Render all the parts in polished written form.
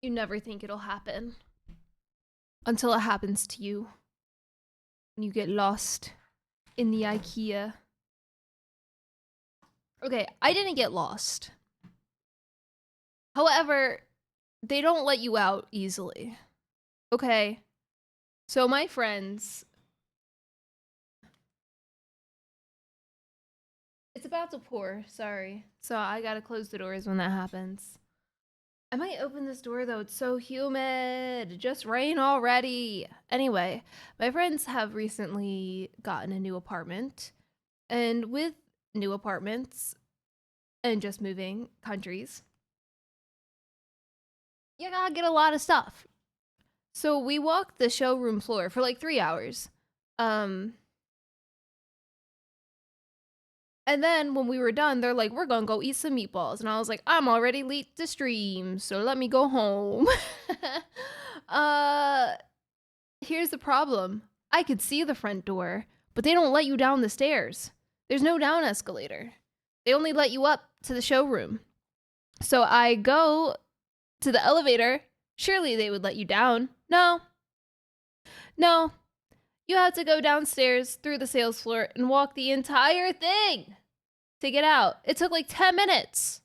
You never think it'll happen until it happens to you. When you get lost in the IKEA. Okay, I didn't get lost. However, they don't let you out easily. Okay, so my friends... It's about to pour, sorry. So I gotta close the doors when that happens. I might open this door though, it's so humid. Just rain already. Anyway, my friends have recently gotten a new apartment. And with new apartments and just moving countries, you gotta get a lot of stuff. So we walked the showroom floor for like 3 hours. And then when we were done, they're like, we're gonna go eat some meatballs. And I was like, I'm already late to stream, so let me go home. Here's the problem. I could see the front door, but they don't let you down the stairs. There's no down escalator. They only let you up to the showroom. So I go to the elevator. Surely they would let you down. No. No. You have to go downstairs through the sales floor and walk the entire thing to get out. It took like 10 minutes.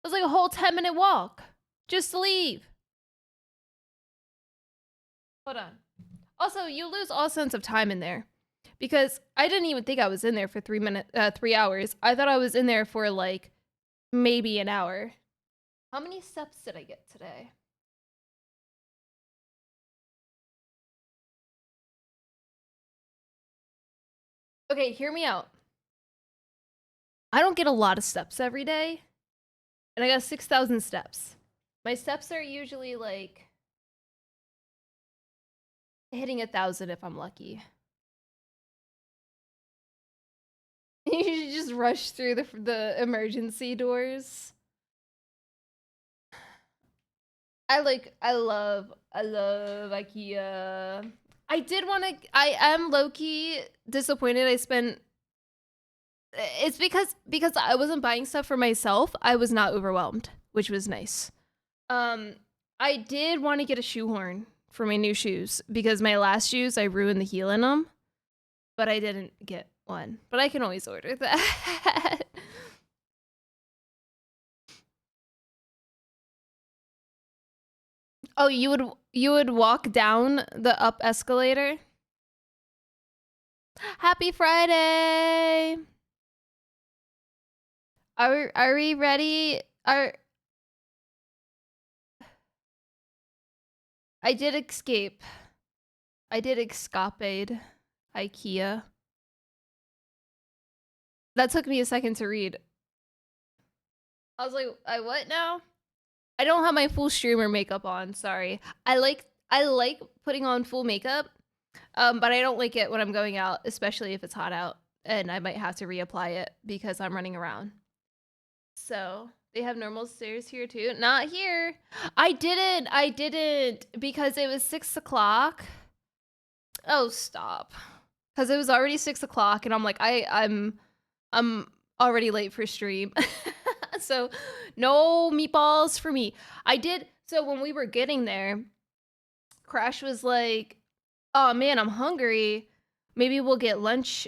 It was like a whole 10-minute walk just to leave. Hold on. Also, you lose all sense of time in there because I didn't even think I was in there for 3 hours. I thought I was in there for like maybe an hour. How many steps did I get today? Okay, hear me out. I don't get a lot of steps every day, and I got 6,000 steps. My steps are usually like hitting 1,000 if I'm lucky. You should just rush through the emergency doors. I love IKEA. I am low-key disappointed I spent... It's because I wasn't buying stuff for myself. I was not overwhelmed, which was nice. I did want to get a shoehorn for my new shoes because my last shoes, I ruined the heel in them, but I didn't get one. But I can always order that. Oh, you would walk down the up escalator? Happy Friday! Are we ready? I did escape. I did escapade IKEA. That took me a second to read. I was like, I what now? I don't have my full streamer makeup on, sorry. I like putting on full makeup, but I don't like it when I'm going out, especially if it's hot out, and I might have to reapply it because I'm running around. So they have normal stairs here too. Not here. I didn't because it was 6 o'clock. Oh, stop. Because it was already 6 o'clock, and I'm like, I'm already late for stream. So no meatballs for me. So when we were getting there, Crash was like, oh man, I'm hungry. Maybe we'll get lunch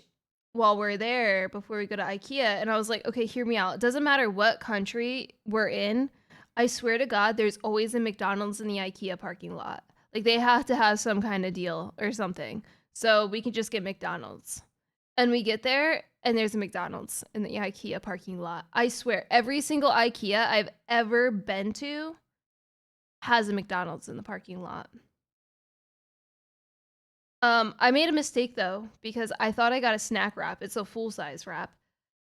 while we're there before we go to IKEA. And I was like, okay, hear me out. It doesn't matter what country we're in. I swear to God, there's always a McDonald's in the IKEA parking lot. Like they have to have some kind of deal or something. So we can just get McDonald's. And we get there and there's a McDonald's in the IKEA parking lot. I swear, every single IKEA I've ever been to has a McDonald's in the parking lot. I made a mistake though, because I thought I got a snack wrap. It's a full-size wrap.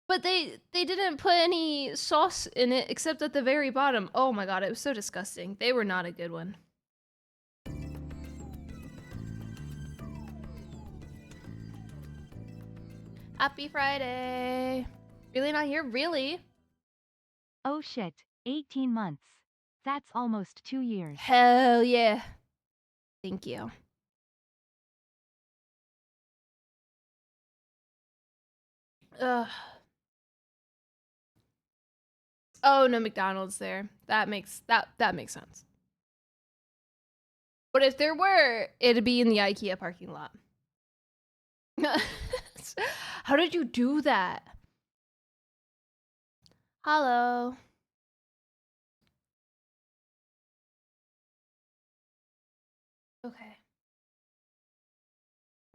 But they didn't put any sauce in it except at the very bottom. Oh my god, it was so disgusting. They were not a good one. Happy Friday. Really not here? Really? Oh shit, 18 months. That's almost 2 years. Hell yeah. Thank you. Ugh. Oh, no McDonald's there. That makes sense. But if there were, it'd be in the IKEA parking lot. How did you do that? Hello. Okay.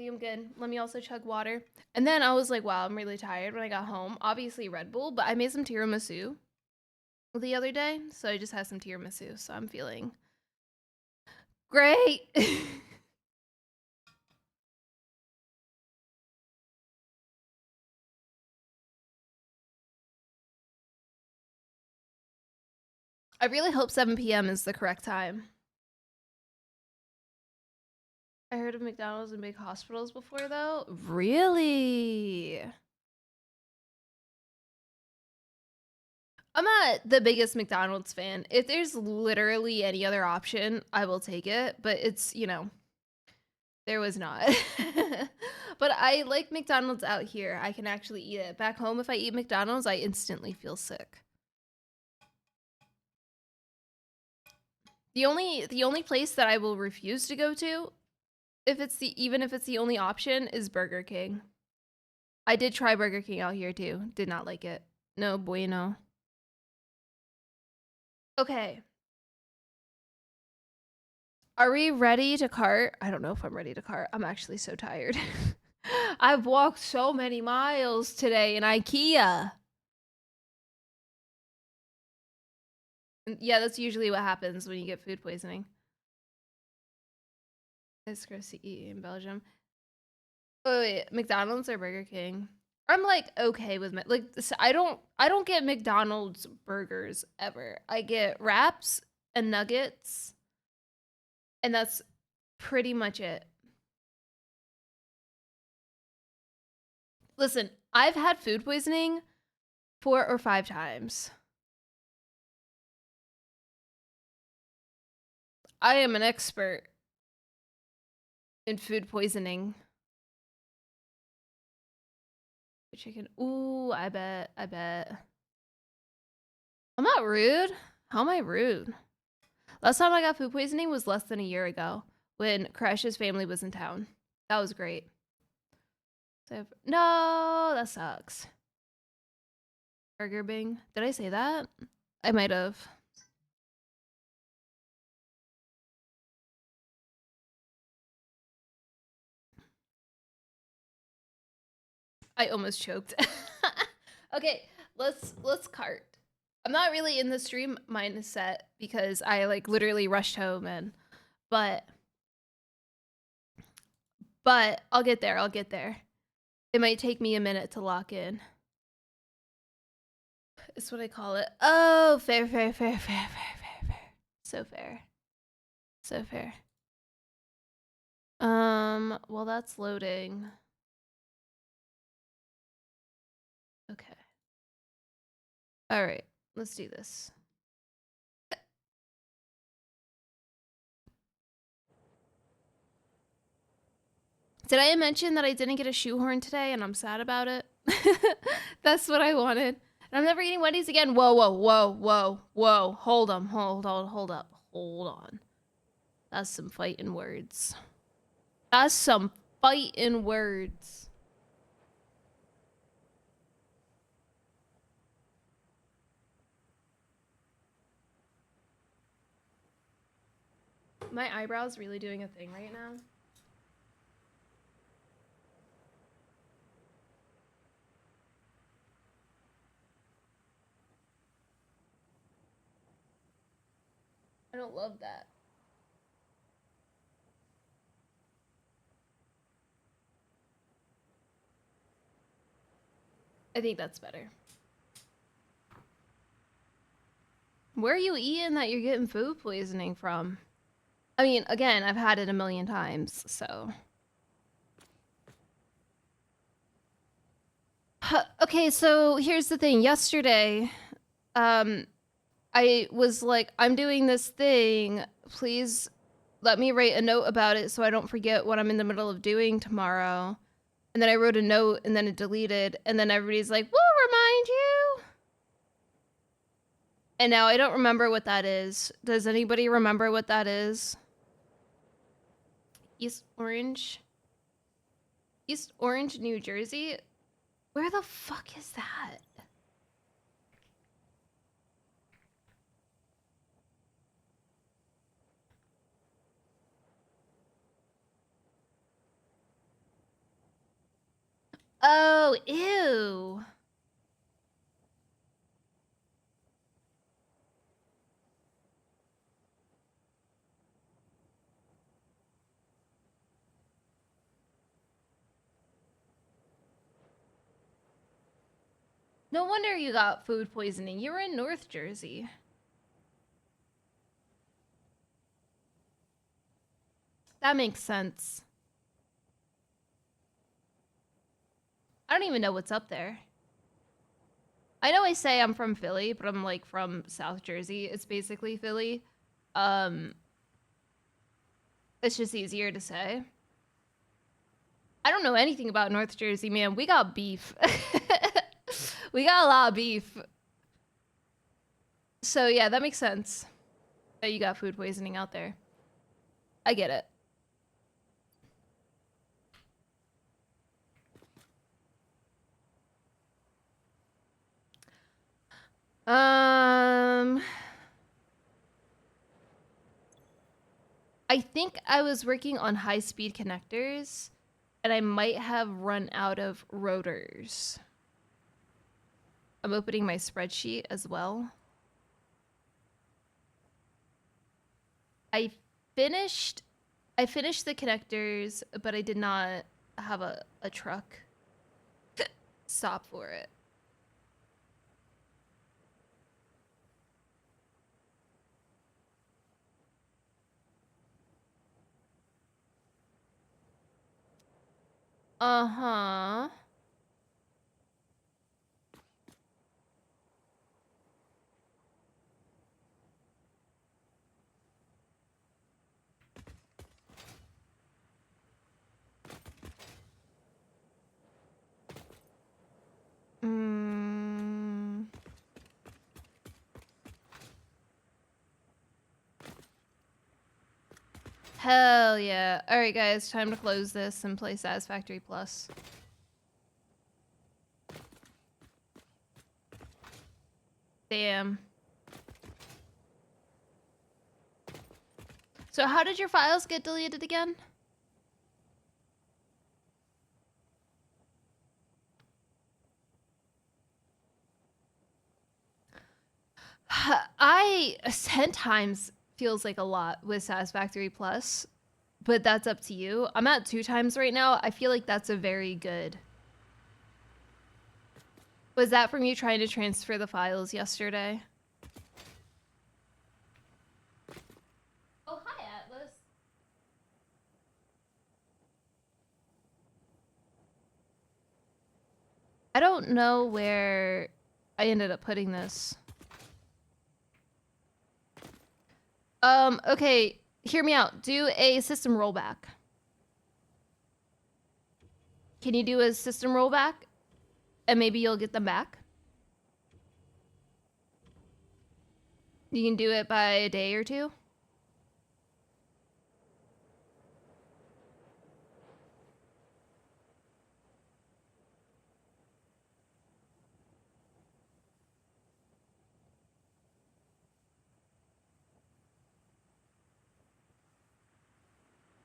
I'm good. Let me also chug water. And then I was like, wow, I'm really tired when I got home. Obviously Red Bull, but I made some tiramisu the other day. So I just had some tiramisu. So I'm feeling great. I really hope 7 p.m. is the correct time. I heard of McDonald's in big hospitals before, though. Really? I'm not the biggest McDonald's fan. If there's literally any other option, I will take it. But it's, you know, there was not. But I like McDonald's out here. I can actually eat it. Back home, if I eat McDonald's, I instantly feel sick. The only place that I will refuse to go to, even if it's the only option, is Burger King. I did try Burger King out here too. Did not like it. No bueno. Okay. Are we ready to cart? I don't know if I'm ready to cart. I'm actually so tired. I've walked so many miles today in IKEA. Yeah, that's usually what happens when you get food poisoning. It's gross to eat in Belgium. Oh wait, McDonald's or Burger King? I'm like okay with like I don't get McDonald's burgers ever. I get wraps and nuggets, and that's pretty much it. Listen, I've had food poisoning 4 or 5 times. I am an expert in food poisoning. Chicken. Ooh, I bet. I'm not rude. How am I rude? Last time I got food poisoning was less than a year ago when Crash's family was in town. That was great. So, no, that sucks. Burger Bing. Did I say that? I might have. I almost choked. Okay, let's cart. I'm not really in the stream mindset because I like literally rushed home and but I'll get there. I'll get there. It might take me a minute to lock in. It's what I call it. Oh, fair. So fair. So fair. Well that's loading. Okay. All right. Let's do this. Did I mention that I didn't get a shoehorn today and I'm sad about it? That's what I wanted. And I'm never eating Wendy's again. Whoa. Hold on. That's some fighting words. My eyebrow's really doing a thing right now. I don't love that. I think that's better. Where are you eating that you're getting food poisoning from? I mean, again, I've had it a million times, so. Okay, so here's the thing. Yesterday, I was like, I'm doing this thing. Please let me write a note about it so I don't forget what I'm in the middle of doing tomorrow. And then I wrote a note and then it deleted. And then everybody's like, we'll remind you. And now I don't remember what that is. Does anybody remember what that is? East Orange. East Orange, New Jersey? Where the fuck is that? Oh, ew. No wonder you got food poisoning. You were in North Jersey. That makes sense. I don't even know what's up there. I know I say I'm from Philly, but I'm like from South Jersey. It's basically Philly. It's just easier to say. I don't know anything about North Jersey, man. We got beef. We got a lot of beef. So yeah, that makes sense that you got food poisoning out there. I get it. I think I was working on high-speed connectors, and I might have run out of rotors. I'm opening my spreadsheet as well. I finished the connectors, but I did not have a truck stop for it. Uh-huh. Mm. Hell yeah. All right, guys, time to close this and play Satisfactory Plus. Damn. So how did your files get deleted again? I 10 times feels like a lot with Satisfactory Plus, but that's up to you. I'm at 2 times right now. I feel like that's a very good. Was that from you trying to transfer the files yesterday? Oh, hi, Atlas. I don't know where I ended up putting this. Okay, hear me out. Do a system rollback. Can you do a system rollback? And maybe you'll get them back? You can do it by a day or two?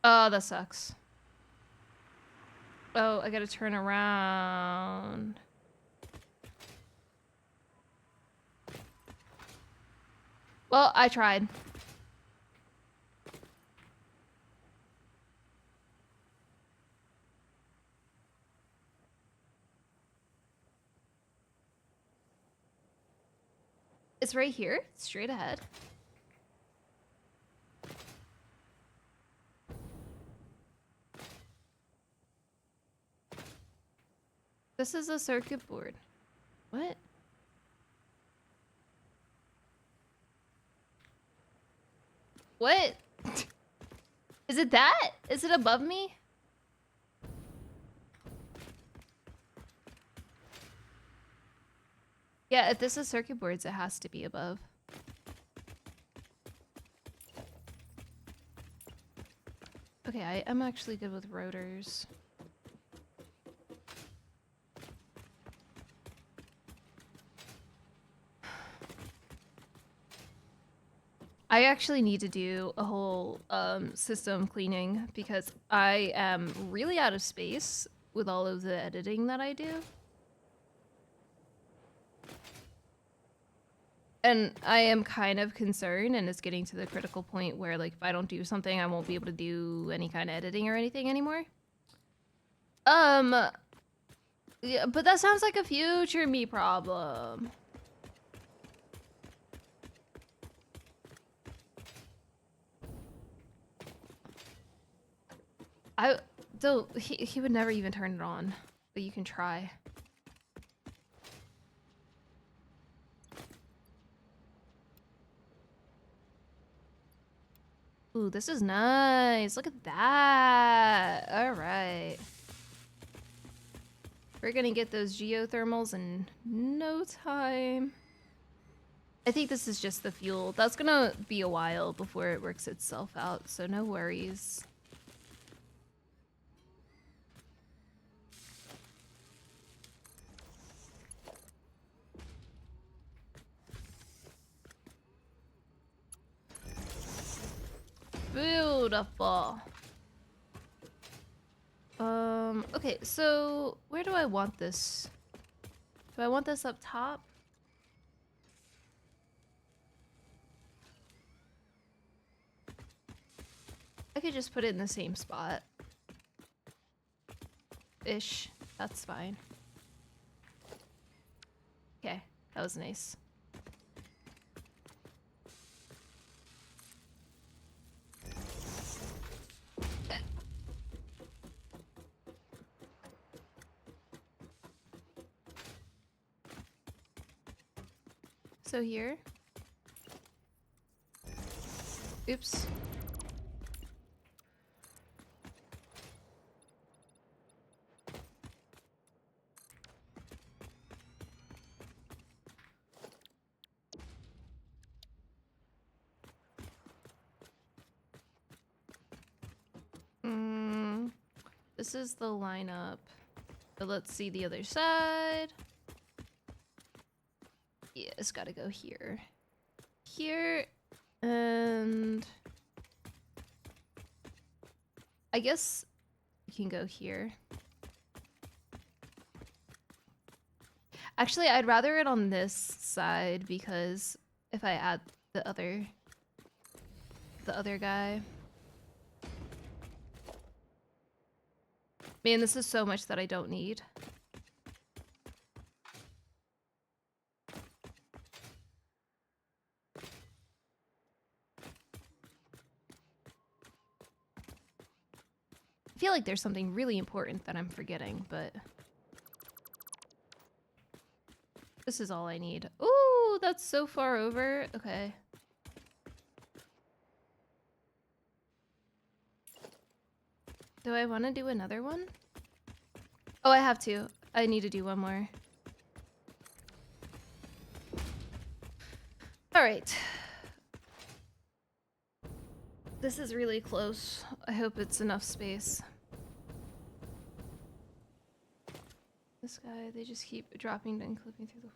Oh, that sucks. Oh, I gotta turn around. Well, I tried. It's right here, straight ahead. This is a circuit board. What? What? Is it that? Is it above me? Yeah, if this is circuit boards, it has to be above. Okay, I'm actually good with rotors. I actually need to do a whole system cleaning because I am really out of space with all of the editing that I do. And I am kind of concerned, and it's getting to the critical point where, like, if I don't do something, I won't be able to do any kind of editing or anything anymore. Yeah, but that sounds like a future me problem. He would never even turn it on, but you can try. Ooh, this is nice. Look at that. All right. We're gonna get those geothermals in no time. I think this is just the fuel. That's gonna be a while before it works itself out, so no worries. Beautiful. Okay, so where do I want this? Do I want this up top? I could just put it in the same spot. Ish. That's fine. Okay, that was nice. So here. Oops. This is the lineup. But let's see the other side. Yeah, it's gotta go here. Here, and I guess you can go here. Actually, I'd rather it on this side because if I add the other guy. Man, this is so much that I don't need. I feel like there's something really important that I'm forgetting, but this is all I need. Ooh, that's so far over. Okay. Do I want to do another one? Oh, I have to. I need to do one more. All right. This is really close. I hope it's enough space. This guy, they just keep dropping and clipping through the...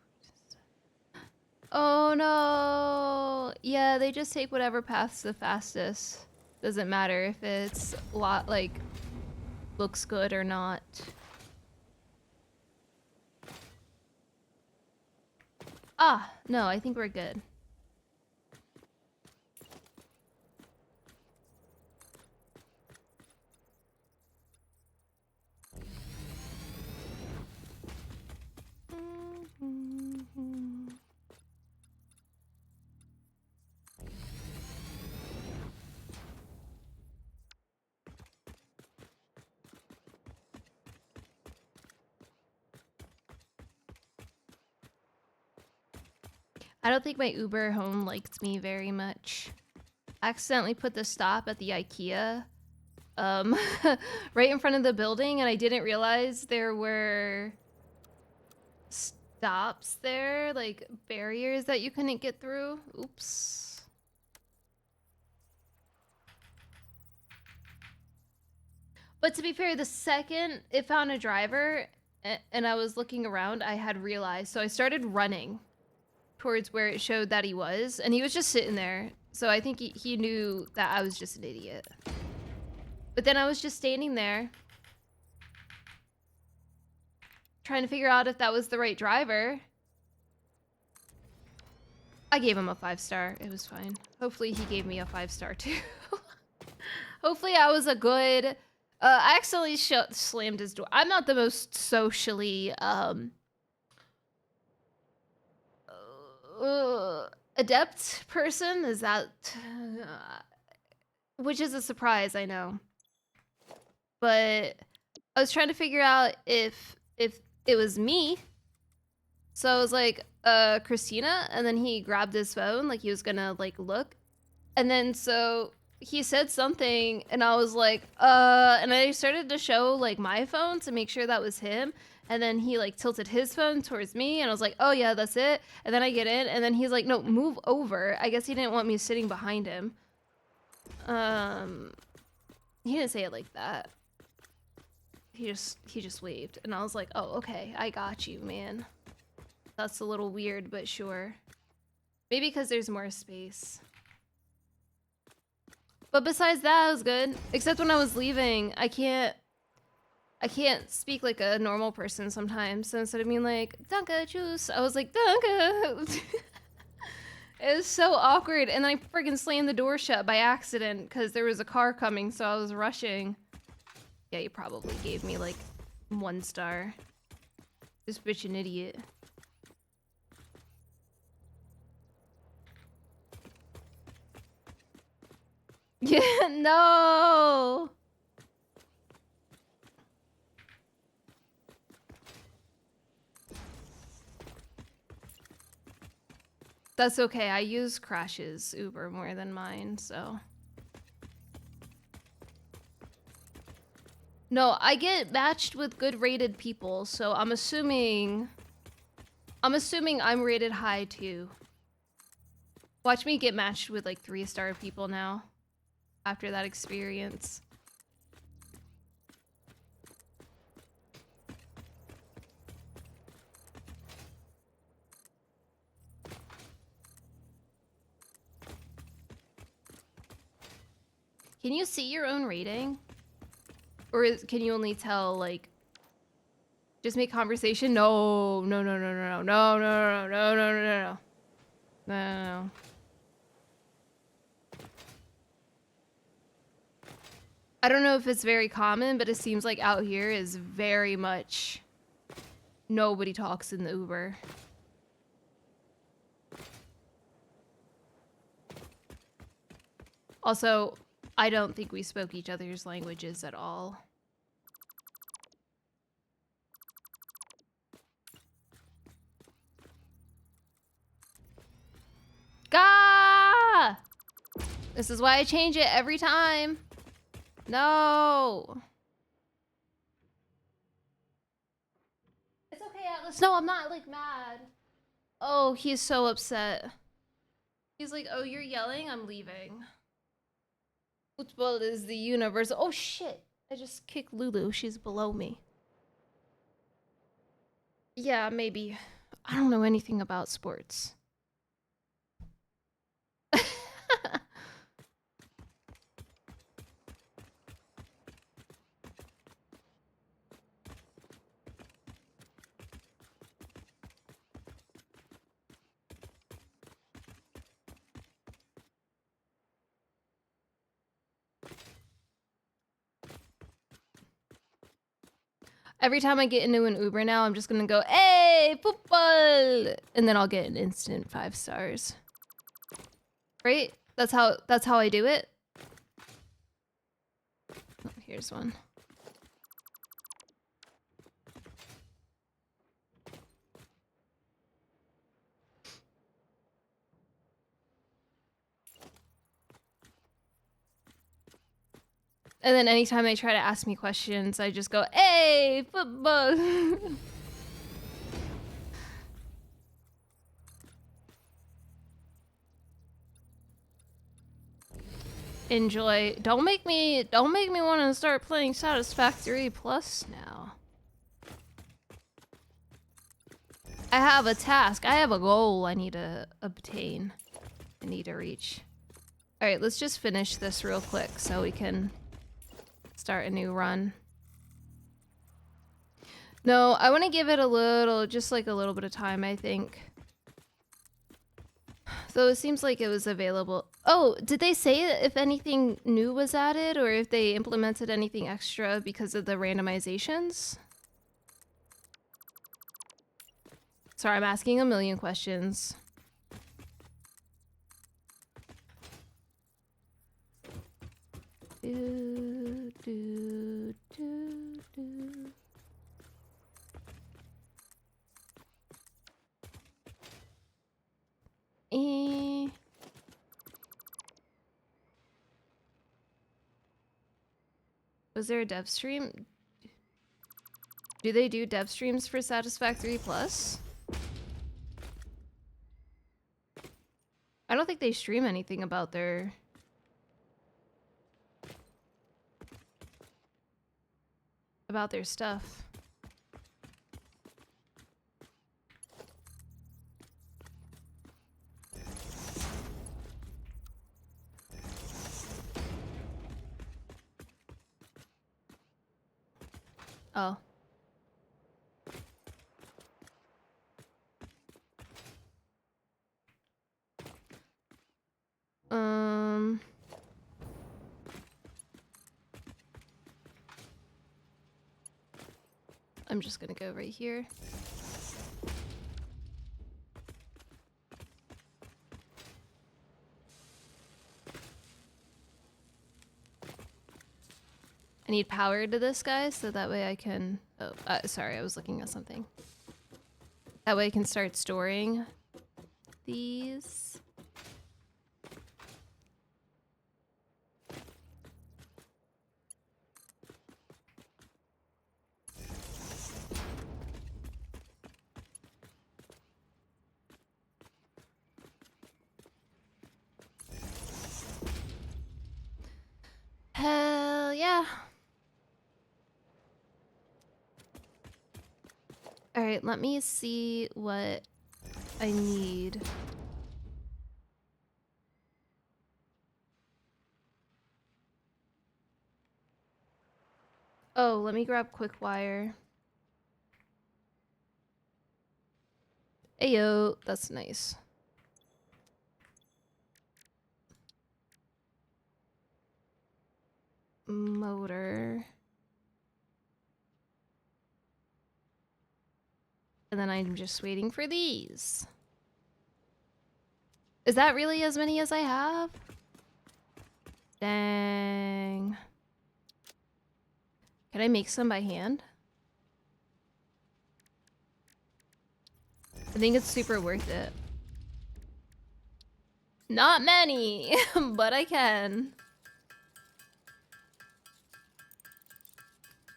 Oh no! Yeah, they just take whatever path's the fastest. Doesn't matter if it's a lot, like, looks good or not. Ah, no, I think we're good. I don't think my Uber home liked me very much. I accidentally put the stop at the IKEA right in front of the building, and I didn't realize there were stops there, like barriers that you couldn't get through. Oops. But to be fair, the second it found a driver and I was looking around, I had realized. So I started running towards where it showed that he was, and he was just sitting there. So I think he knew that I was just an idiot. But then I was just standing there trying to figure out if that was the right driver. I gave him a 5-star. It was fine. Hopefully he gave me a 5-star too. Hopefully I was a good... I accidentally slammed his door. I'm not the most socially adept person. Is that... which is a surprise, I know. But I was trying to figure out if it was me. So I was like, Christina, and then he grabbed his phone like he was gonna like look. And then so he said something and I was like, and I started to show like my phone to make sure that was him. And then he like tilted his phone towards me and I was like, oh yeah, that's it. And then I get in and then he's like, no, move over. I guess he didn't want me sitting behind him. He didn't say it like that. He just waved and I was like, oh, okay, I got you, man. That's a little weird, but sure. Maybe because there's more space. But besides that, it was good. Except when I was leaving, I can't speak like a normal person sometimes. So instead of being like, Danke, tschüss, I was like, Danke. It was so awkward. And then I freaking slammed the door shut by accident because there was a car coming, so I was rushing. Yeah, you probably gave me like 1 star. This bitch an idiot. Yeah, no. That's okay. I use Crash's Uber more than mine, so. No, I get matched with good rated people, so I'm assuming I'm rated high too. Watch me get matched with like 3-star people now after that experience. Can you see your own rating? Or can you only tell, like, just make conversation? No, no, no, no, no, no, no, no, no, no, no, no, no, no. I don't know if it's very common, but it seems like out here is very much nobody talks in the Uber. Also, I don't think we spoke each other's languages at all. Gah! This is why I change it every time. No. It's okay, Atlas. No, I'm not, like, mad. Oh, he's so upset. He's like, oh, you're yelling? I'm leaving. Football is the universe. Oh, shit. I just kicked Lulu. She's below me. Yeah, maybe. I don't know anything about sports. Every time I get into an Uber now, I'm just gonna go, hey, football! And then I'll get an instant 5 stars. Right? That's how I do it. Oh, here's one. And then anytime they try to ask me questions, I just go, hey, football. enjoy. Don't make me want to start playing Satisfactory Plus now. I have a task. I have a goal I need to obtain. I need to reach. All right, let's just finish this real quick so we can start a new run. No, I want to give it a little, just like a little bit of time, I think. Though it seems like it was available. Oh, did they say if anything new was added or if they implemented anything extra because of the randomizations? Sorry, I'm asking a million questions. Do, do, do, do. Was there a dev stream? Do they do dev streams for Satisfactory Plus? I don't think they stream anything about their... stuff. Oh. I'm just gonna go right here. I need power to this guy so that way I can... Oh, sorry, I was looking at something. That way I can start storing these. Hell yeah. All right, let me see what I need. Oh, let me grab quick wire. Ayo, that's nice. Motor. And then I'm just waiting for these. Is that really as many as I have? Dang. Can I make some by hand? I think it's super worth it. Not many, but I can.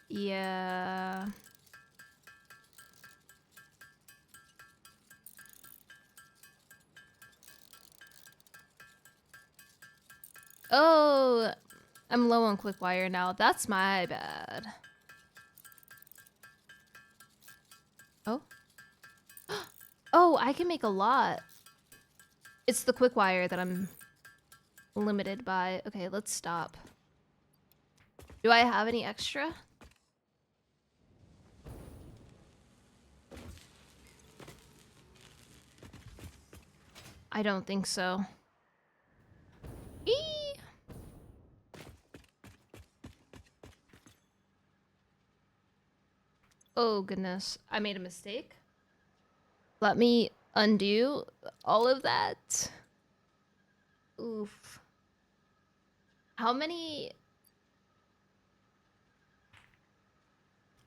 Yeah. Oh, I'm low on quick wire now. That's my bad. Oh. Oh, I can make a lot. It's the quick wire that I'm limited by. Okay, let's stop. Do I have any extra? I don't think so. Eee! Oh goodness, I made a mistake. Let me undo all of that. Oof. How many?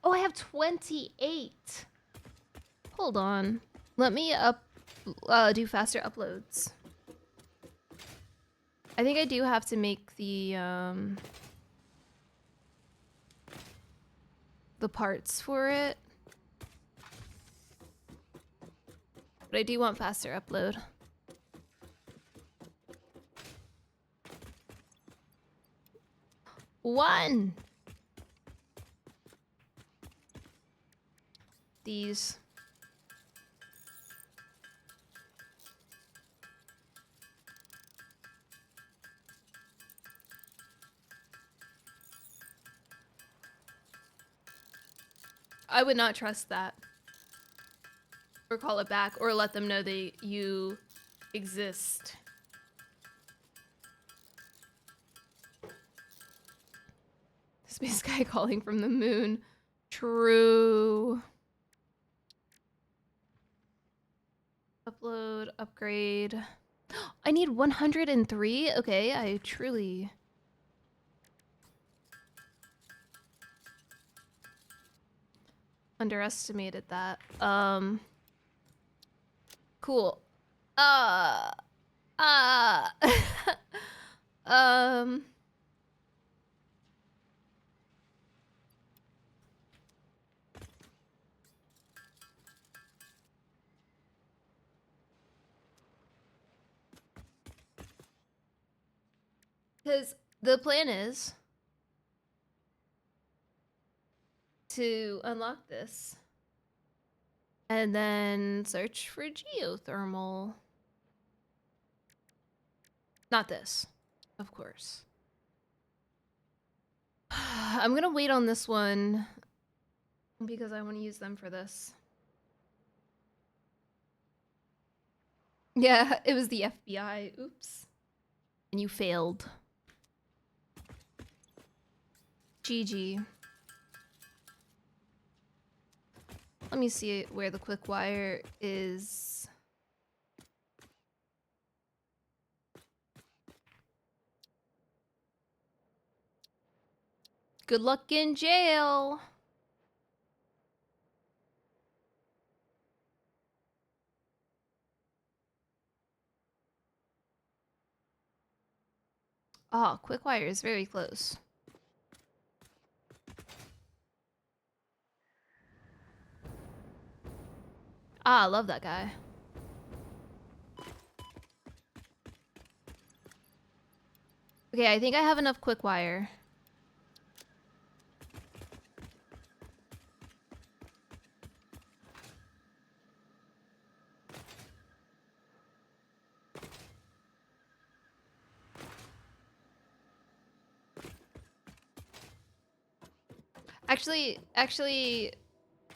Oh, I have 28. Hold on. Let me do faster uploads. I think I do have to make the parts for it. But I do want faster upload. One. These. I would not trust that. Or call it back, or let them know that you exist. Space guy calling from the moon. True. Upload, upgrade. I need 103? Okay, I truly... underestimated that. Cool. Um... Because the plan is to unlock this and then search for geothermal. Not this, of course. I'm gonna wait on this one because I want to use them for this. Yeah, it was the FBI. Oops. And you failed. GG. Let me see where the quick wire is. Good luck in jail. Oh, quick wire is very close. Ah, I love that guy. Okay, I think I have enough quick wire.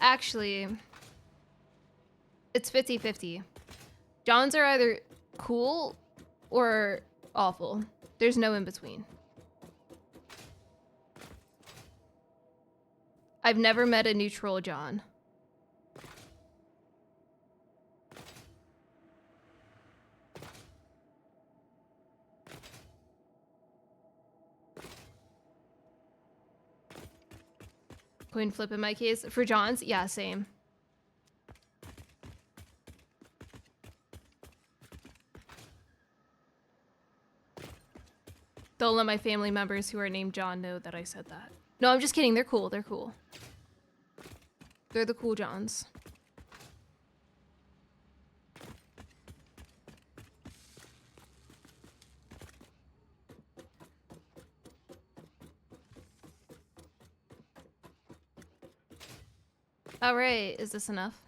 Actually, it's 50-50. Johns are either cool or awful. There's no in between. I've never met a neutral John. Coin flip in my case. For Johns, yeah, same. Don't let my family members who are named John know that I said that. No, I'm just kidding. They're cool. They're cool. They're the cool Johns. All right, is this enough?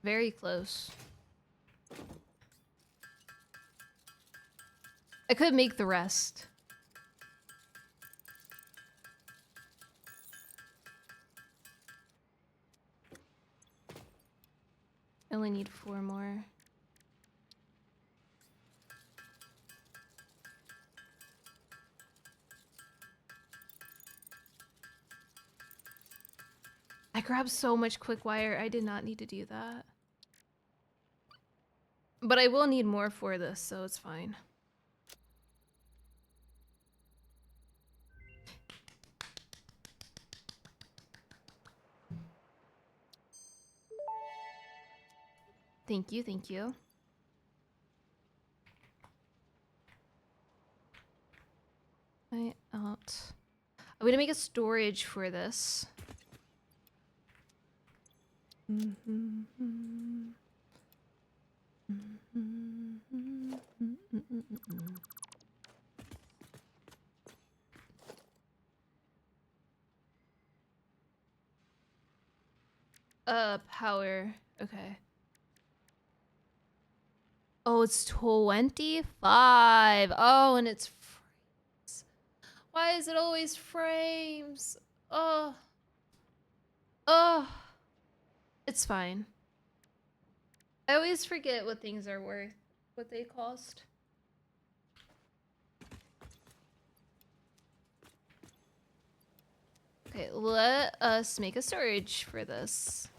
Very close. I could make the rest. I only need 4 more. I grabbed so much quick wire. I did not need to do that. But I will need more for this, so it's fine. Thank you, thank you. I'm gonna make a storage for this. Power. Okay. Oh, it's 25. Oh, and it's frames. Why is it always frames? Oh. Oh. It's fine. I always forget what things are worth, what they cost. Okay, let us make a storage for this.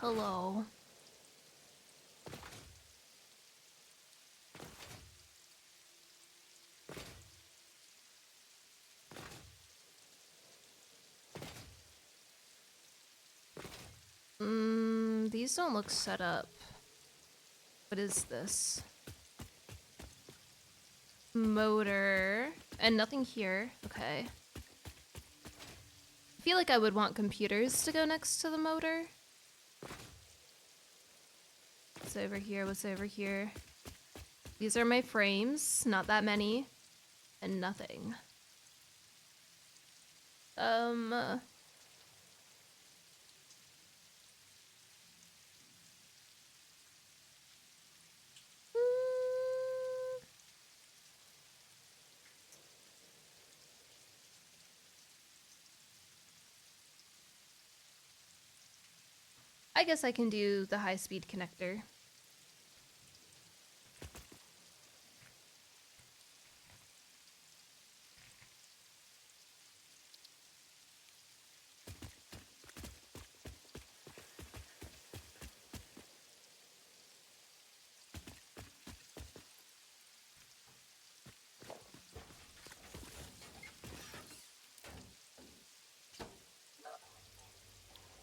Hello. These don't look set up. What is this? Motor. And nothing here. Okay. I feel like I would want computers to go next to the motor. What's over here? What's over here? These are my frames. Not that many. And nothing. I guess I can do the high-speed connector.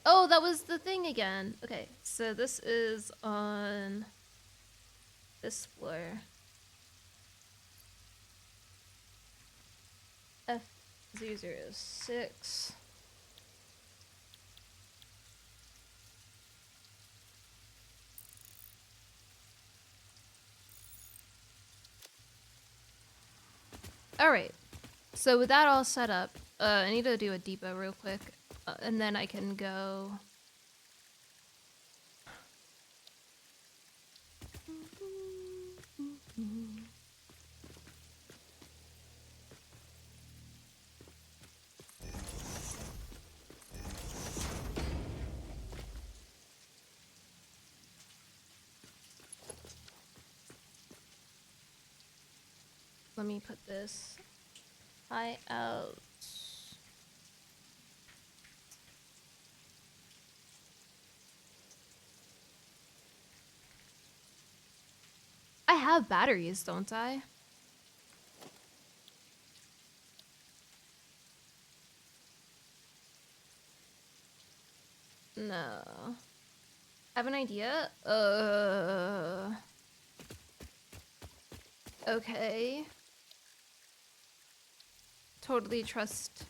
Oh, that was the thing again. Okay, so this is on this floor. F006. Alright, so with that all set up, I need to do a depot real quick, and then I can go... Let me put this high out. I have batteries, don't I? No. I have an idea. Okay. Totally trust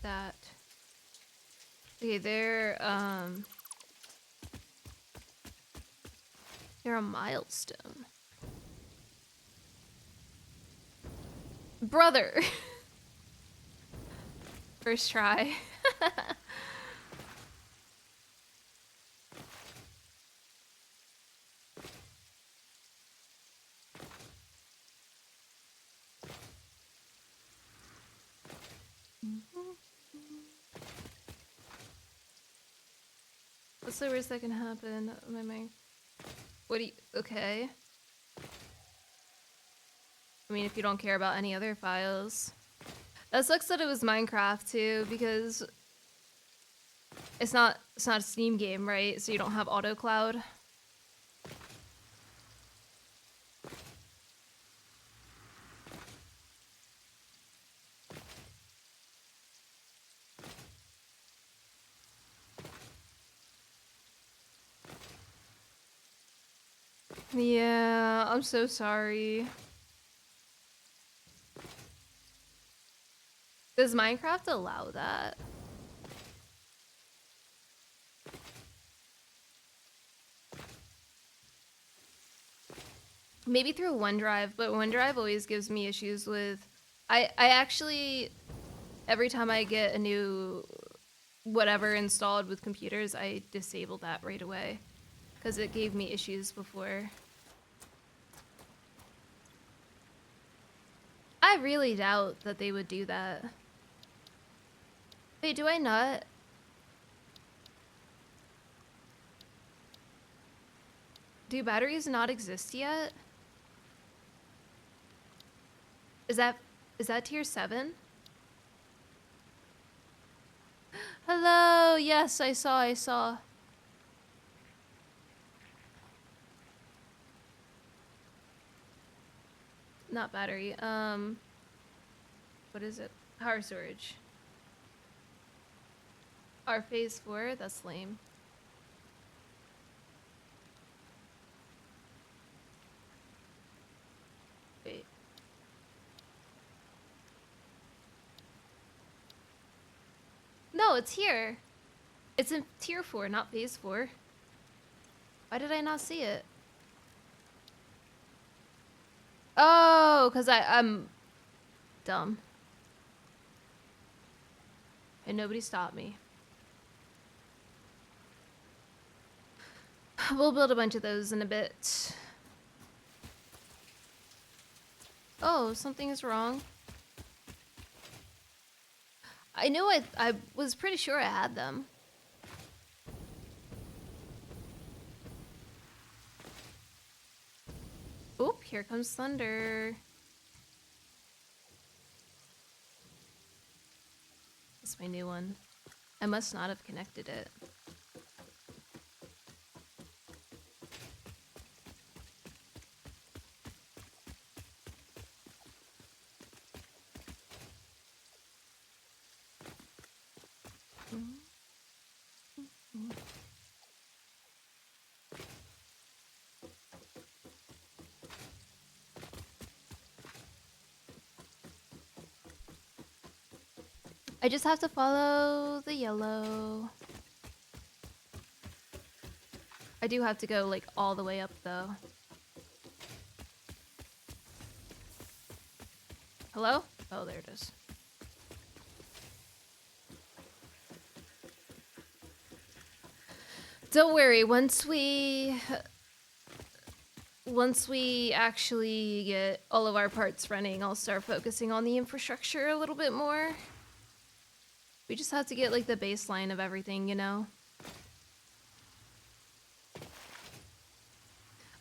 that. Okay, they're a milestone. Brother. First try. What's the worst that can happen? What do you... Okay. I mean, if you don't care about any other files. That sucks that it was Minecraft too, because it's not a Steam game, right? So you don't have auto cloud. Yeah, I'm so sorry. Does Minecraft allow that? Maybe through OneDrive, but OneDrive always gives me issues with... I actually, every time I get a new whatever installed with computers, I disable that right away because it gave me issues before. I really doubt that they would do that. Wait, do I not? Do batteries not exist yet? Is that tier 7? Hello, yes, I saw. Not battery, what is it? Power storage. Our phase 4, that's lame. Wait. No, it's here. It's in tier 4, not phase 4. Why did I not see it? Oh, because I'm dumb. And nobody stopped me. We'll build a bunch of those in a bit. Oh, something is wrong. I knew I was pretty sure I had them. Oop, here comes thunder. That's my new one. I must not have connected it. I just have to follow the yellow. I do have to go like all the way up though. Hello? Oh, there it is. Don't worry, once we actually get all of our parts running, I'll start focusing on the infrastructure a little bit more. We just have to get like the baseline of everything, you know?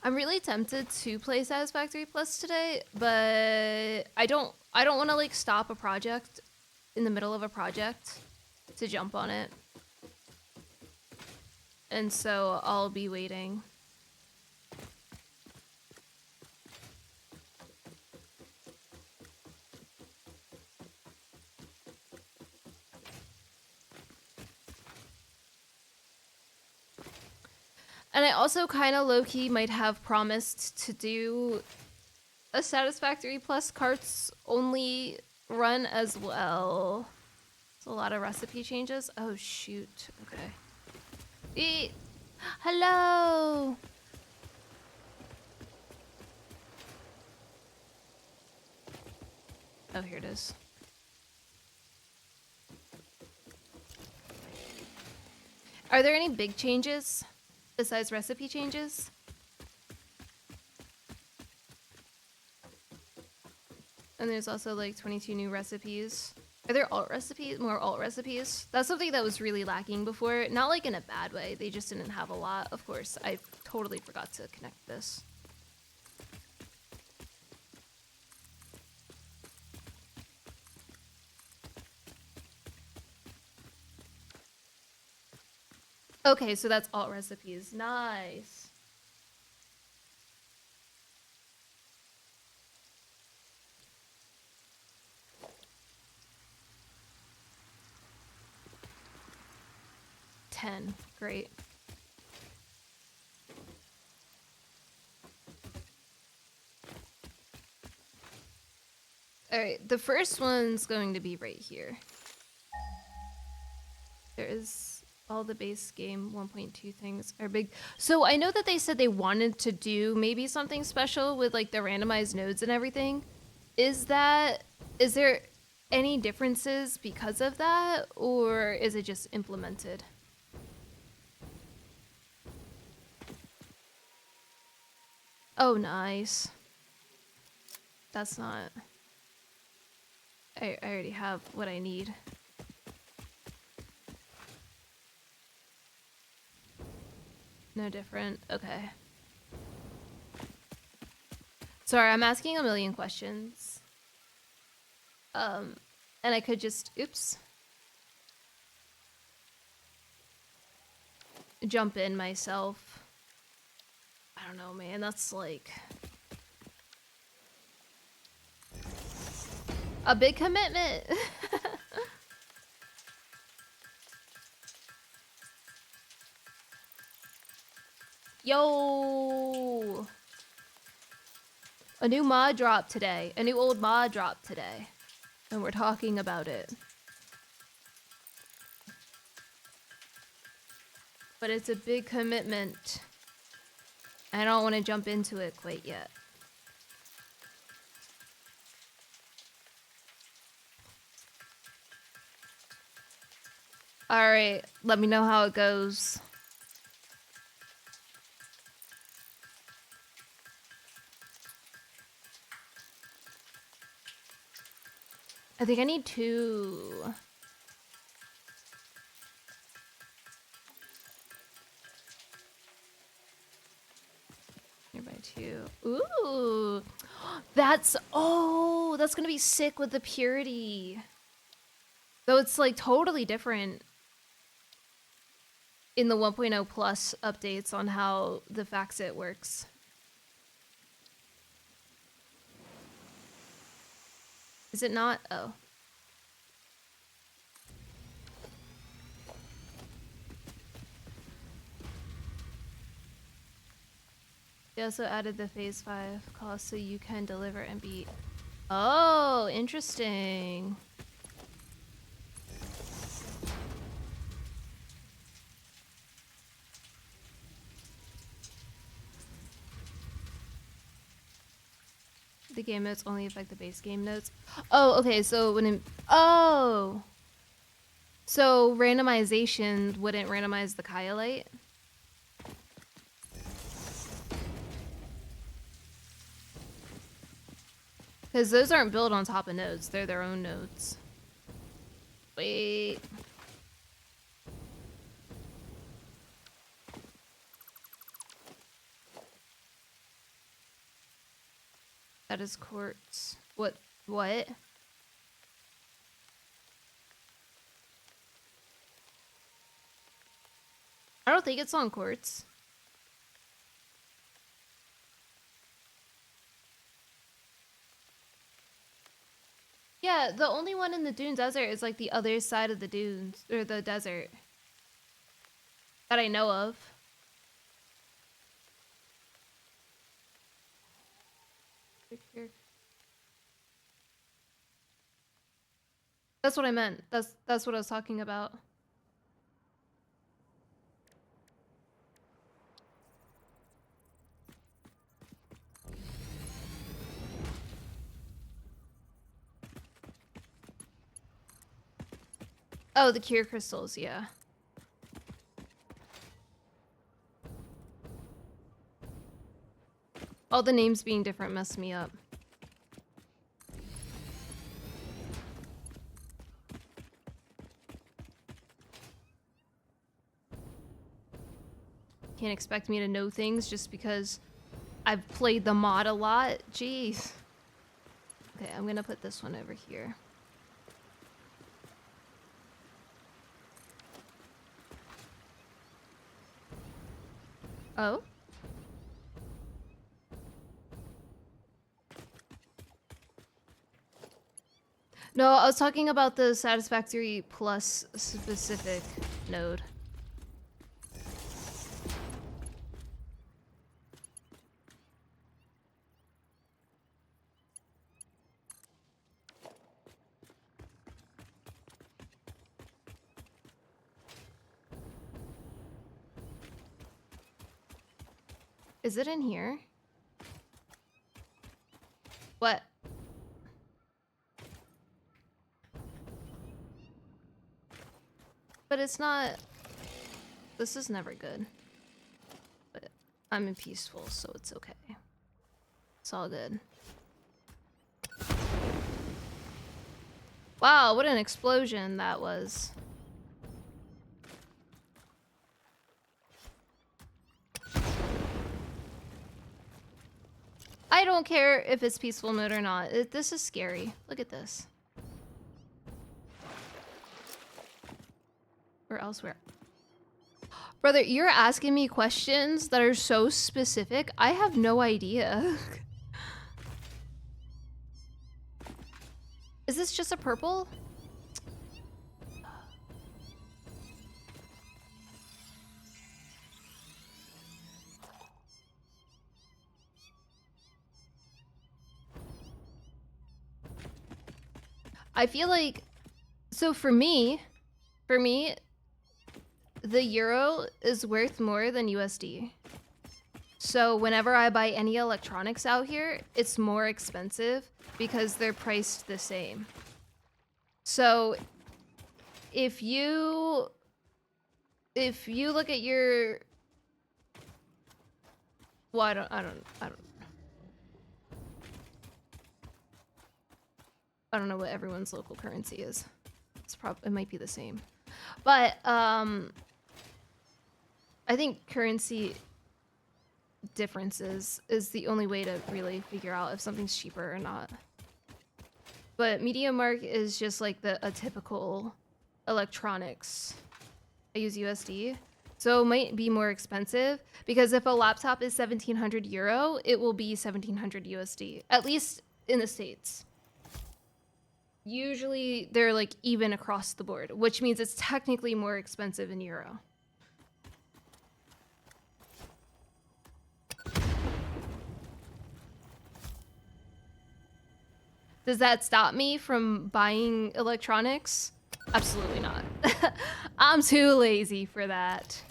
I'm really tempted to play Satisfactory Plus today, but I don't want to like stop a project in the middle of a project to jump on it. And so I'll be waiting. And I also kind of low-key might have promised to do a Satisfactory Plus carts only run as well. It's a lot of recipe changes. Oh shoot. Okay. Hello. Oh, here it is. Are there any big changes besides recipe changes? And there's also like 22 new recipes. Are there alt recipes? More alt recipes? That's something that was really lacking before. Not like in a bad way. They just didn't have a lot. Of course, I totally forgot to connect this. Okay, so that's alt recipes. Nice. Great. Alright, the first one's going to be right here. There is all the base game 1.2 things are big. So I know that they said they wanted to do maybe something special with like the randomized nodes and everything. Is there any differences because of that, or is it just implemented? Oh, nice. That's not... I already have what I need. No different. Okay. Sorry, I'm asking a million questions. And I could just... Oops. Jump in myself. I don't know, man. That's like... a big commitment. Yo! A new mod dropped today. A new old mod dropped today. And we're talking about it. But it's a big commitment. I don't want to jump into it quite yet. Alright, let me know how it goes. I think I need 2. Nearby 2. Ooh! That's... oh! That's gonna be sick with the purity. Though it's like totally different in the 1.0 plus updates on how the FAQSIT works. Is it not? Oh. They also added the phase 5 cost so you can deliver and beat. Oh, interesting. The game notes only affect the base game notes. Oh, okay, so when it... oh! So randomization wouldn't randomize the Kyolite? Because those aren't built on top of nodes, they're their own nodes. Wait. That is quartz. What? What? I don't think it's on quartz. Yeah, the only one in the Dune Desert is like the other side of the dunes, or the desert. That I know of. That's what I meant. That's what I was talking about. Oh, the cure crystals, yeah. All the names being different messed me up. Can't expect me to know things just because I've played the mod a lot. Jeez. Okay, I'm gonna put this one over here. Oh? No, I was talking about the satisfactory plus specific node. Is it in here? What? But it's not... This is never good. But I'm in peaceful, so it's okay. It's all good. Wow, what an explosion that was. I don't care if it's peaceful mode or not. This is scary. Look at this. Or elsewhere. Brother, you're asking me questions that are so specific. I have no idea. Is this just a purple? I feel like, so for me, the euro is worth more than USD. So whenever I buy any electronics out here, it's more expensive because they're priced the same. So if you look at your, well, I don't know what everyone's local currency is. It might be the same. But I think currency differences is the only way to really figure out if something's cheaper or not. But MediaMarkt is just like a typical electronics. I use USD. So it might be more expensive because if a laptop is 1,700 euro, it will be 1,700 USD, at least in the States. Usually they're like even across the board, which means it's technically more expensive in euro. Does that stop me from buying electronics? Absolutely not. I'm too lazy for that.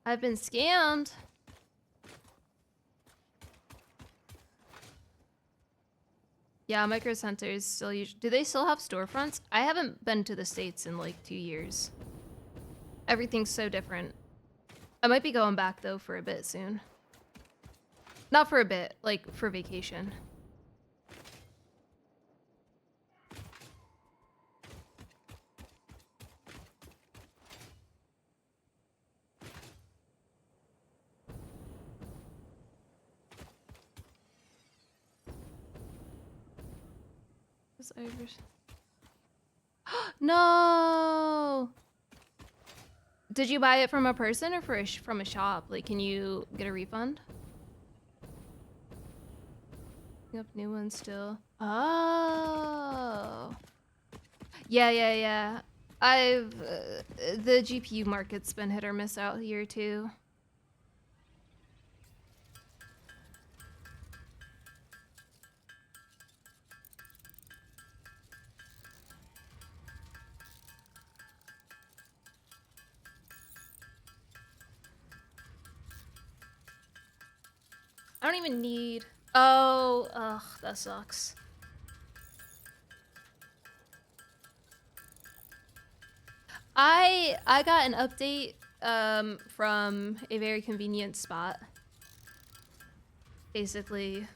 I've been scammed. Yeah, Micro Centers still do they still have storefronts? I haven't been to the States in like 2 years. Everything's so different. I might be going back though for a bit soon. Not for a bit, like for vacation. No! Did you buy it from a person or from a shop? Like, can you get a refund? Yep, new one still. Oh. Yeah. The GPU market's been hit or miss out here too. I don't even need... Oh, ugh, that sucks. I got an update from a very convenient spot. Basically,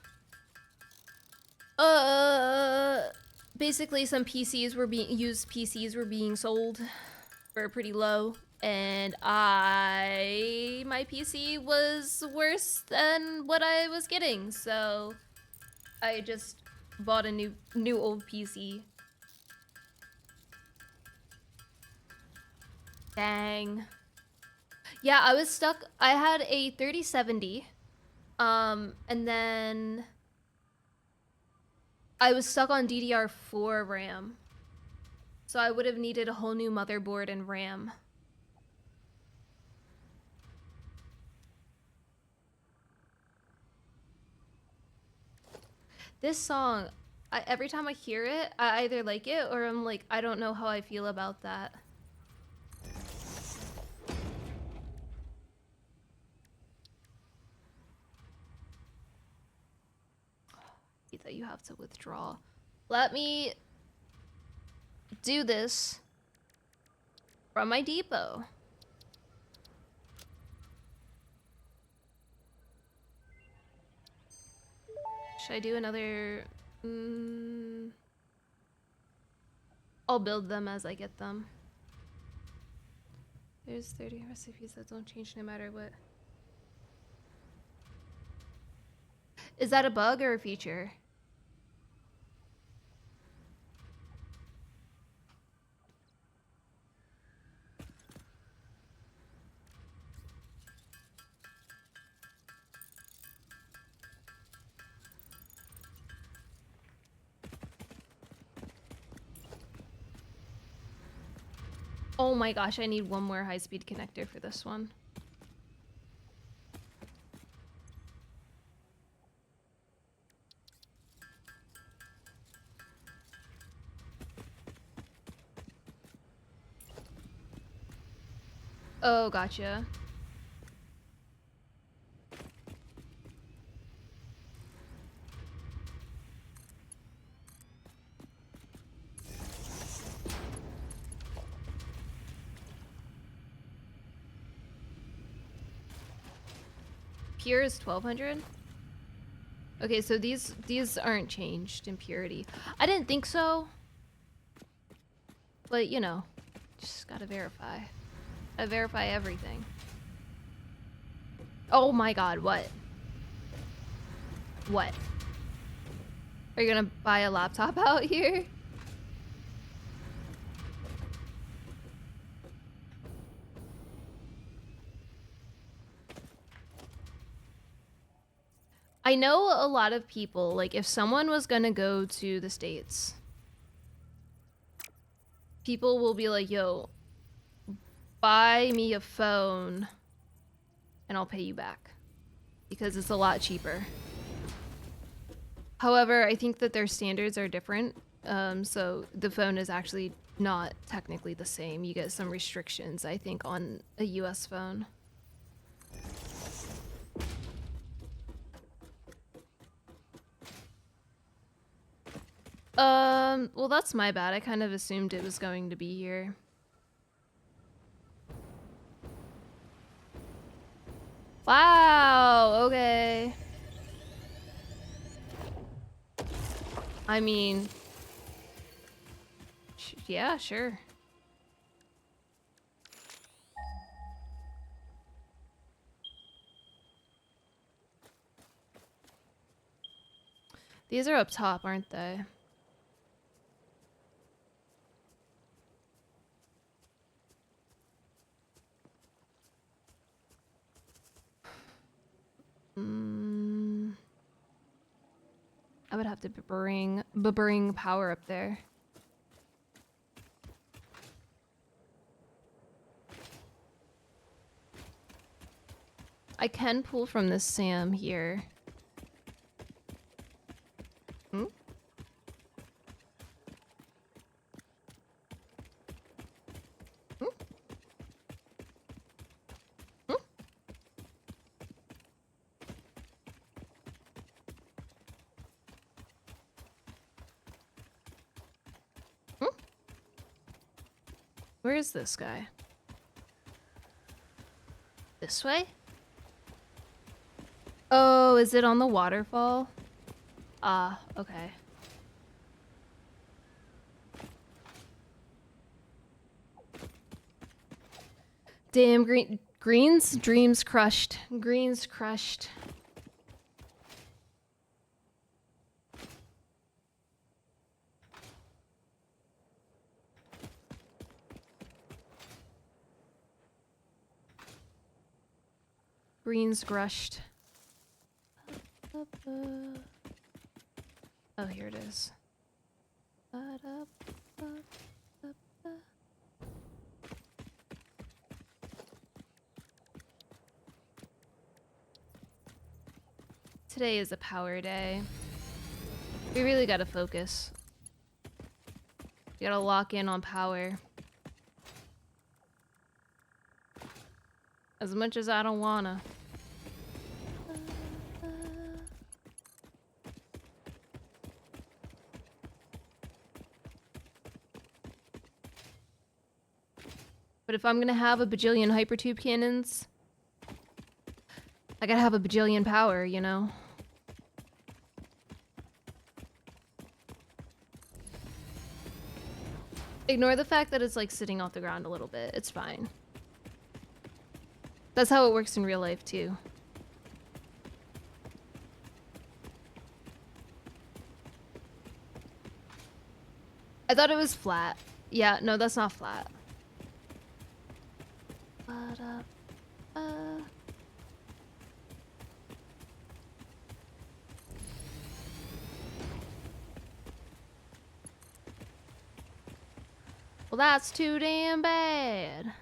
some PCs were being sold for pretty low, and my PC was worse than what I was getting, so I just bought a new old PC. Dang. Yeah, I was stuck. I had a 3070, and then I was stuck on DDR4 RAM. So I would have needed a whole new motherboard and RAM. This song, every time I hear it, I either like it or I'm like, I don't know how I feel about that. That you have to withdraw. Let me do this from my depot. Should I do another? I'll build them as I get them. There's 30 recipes that don't change no matter what. Is that a bug or a feature? Oh my gosh, I need one more high-speed connector for this one. Oh, gotcha. Pure is 1200? Okay, so these aren't changed in purity. I didn't think so. But, you know, just gotta verify. I verify everything. Oh my god, what? What? Are you gonna buy a laptop out here? I know a lot of people, like if someone was gonna go to the States, people will be like, yo, buy me a phone and I'll pay you back because it's a lot cheaper. However, I think that their standards are different. So the phone is actually not technically the same. You get some restrictions, I think, on a US phone. Well, that's my bad. I kind of assumed it was going to be here. Wow, okay. I mean, yeah, sure. These are up top, aren't they? I would have to bring power up there. I can pull from this Sam here. Hmm? Hmm? Hmm? Hmm? Where is this guy? This way? Oh, is it on the waterfall? Ah, okay. Damn, Green's dreams crushed. Green's crushed. Green's crushed. Oh, here it is. Today is a power day. We really gotta focus. We gotta lock in on power. As much as I don't wanna. But if I'm gonna have a bajillion hypertube cannons, I gotta have a bajillion power, you know? Ignore the fact that it's like sitting off the ground a little bit. It's fine. That's how it works in real life too. I thought it was flat. Yeah, no, that's not flat. Well, that's too damn bad.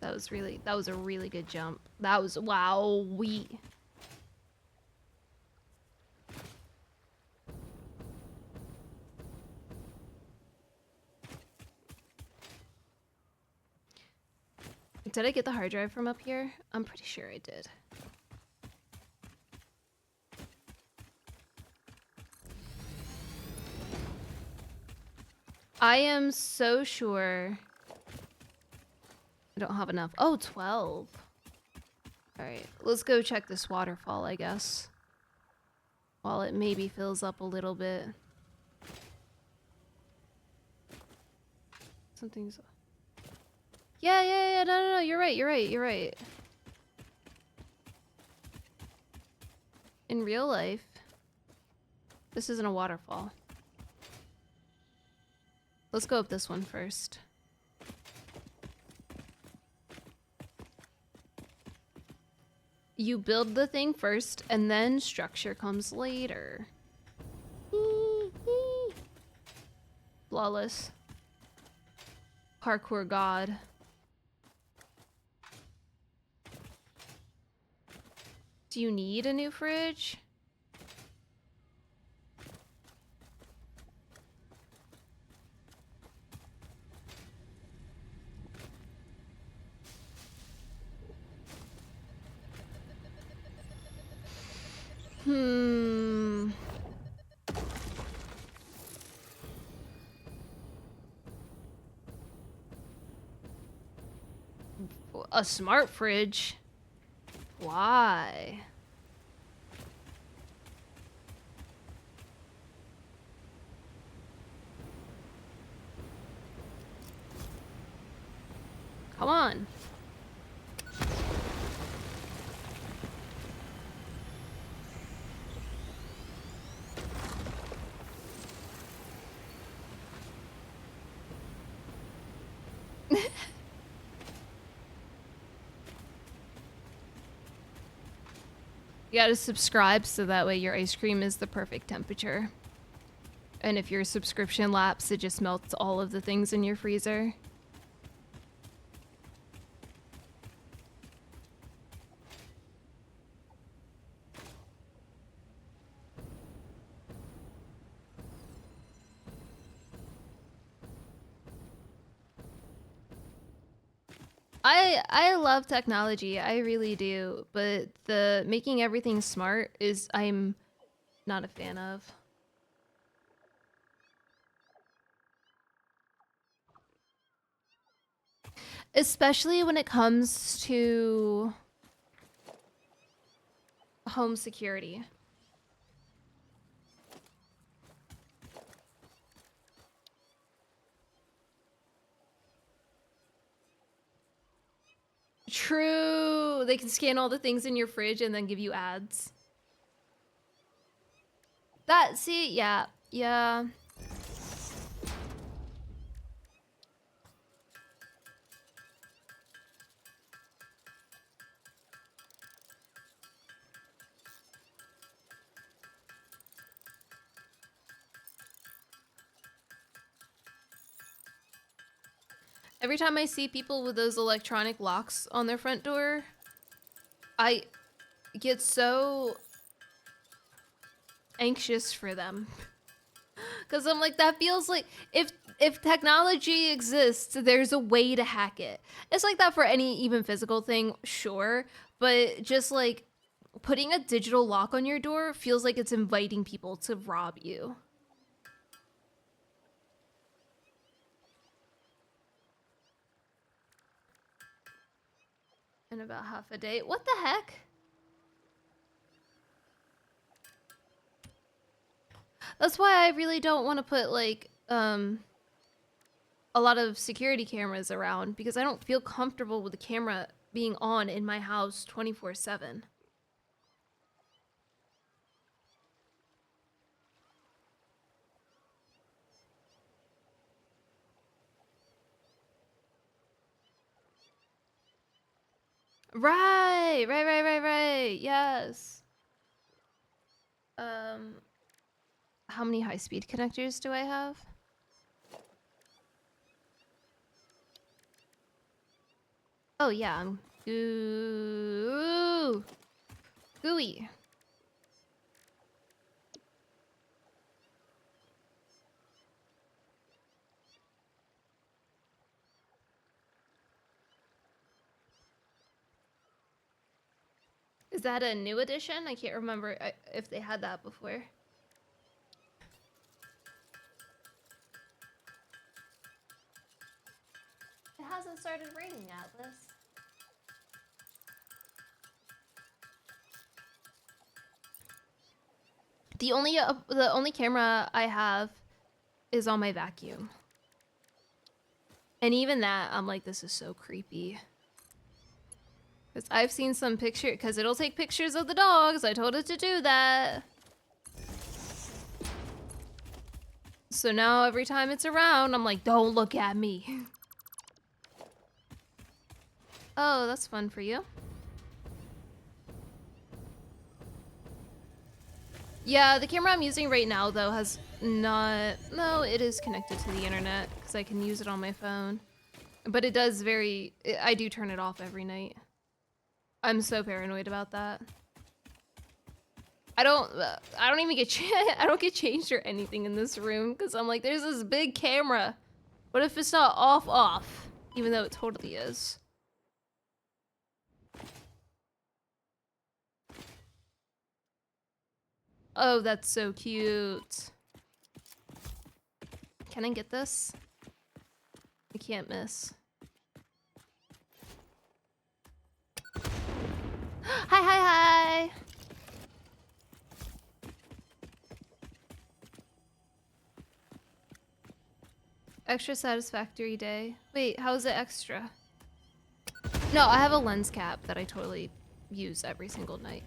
That was a really good jump. That was, wow, Did I get the hard drive from up here? I'm pretty sure I did. I am so sure I don't have enough. Oh, 12. All right, let's go check this waterfall, I guess. While it maybe fills up a little bit. Something's... Yeah, no, you're right. In real life, this isn't a waterfall. Let's go up this one first. You build the thing first, and then structure comes later. Flawless. Parkour god. Do you need a new fridge? A smart fridge? Why? Come on. You gotta subscribe so that way your ice cream is the perfect temperature. And if your subscription lapses, it just melts all of the things in your freezer. I love technology, I really do, but the making everything smart is I'm not a fan of. Especially when it comes to home security. True. They can scan all the things in your fridge and then give you ads. Yeah. Every time I see people with those electronic locks on their front door, I get so anxious for them. Cause I'm like, that feels like if technology exists, there's a way to hack it. It's like that for any even physical thing, sure. But just like putting a digital lock on your door feels like it's inviting people to rob you. In about half a day. What the heck? That's why I really don't want to put like a lot of security cameras around, because I don't feel comfortable with the camera being on in my house 24/7. Right. Yes. How many high-speed connectors do I have? Oh yeah, I'm gooey. Is that a new edition? I can't remember if they had that before. It hasn't started raining, Atlas. The only camera I have is on my vacuum. And even that, I'm like, this is so creepy. Because I've seen some picture, because it'll take pictures of the dogs. I told it to do that. So now every time it's around, I'm like, don't look at me. Oh, that's fun for you. Yeah, the camera I'm using right now, though, has not... No, it is connected to the internet, because I can use it on my phone. But it does I do turn it off every night. I'm so paranoid about that. I don't even get I don't get changed or anything in this room, because I'm like, there's this big camera. What if it's not off? Even though it totally is. Oh, that's so cute. Can I get this? I can't miss. Hi. Extra satisfactory day. Wait, how is it extra? No, I have a lens cap that I totally use every single night.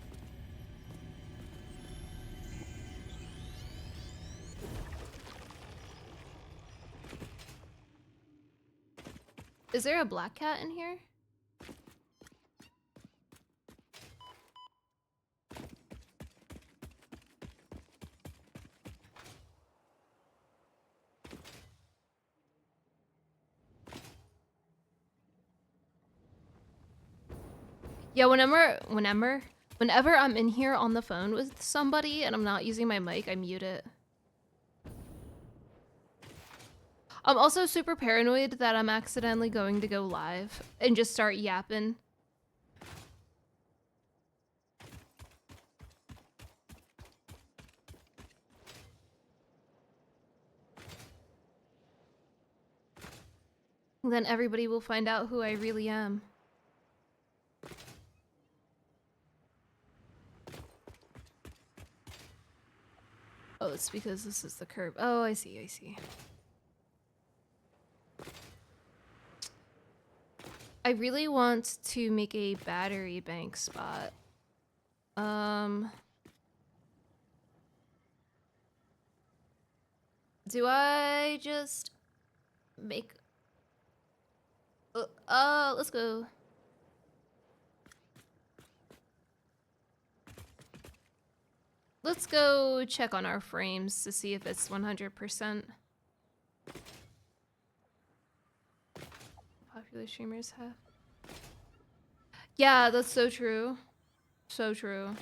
Is there a black cat in here? Yeah, whenever I'm in here on the phone with somebody and I'm not using my mic, I mute it. I'm also super paranoid that I'm accidentally going to go live and just start yapping. Then everybody will find out who I really am. Oh, it's because this is the curb. Oh, I see. I really want to make a battery bank spot. Do I just make... let's go. Let's go check on our frames to see if it's 100%. popular streamers have. Yeah, that's so true. So true.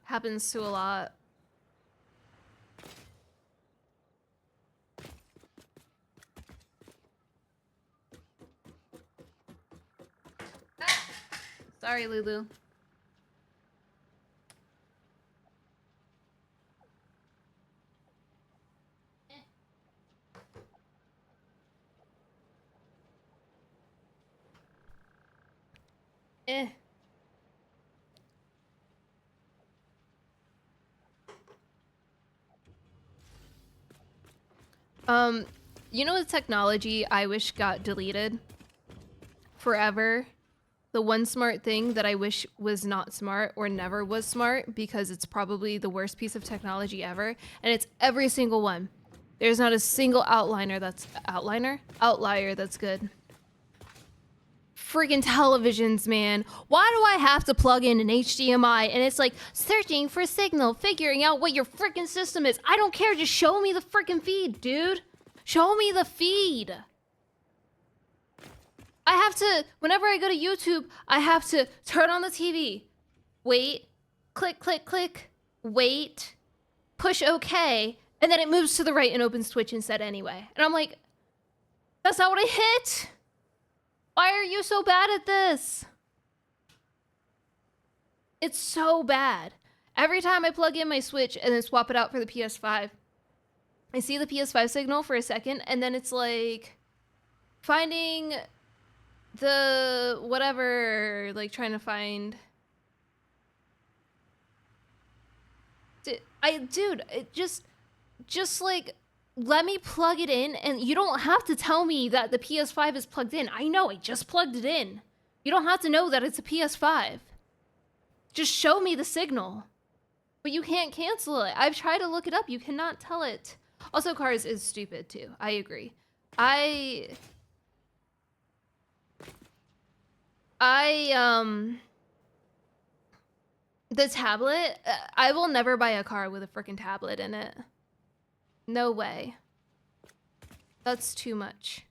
Happens to a lot. Sorry, Lulu. Eh. You know the technology I wish got deleted forever? The one smart thing that I wish was not smart or never was smart because it's probably the worst piece of technology ever, and it's every single one. There's not a single outlier that's good. Freaking televisions, man. Why do I have to plug in an HDMI and it's like searching for signal, figuring out what your freaking system is? I don't care. Just show me the freaking feed, dude. Show me the feed. I have to, whenever I go to YouTube, I have to turn on the TV, wait, click, click, click, wait, push OK, and then it moves to the right and opens Twitch instead anyway. And I'm like, that's not what I hit. Why are you so bad at this? It's so bad. Every time I plug in my Switch and then swap it out for the PS5, I see the PS5 signal for a second, and then it's like finding the whatever, like trying to find. Dude, it just like let me plug it in, and you don't have to tell me that the PS5 is plugged in. I know, I just plugged it in. You don't have to know that it's a PS5. Just show me the signal. But you can't cancel it. I've tried to look it up. You cannot tell it. Also, Cars is stupid too. I agree. The tablet, I will never buy a car with a freaking tablet in it. No way. That's too much.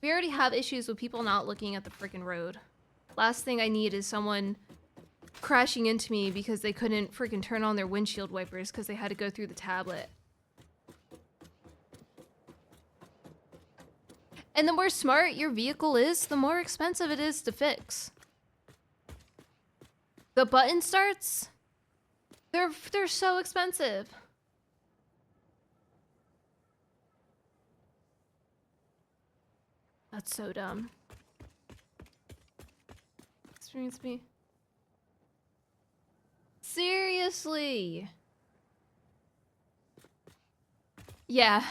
We already have issues with people not looking at the freaking road. Last thing I need is someone crashing into me because they couldn't freaking turn on their windshield wipers because they had to go through the tablet. And the more smart your vehicle is, the more expensive it is to fix. The button starts, they're so expensive. That's so dumb. Experience me. Seriously. Yeah.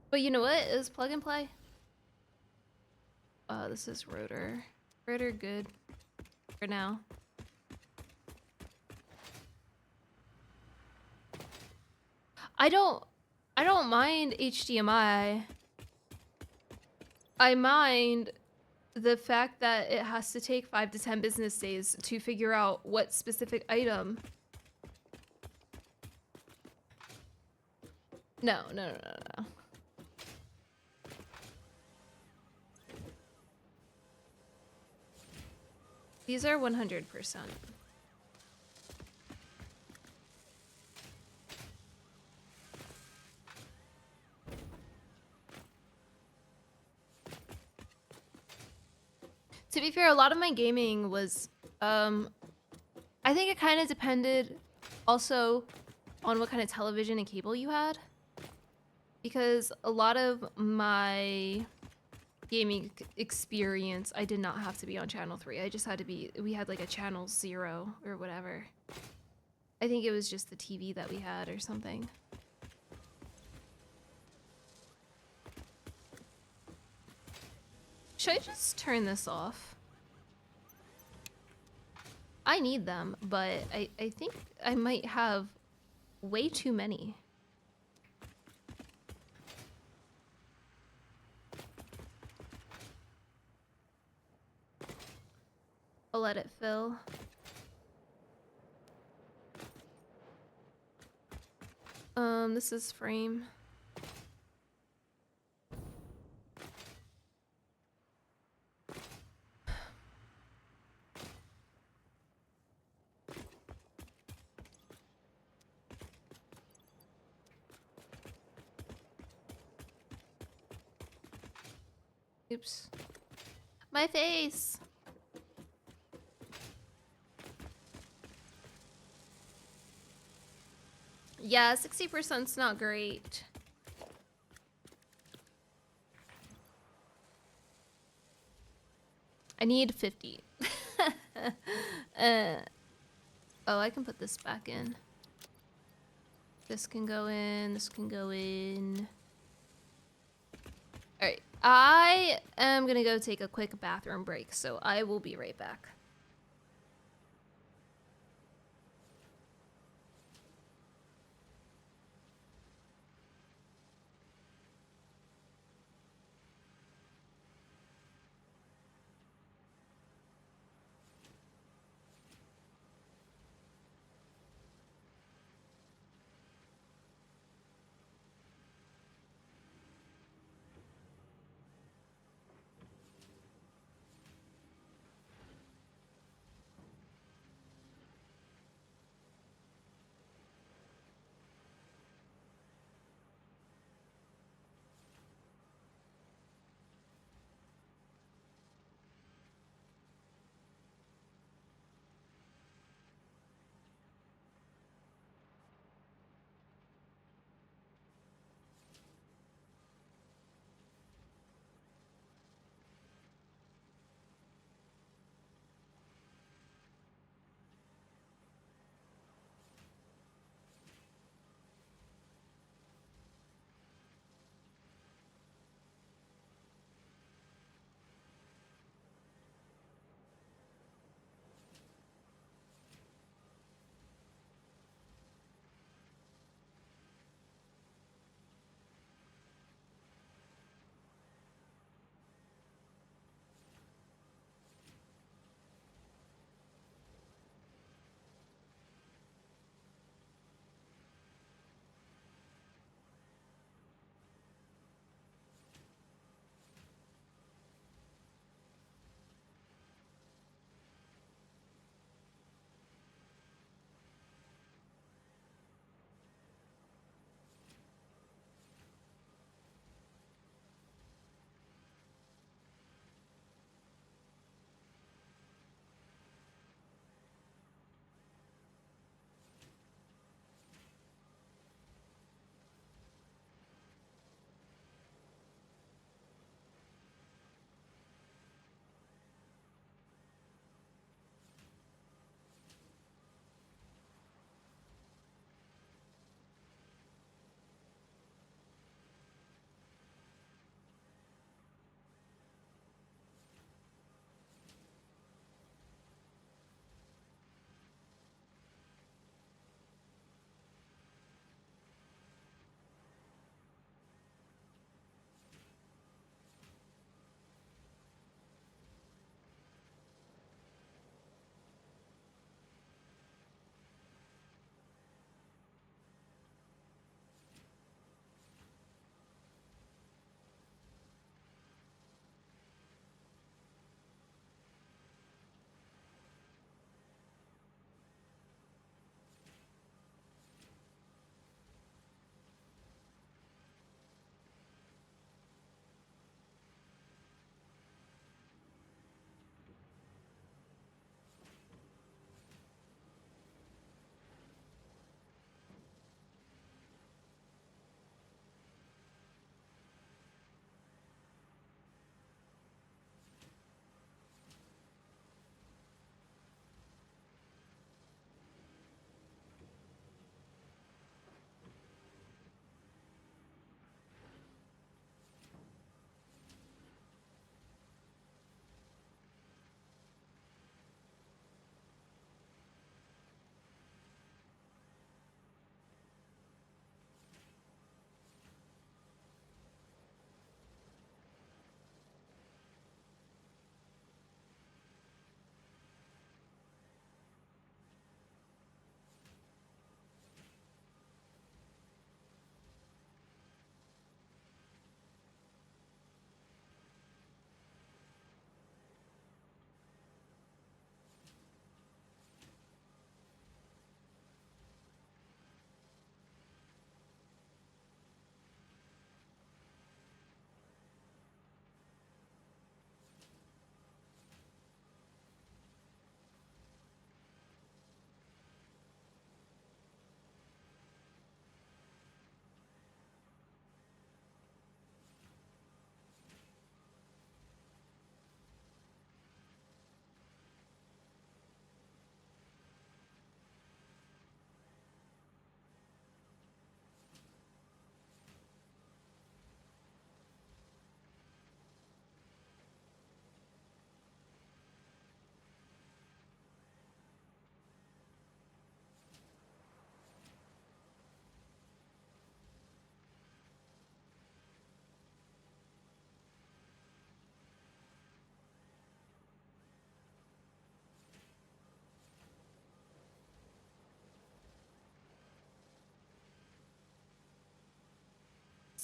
But you know what? It was plug and play. This is rotor. Rotor good for now. I don't mind HDMI. I mind the fact that it has to take 5 to 10 business days to figure out what specific item. No. These are 100%. To be fair, a lot of my gaming was, I think it kind of depended also on what kind of television and cable you had. Because a lot of my gaming experience, I did not have to be on channel 3. I just had to be, we had like a channel 0 or whatever. I think it was just the TV that we had or something. Should I just turn this off? I need them, but I think I might have way too many. I'll let it fill. This is frame. Oops. My face! Yeah, 60%'s not great. I need 50. Oh, I can put this back in. This can go in, this can go in. Alright, I am gonna go take a quick bathroom break, so I will be right back.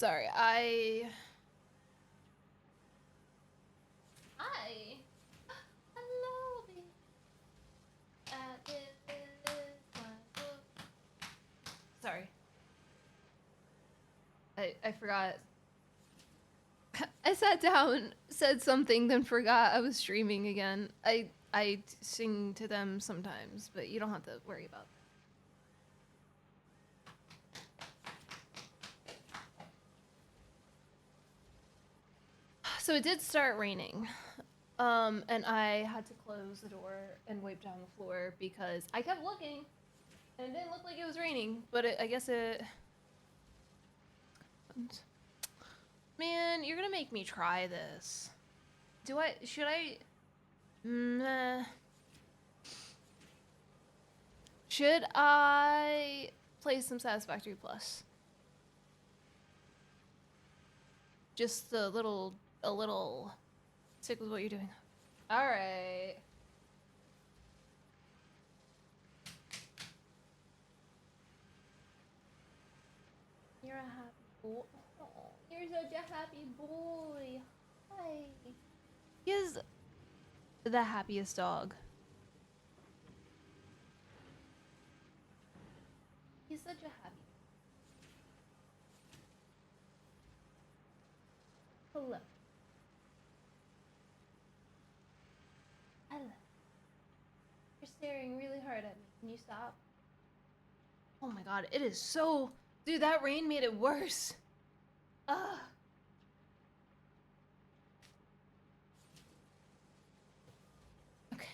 Sorry, Hi. Hello, baby. Sorry. I forgot. I sat down, said something, then forgot I was streaming again. I sing to them sometimes, but you don't have to worry about that. So it did start raining. And I had to close the door and wipe down the floor because I kept looking and it didn't look like it was raining, but I guess it... Man, you're gonna make me try this. Should I... Should I play some Satisfactory Plus? Just a little... Stick with what you're doing. Alright. You're a happy boy. Oh, you're such a happy boy. Hi. He is the happiest dog. He's such a happy. Hello. Hello. You're staring really hard at me. Can you stop? Oh my god, it is so... Dude, that rain made it worse. Ugh. Okay.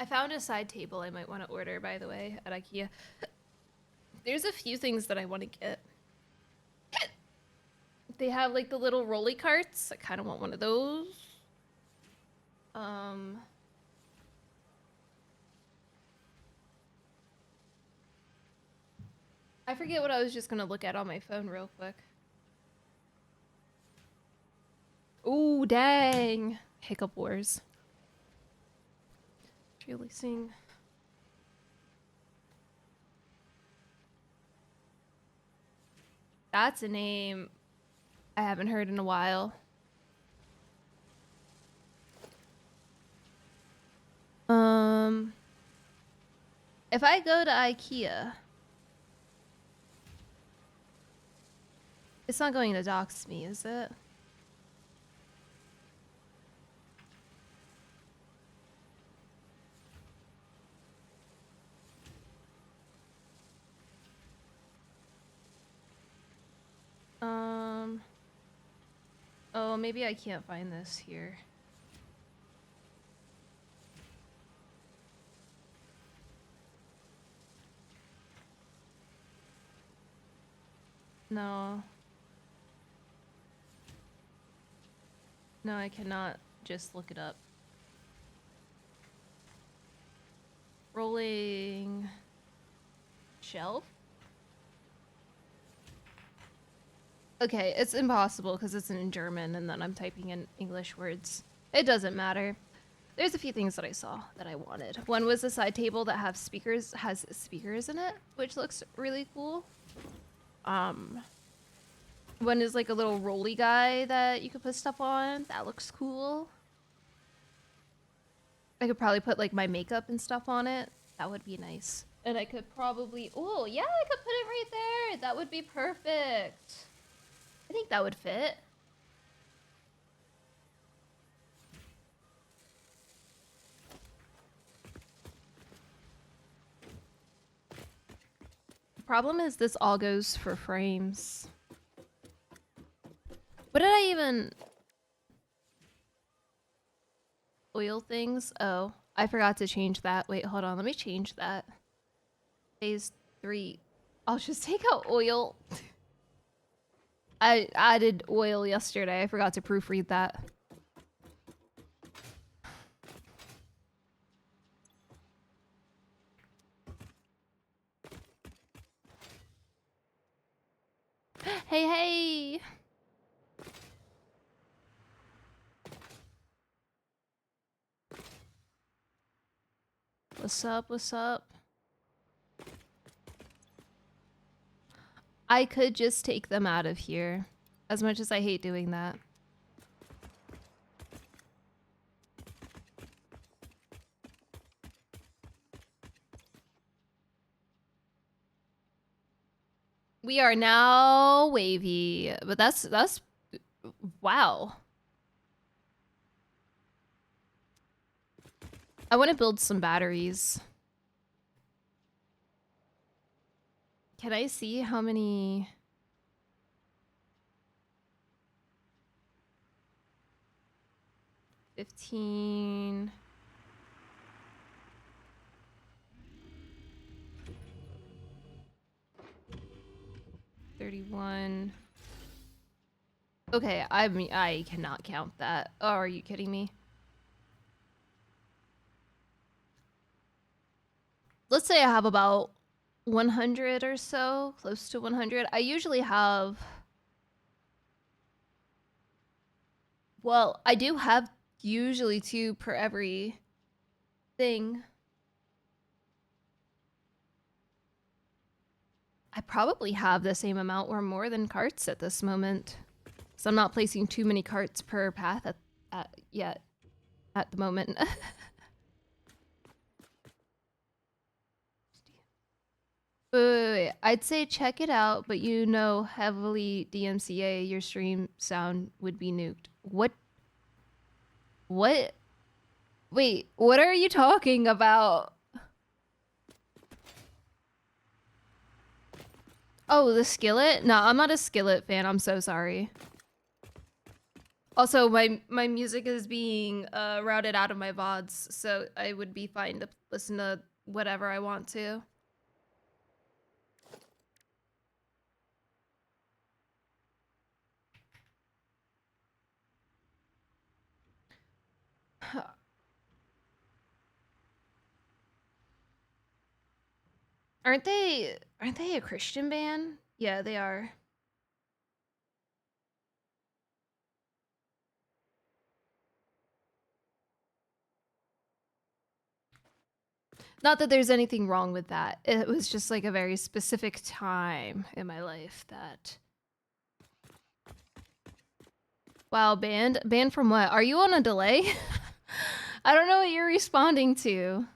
I found a side table I might want to order, by the way, at IKEA. There's a few things that I want to get. They have like the little rolly carts. I kind of want one of those. I forget what I was just gonna look at on my phone real quick. Ooh, dang. Hiccup Wars. Releasing. That's a name I haven't heard in a while. If I go to IKEA, it's not going to dox me, is it? Oh, maybe I can't find this here. No. No, I cannot just look it up. Rolling shelf? Okay, it's impossible because it's in German and then I'm typing in English words. It doesn't matter. There's a few things that I saw that I wanted. One was a side table that has speakers in it, which looks really cool. One is like a little rolly guy that you could put stuff on. That looks cool. I could probably put like my makeup and stuff on it. That would be nice. And I could probably, oh yeah, I could put it right there. That would be perfect. I think that would fit. The problem is this all goes for frames. What did I even... Oil things? Oh, I forgot to change that. Wait, hold on. Let me change that. Phase 3. I'll just take out oil. I added oil yesterday. I forgot to proofread that. Hey, hey! What's up? What's up? I could just take them out of here, as much as I hate doing that. We are now wavy, but that's wow. I want to build some batteries. Can I see how many? $15. 31. Okay, I mean, I cannot count that. Oh, are you kidding me? Let's say I have about 100 or so, close to 100. I usually have... Well, I do have usually 2 per every thing. I probably have the same amount or more than carts at this moment. So I'm not placing too many carts per path yet at the moment. Wait. I'd say check it out, but you know heavily DMCA, your stream sound would be nuked. What? What? Wait, what are you talking about? Oh, the skillet? No, I'm not a skillet fan. I'm so sorry. Also, my music is being routed out of my VODs, so I would be fine to listen to whatever I want to. Aren't they a Christian band? Yeah, they are. Not that there's anything wrong with that. It was just like a very specific time in my life that... Wow, banned? Banned from what? Are you on a delay? I don't know what you're responding to.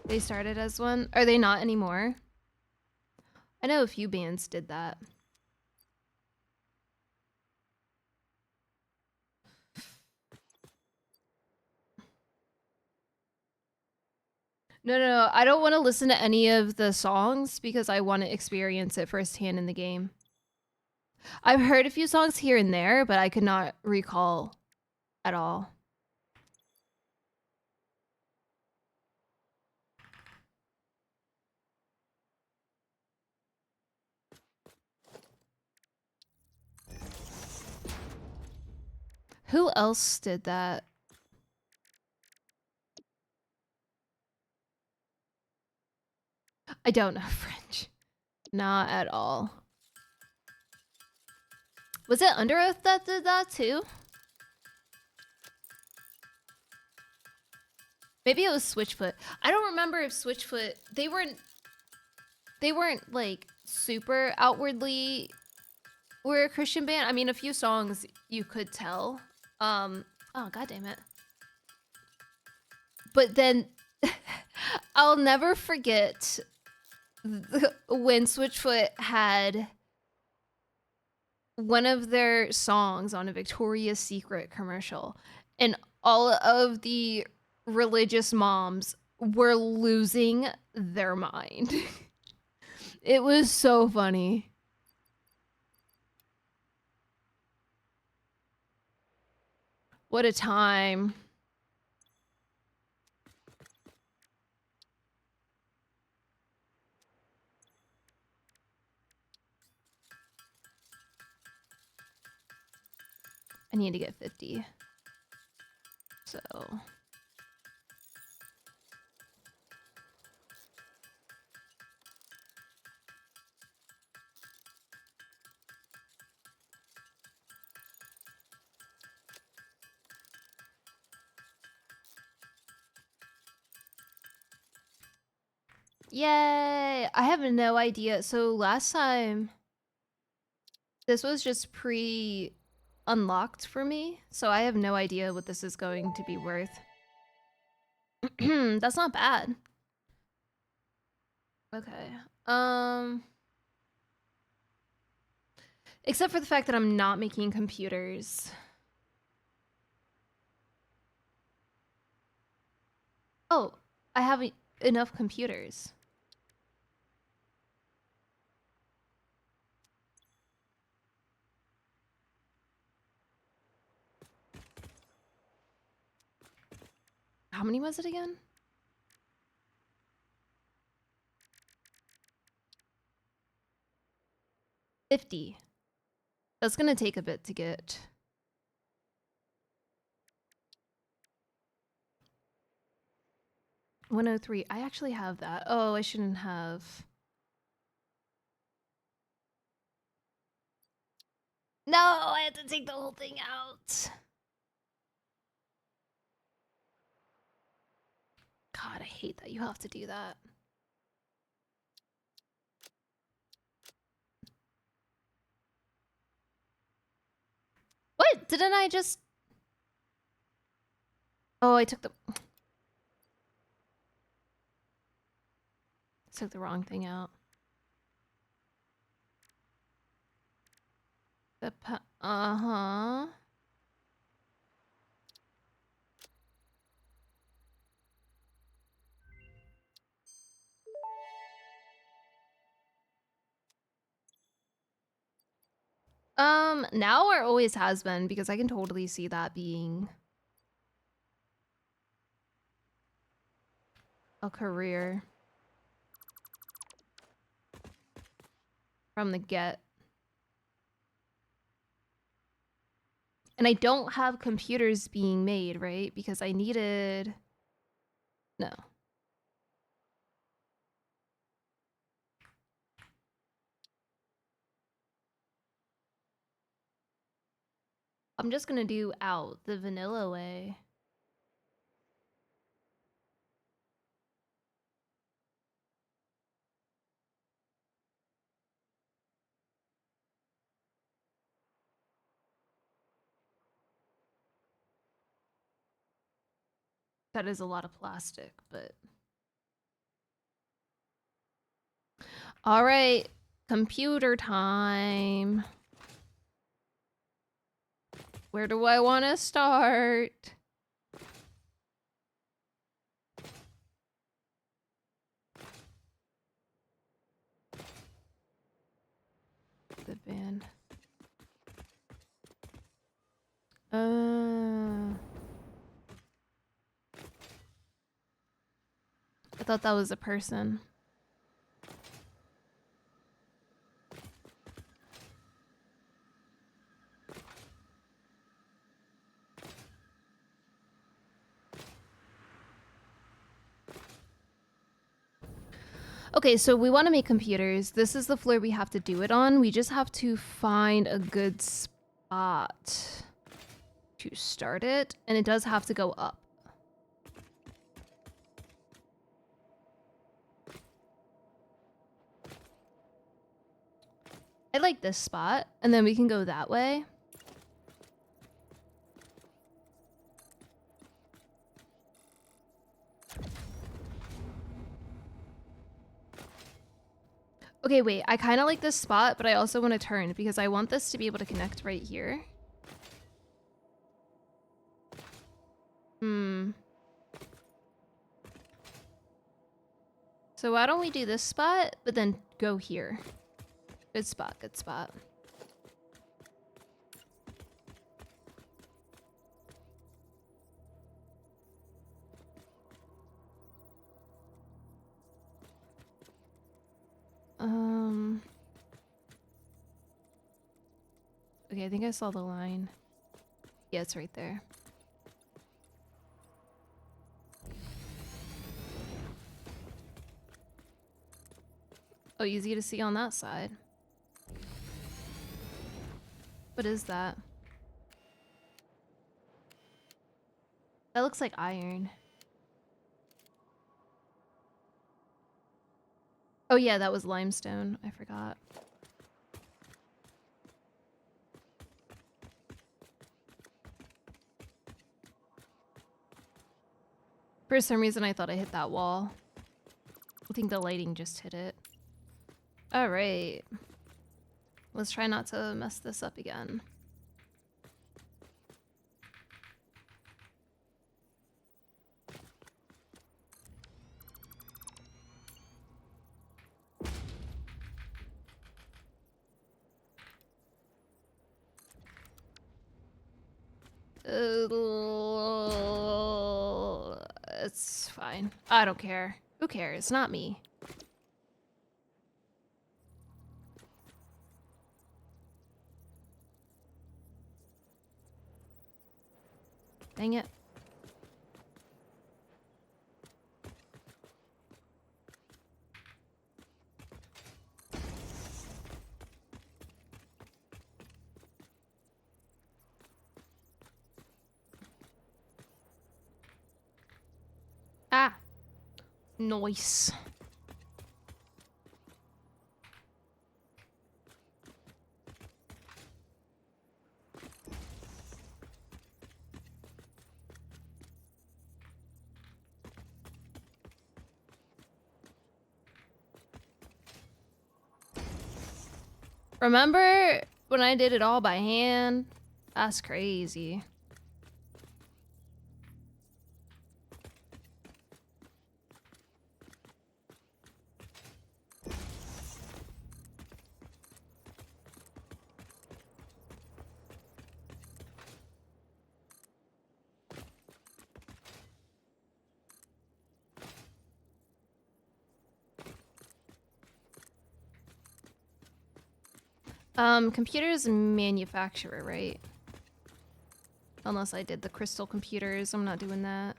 They started as one? Are they not anymore? I know a few bands did that. No. I don't want to listen to any of the songs because I want to experience it firsthand in the game. I've heard a few songs here and there, but I could not recall at all. Who else did that? I don't know French. Not at all. Was it Under Oath that did that too? Maybe it was Switchfoot. I don't remember if Switchfoot... They weren't like super outwardly were a Christian band. I mean, a few songs you could tell. Oh, god damn it. But then I'll never forget when Switchfoot had one of their songs on a Victoria's Secret commercial, and all of the religious moms were losing their mind. It was so funny. What a time. I need to get 50. So... Yay! I have no idea. So last time, this was just pre-unlocked for me, so I have no idea what this is going to be worth. That's not bad. Okay. Except for the fact that I'm not making computers. Oh, I have enough computers. How many was it again? 50. That's gonna take a bit to get. $103. I actually have that. Oh, I shouldn't have. No, I had to take the whole thing out. God, I hate that you have to do that. What? Didn't I just... Oh, I took the... Took the wrong thing out. Uh-huh. Now or always has been, because I can totally see that being a career from the get. And I don't have computers being made, right? Because I needed... No. I'm just gonna do out the vanilla way. That is a lot of plastic, but... All right, computer time. Where do I want to start? The band. I thought that was a person. Okay, so we want to make computers. This is the floor we have to do it on. We just have to find a good spot to start it, and it does have to go up. I like this spot, and then we can go that way. Okay, wait, I kind of like this spot, but I also want to turn because I want this to be able to connect right here. So why don't we do this spot, but then go here? Good spot, good spot. Okay, I think I saw the line. Yeah, it's right there. Oh, easy to see on that side. What is that? That looks like iron. Oh yeah, that was limestone. I forgot. For some reason, I thought I hit that wall. I think the lighting just hit it. All right. Let's try not to mess this up again. It's fine. I don't care. Who cares? Not me. Dang it. Ah. Nice. Remember when I did it all by hand? That's crazy. Computers manufacturer, right? Unless I did the crystal computers, I'm not doing that.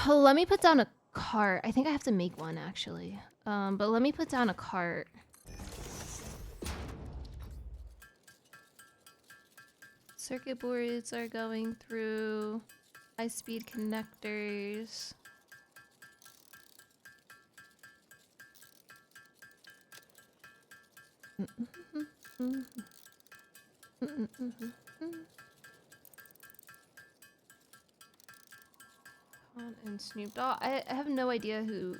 Let me put down a cart. I think I have to make one actually. But let me put down a cart. Circuit boards are going through high-speed connectors. And Snoop Dogg. I have no idea who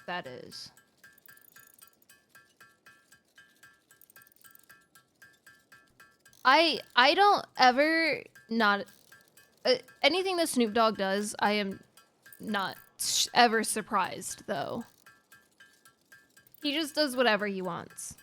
that is. I don't ever not anything that Snoop Dogg does. I am not ever surprised though. He just does whatever he wants.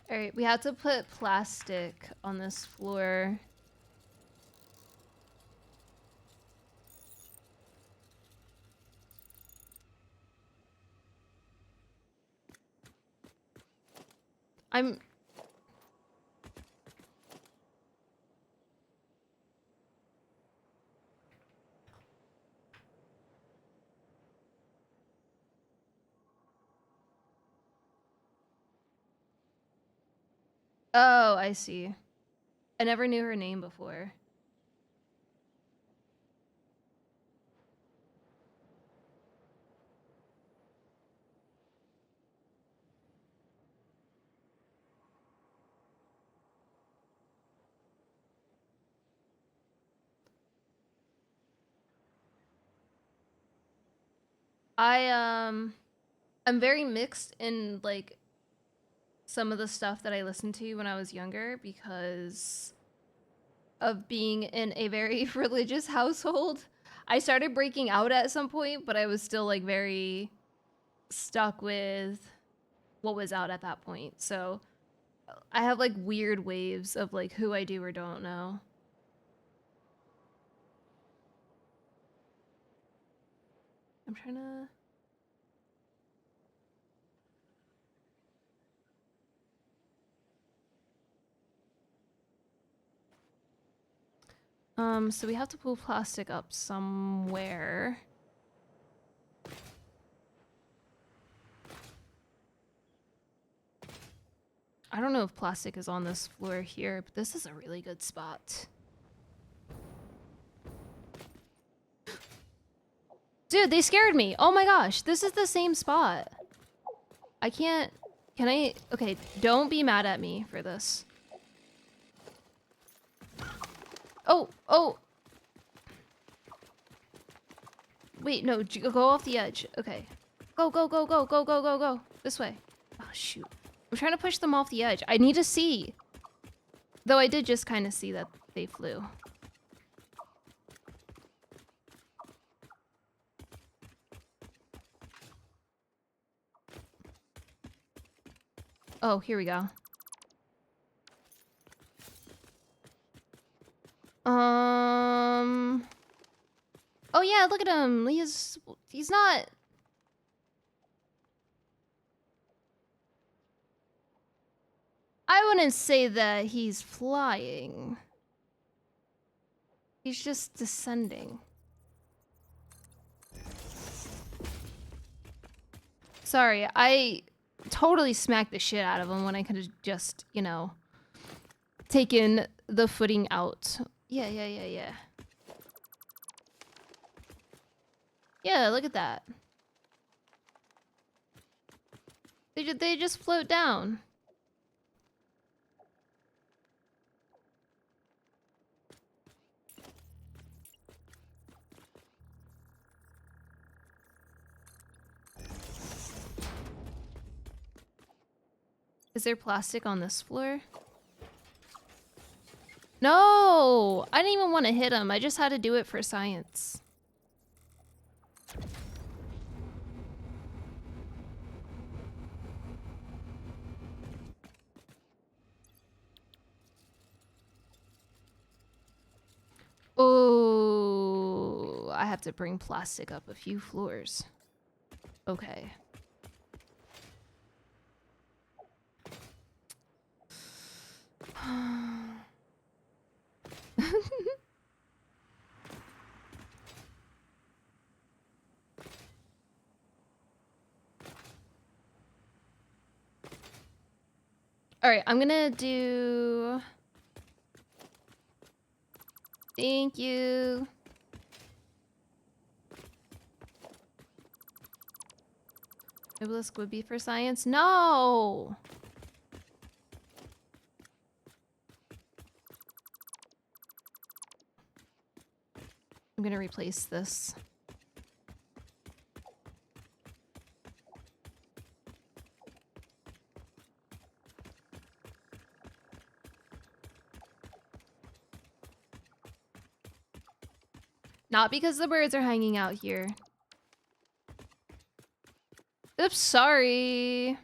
All right, we have to put plastic on this floor. I'm... Oh, I see. I never knew her name before. I'm very mixed in like some of the stuff that I listened to when I was younger because of being in a very religious household. I started breaking out at some point, but I was still like very stuck with what was out at that point. So I have like weird waves of like who I do or don't know. I'm trying to... So we have to pull plastic up somewhere. I don't know if plastic is on this floor here, but this is a really good spot. Dude, they scared me. Oh my gosh, this is the same spot. I can't... Can I... Okay, don't be mad at me for this. Oh, oh! Wait, no, go off the edge. Okay. Go, go, go, go, go, go, go, go. This way. Oh, shoot. I'm trying to push them off the edge. I need to see. Though I did just kind of see that they flew. Oh, here we go. Oh yeah, look at him. He's not... I wouldn't say that he's flying. He's just descending. Sorry, I totally smacked the shit out of him when I could have just, you know, taken the footing out. Yeah, yeah, yeah, yeah. Yeah, look at that. They just float down. Is there plastic on this floor? No! I didn't even want to hit him. I just had to do it for science. Oh, I have to bring plastic up a few floors. Okay. All right, I'm gonna do... Thank you. Obelisk would be for science? No! I'm gonna replace this. Not because the birds are hanging out here. Oops, sorry.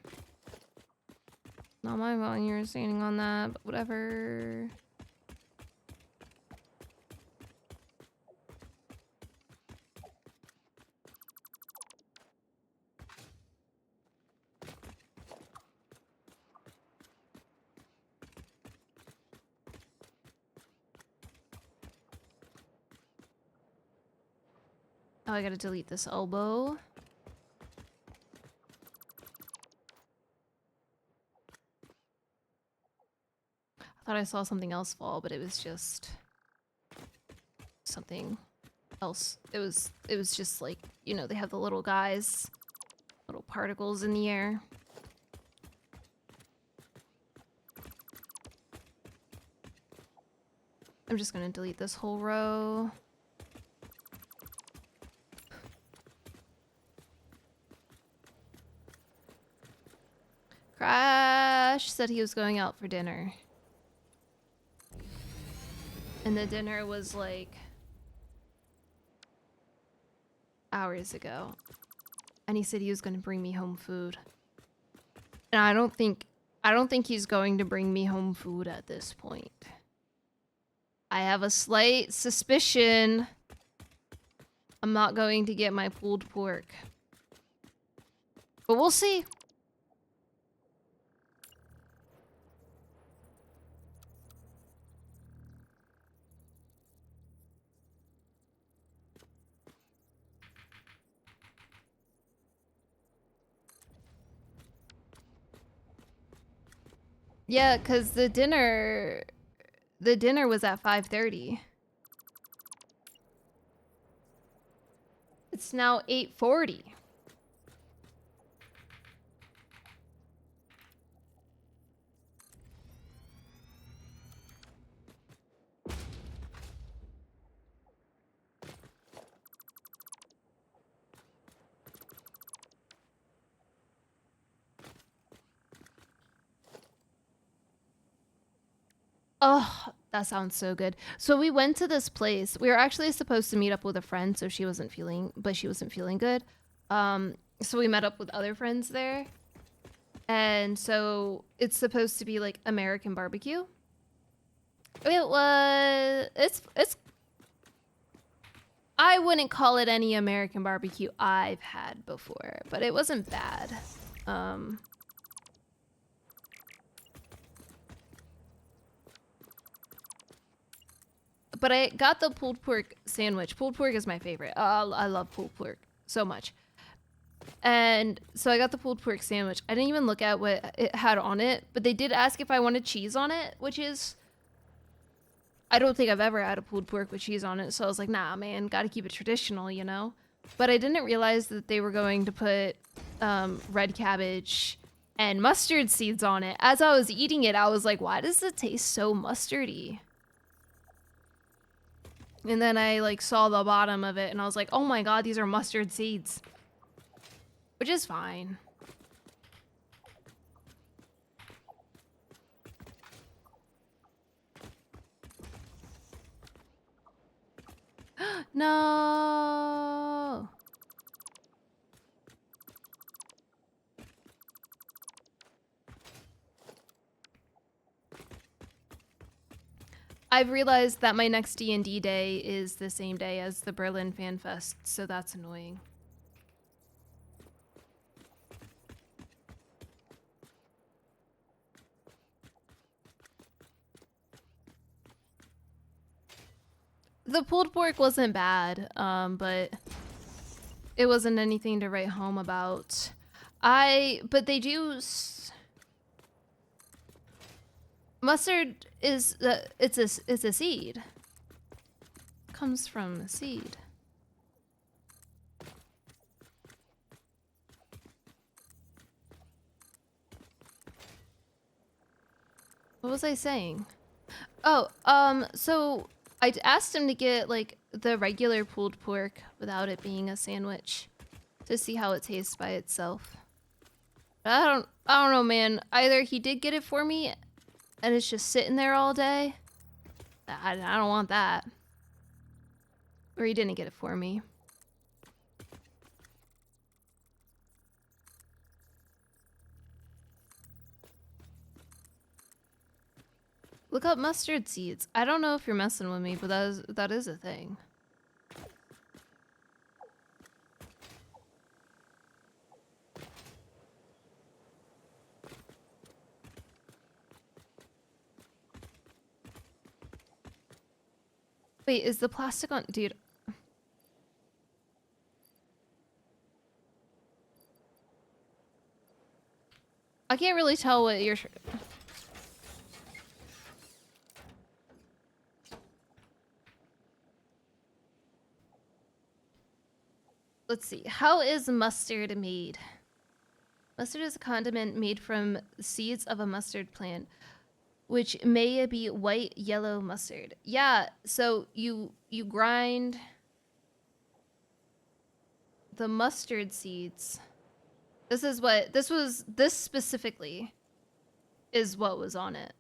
Not my fault you were standing on that, but whatever. Oh, I gotta delete this elbow. I thought I saw something else fall, but it was just something else. It was just like, you know, they have the little guys, little particles in the air. I'm just gonna delete this whole row. Crash said he was going out for dinner. And the dinner was like hours ago. And he said he was going to bring me home food. And I don't think he's going to bring me home food at this point. I have a slight suspicion I'm not going to get my pulled pork. But we'll see. Yeah, cause the dinner was at 5:30. It's now 8:40. Oh, that sounds so good. So we went to this place. We were actually supposed to meet up with a friend, so she wasn't feeling good. So we met up with other friends there. And so it's supposed to be like American barbecue. It's I wouldn't call it any American barbecue I've had before, but it wasn't bad. But I got the pulled pork sandwich. Pulled pork is my favorite. I love pulled pork so much. And so I got the pulled pork sandwich. I didn't even look at what it had on it, but they did ask if I wanted cheese on it, which is, I don't think I've ever had a pulled pork with cheese on it. So I was like, nah, man, gotta keep it traditional, you know? But I didn't realize that they were going to put red cabbage and mustard seeds on it. As I was eating it, I was like, why does it taste so mustardy? And then I like saw the bottom of it and I was like, oh my god, these are mustard seeds. Which is fine. No. I've realized that my next D&D day is the same day as the Berlin Fan Fest, so that's annoying. The pulled pork wasn't bad, but it wasn't anything to write home about. But they do. Mustard is it's a seed. Comes from a seed. What was I saying? Oh, so I asked him to get like the regular pulled pork without it being a sandwich to see how it tastes by itself. But I don't know, man. Either he did get it for me and it's just sitting there all day. I don't want that. Or he didn't get it for me. Look up mustard seeds. I don't know if you're messing with me, but that is a thing. Wait, is the plastic on... Dude. I can't really tell what you're... Let's see. How is mustard made? Mustard is a condiment made from seeds of a mustard plant, which may be white, yellow mustard. Yeah, so you grind the mustard seeds. This specifically is what was on it.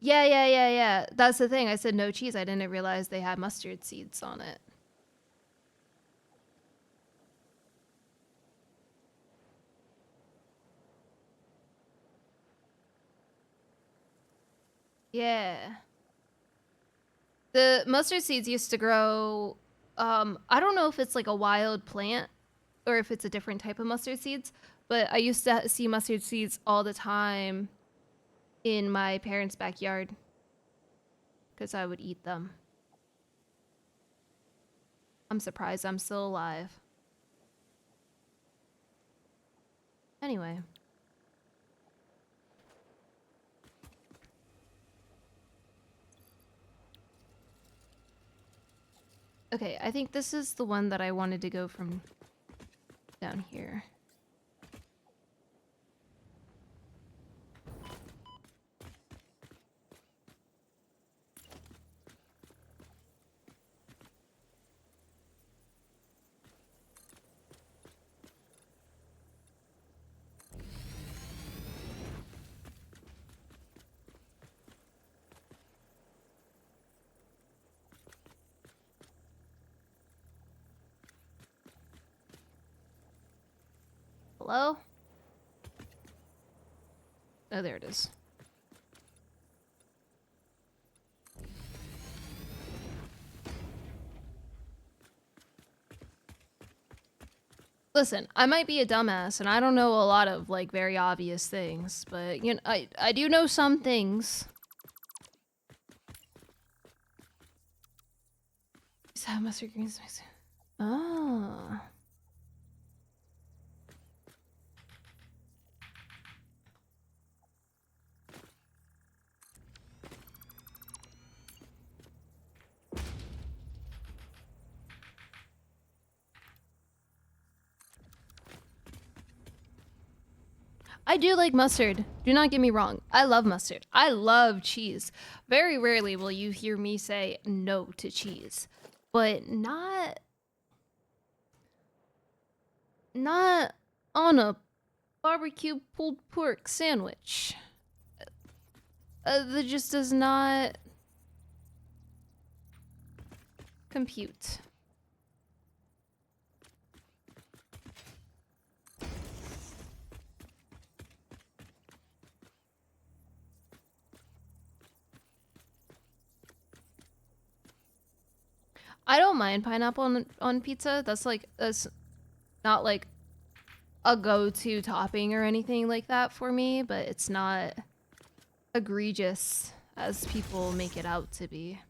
Yeah. That's the thing. I said no cheese. I didn't realize they had mustard seeds on it. Yeah. The mustard seeds used to grow, I don't know if it's like a wild plant or if it's a different type of mustard seeds, but I used to see mustard seeds all the time in my parents' backyard because I would eat them. I'm surprised I'm still alive. Anyway. Okay, I think this is the one that I wanted to go from down here. Hello? Oh, there it is. Listen, I might be a dumbass, and I don't know a lot of, like, very obvious things, but, you know, I do know some things. Is that mustard greens? Oh. I do like mustard. Do not get me wrong. I love mustard. I love cheese. Very rarely will you hear me say no to cheese. But not on a barbecue pulled pork sandwich. That just does not compute. I don't mind pineapple on pizza. That's not like a go-to topping or anything like that for me, but it's not egregious as people make it out to be.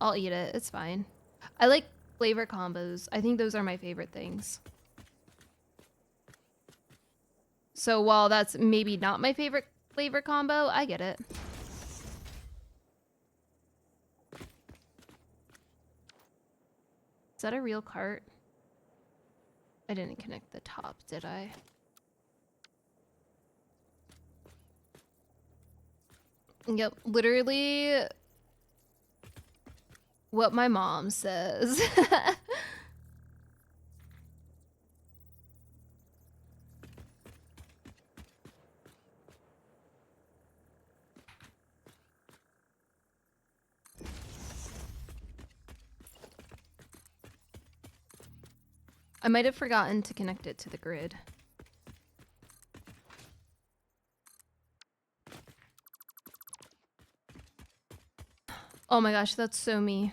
I'll eat it. It's fine. I like flavor combos. I think those are my favorite things. So while that's maybe not my favorite flavor combo, I get it. Is that a real cart? I didn't connect the top, did I? Yep, literally what my mom says. I might have forgotten to connect it to the grid. Oh my gosh, that's so me.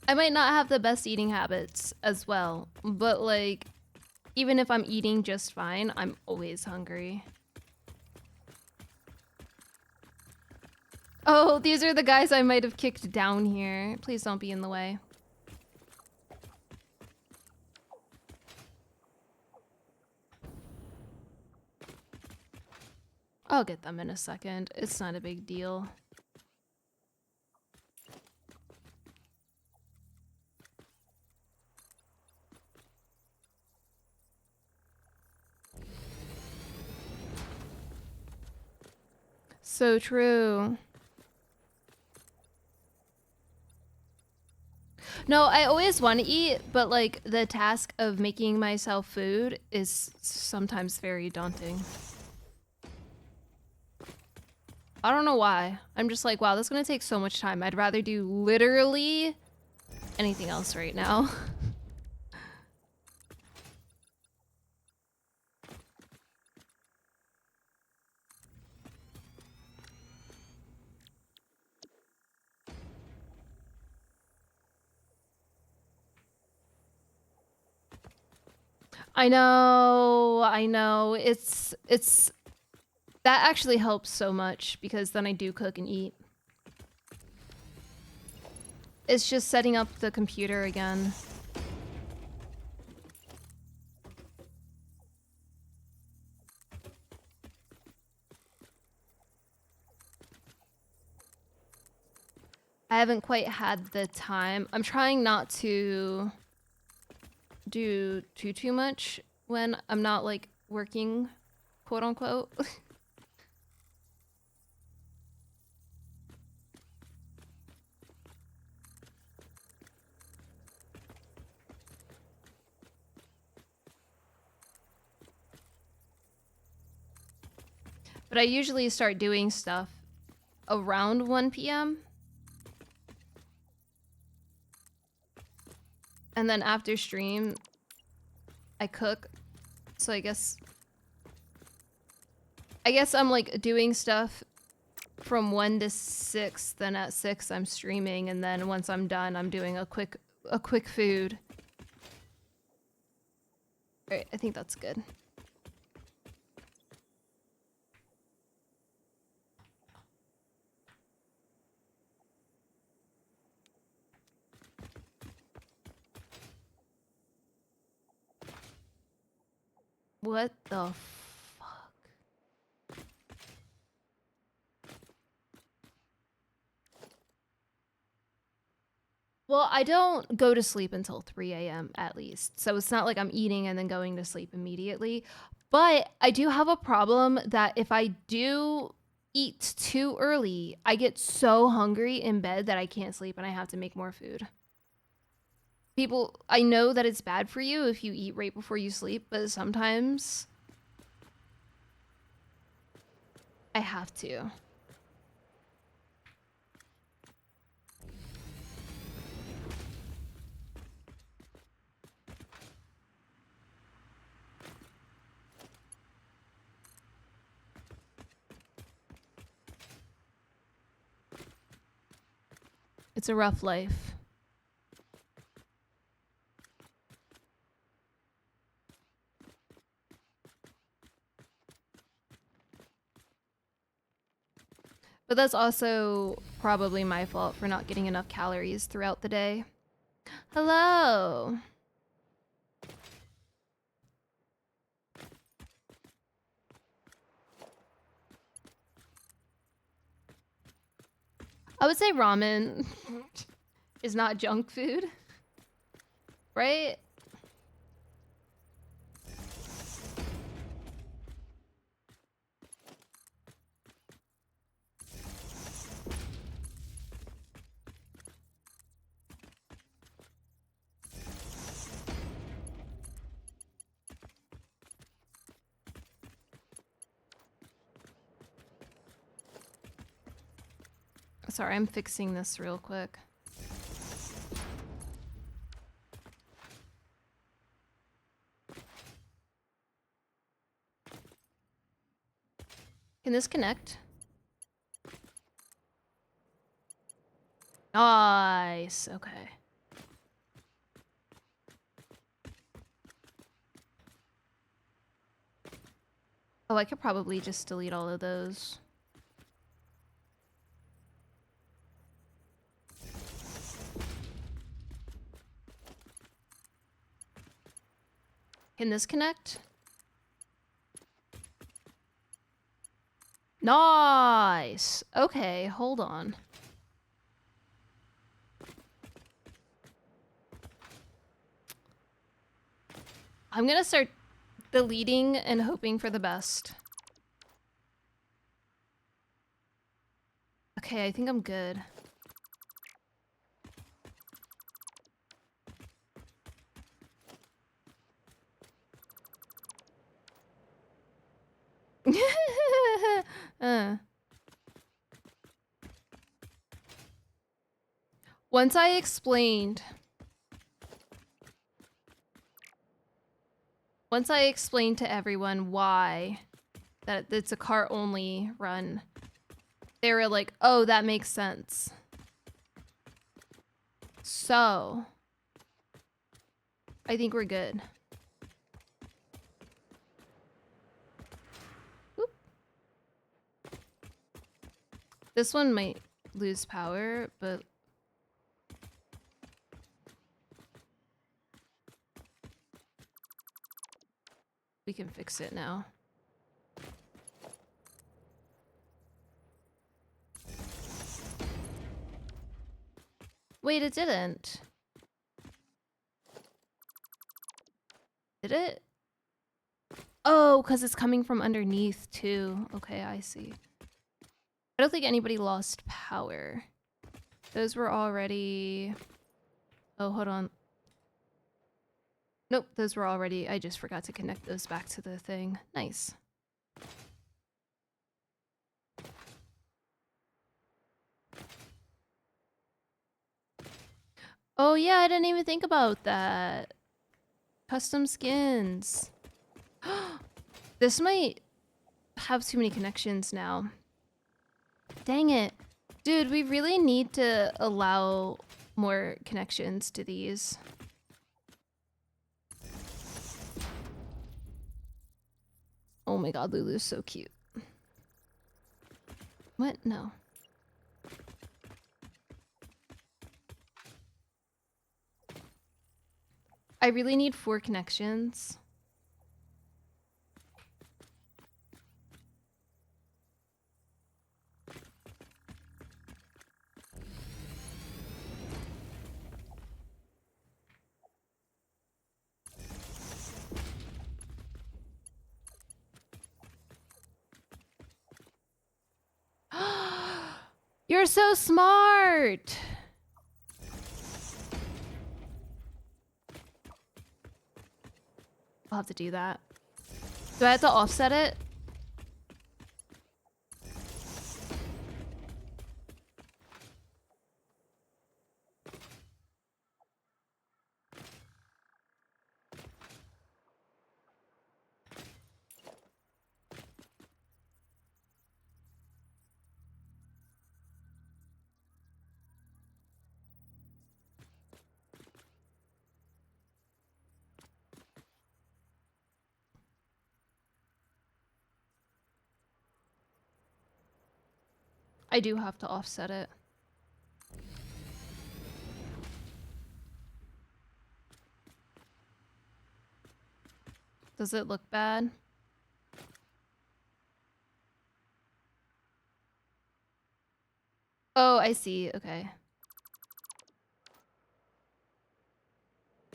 I might not have the best eating habits as well, but like, even if I'm eating just fine, I'm always hungry. Oh, these are the guys I might have kicked down here. Please don't be in the way. I'll get them in a second. It's not a big deal. So true. No, I always want to eat, but like the task of making myself food is sometimes very daunting. I don't know why. I'm just like, wow, this is gonna take so much time. I'd rather do literally anything else right now. I know. It's that actually helps so much because then I do cook and eat. It's just setting up the computer again. I haven't quite had the time. I'm trying not to do too much when I'm not like working, quote unquote. But I usually start doing stuff around 1 p.m. And then after stream, I cook. So I guess I'm like doing stuff from 1 to 6, then at 6 I'm streaming, and then once I'm done, I'm doing a quick food. All right, I think that's good. What the fuck? Well, I don't go to sleep until 3 a.m. at least. So it's not like I'm eating and then going to sleep immediately. But I do have a problem that if I do eat too early, I get so hungry in bed that I can't sleep and I have to make more food. People, I know that it's bad for you if you eat right before you sleep, but sometimes I have to. It's a rough life. But that's also probably my fault for not getting enough calories throughout the day. Hello. I would say ramen is not junk food, right? Sorry, I'm fixing this real quick. Can this connect? Nice. Okay. Oh, I could probably just delete all of those. Can this connect? Nice. Okay, hold on. I'm gonna start deleting and hoping for the best. Okay, I think I'm good. uh. Once I explained to everyone why that it's a car only run, they were like, oh, that makes sense. So I think we're good. Oop. This one might lose power, but We can fix it now. Wait, it didn't. Did it? Oh, because it's coming from underneath too. Okay, I see. I don't think anybody lost power. Those were already... Oh, hold on. Nope, those were already... I just forgot to connect those back to the thing. Nice. Oh yeah, I didn't even think about that. Custom skins. This might have too many connections now. Dang it. Dude, we really need to allow more connections to these. Oh my god, Lulu's so cute. What? No. I really need 4 connections. You're so smart! I'll have to do that. Do I have to offset it? I do have to offset it. Does it look bad? Oh, I see. Okay.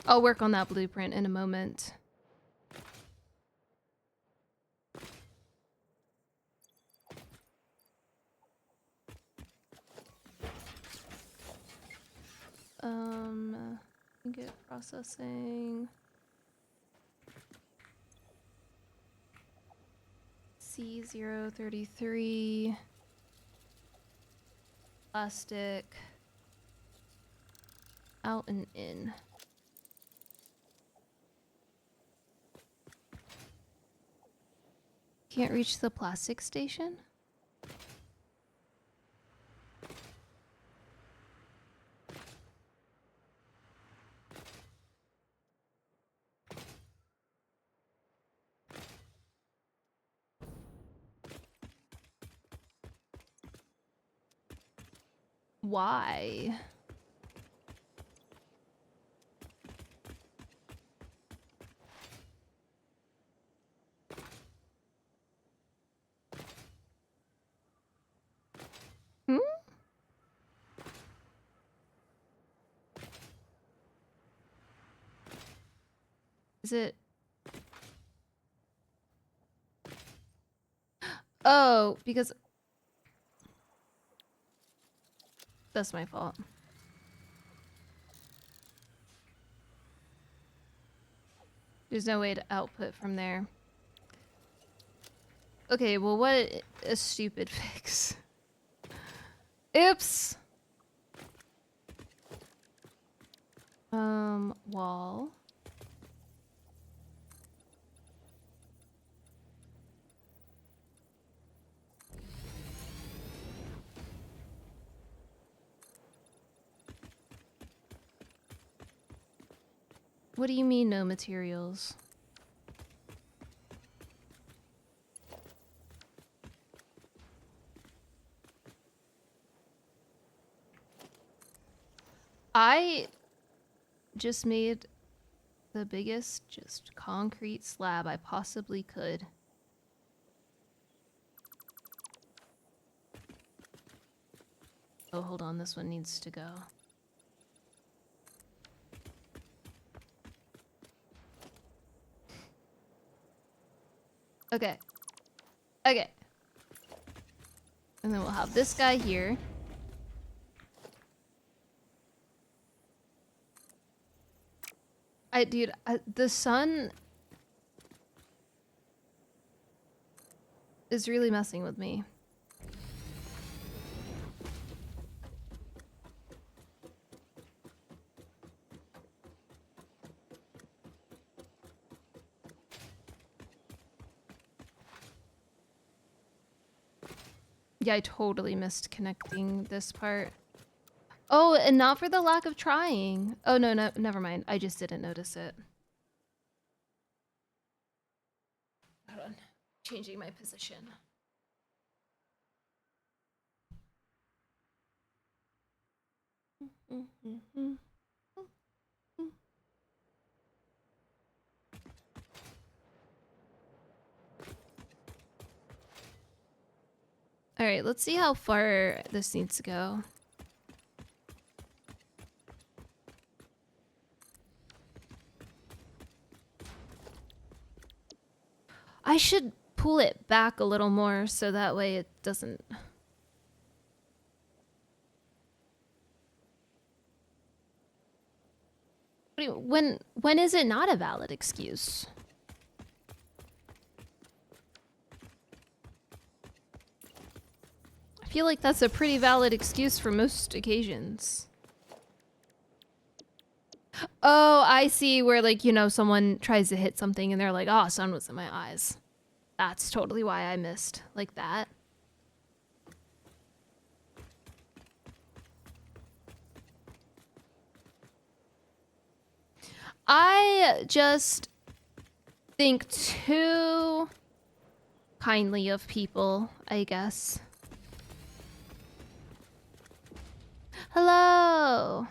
I'll work on that blueprint in a moment. Get processing. C033. Plastic. Out and in. Can't reach the plastic station? Why? Hmm? Is it... Oh, because... That's my fault. There's no way to output from there. Okay, well, what a stupid fix. Oops! Wall. What do you mean, no materials? I just made the biggest just concrete slab I possibly could. Oh, hold on, this one needs to go. Okay. Okay. And then we'll have this guy here. Dude, the sun is really messing with me. Yeah, I totally missed connecting this part. Oh, and not for the lack of trying. Oh, no, never mind. I just didn't notice it. Hold on. Changing my position. All right, let's see how far this needs to go. I should pull it back a little more so that way it doesn't... When is it not a valid excuse? I feel like that's a pretty valid excuse for most occasions. Oh, I see where, like, you know, someone tries to hit something and they're like, oh, sun was in my eyes. That's totally why I missed. Like that. I just think too kindly of people, I guess. Hello!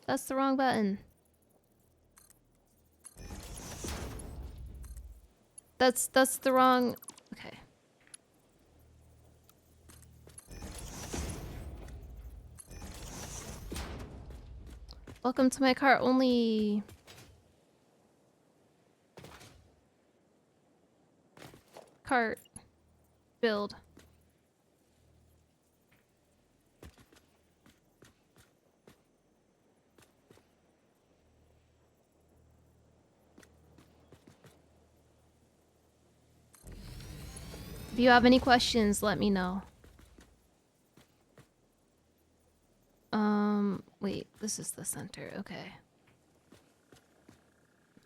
That's the wrong button. That's the wrong... Okay. Welcome to my cart only... cart build. If you have any questions, let me know. Wait, this is the center, okay.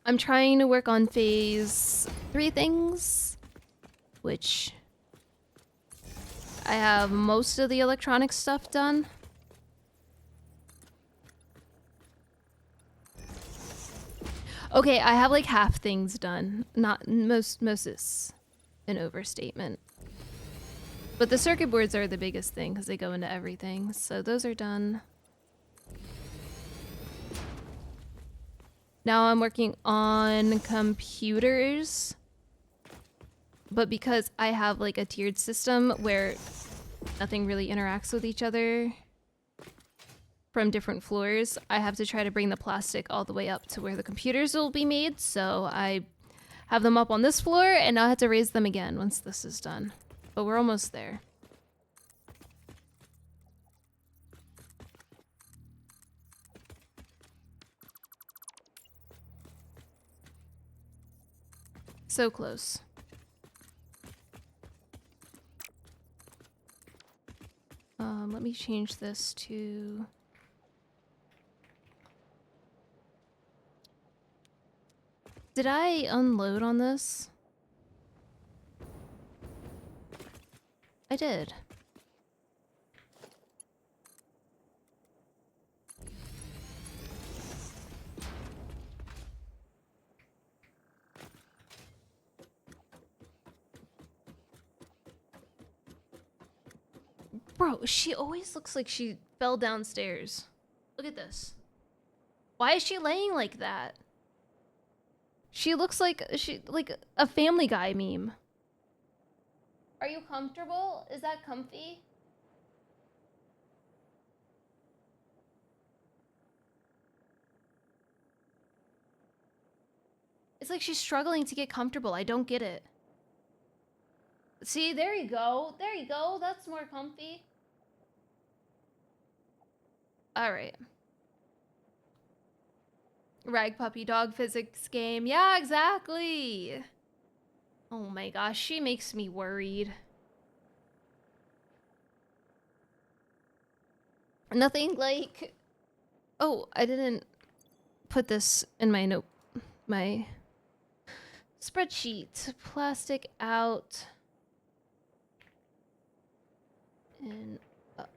I'm trying to work on phase 3 things, which I have most of the electronic stuff done. Okay, I have like half things done. Not most is an overstatement. But the circuit boards are the biggest thing because they go into everything. So those are done. Now I'm working on computers. But because I have like a tiered system where nothing really interacts with each other from different floors, I have to try to bring the plastic all the way up to where the computers will be made. So I have them up on this floor and now I have to raise them again once this is done. But we're almost there. So close. Let me change this to... Did I unload on this? I did. Bro, she always looks like she fell downstairs. Look at this. Why is she laying like that? She looks like like a Family Guy meme. Are you comfortable? Is that comfy? It's like she's struggling to get comfortable. I don't get it. See, there you go. There you go. That's more comfy. All right. Rag puppy dog physics game. Yeah, exactly. Oh my gosh, she makes me worried. Nothing like... Oh, I didn't put this in my my spreadsheet. Plastic out and up.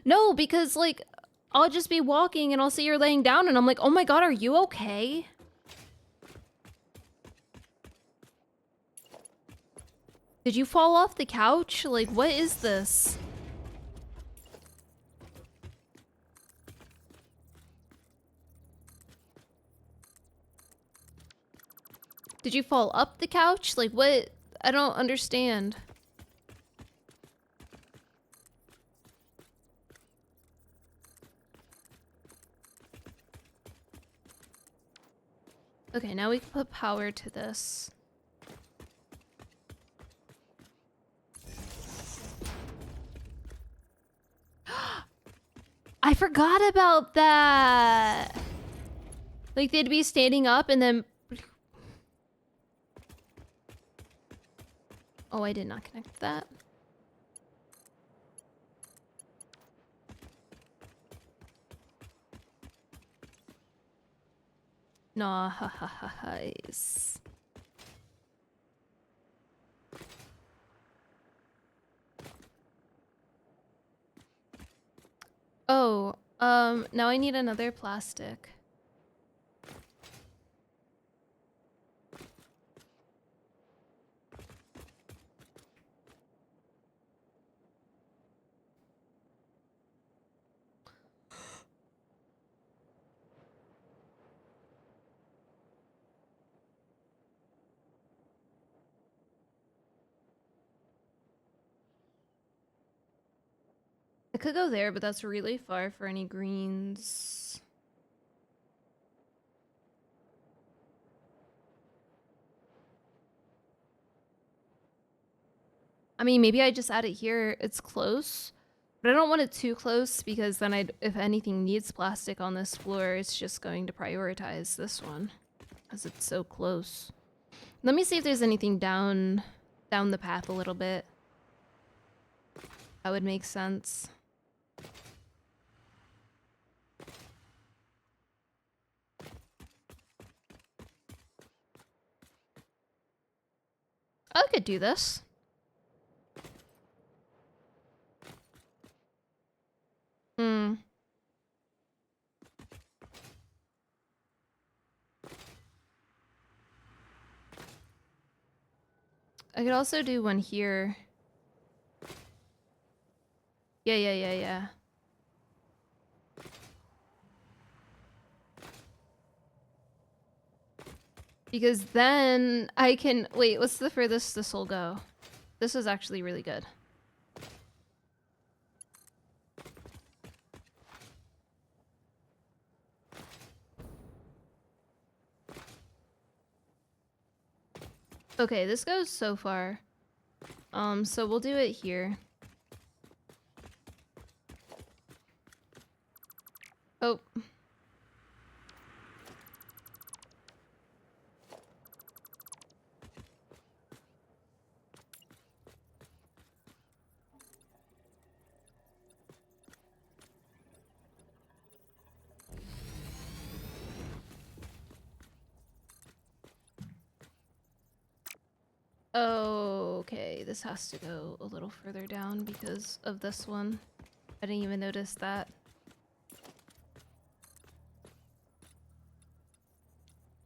No, because like I'll just be walking and I'll see you're laying down and I'm like, oh my god, are you okay? Did you fall off the couch? Like, what is this? Did you fall up the couch? Like, what? I don't understand. Okay, now we can put power to this. I forgot about that. Like, they'd be standing up and then... Oh, I did not connect that. Nice. Oh, now I need another plastic. I could go there, but that's really far for any greens. I mean, maybe I just add it here. It's close, but I don't want it too close because then if anything needs plastic on this floor, it's just going to prioritize this one because it's so close. Let me see if there's anything down the path a little bit. That would make sense. I could do this. Hmm. I could also do one here. Yeah. Because then I can... Wait, what's the furthest this will go? This is actually really good. Okay, this goes so far. So we'll do it here. Oh. Okay, this has to go a little further down because of this one. I didn't even notice that.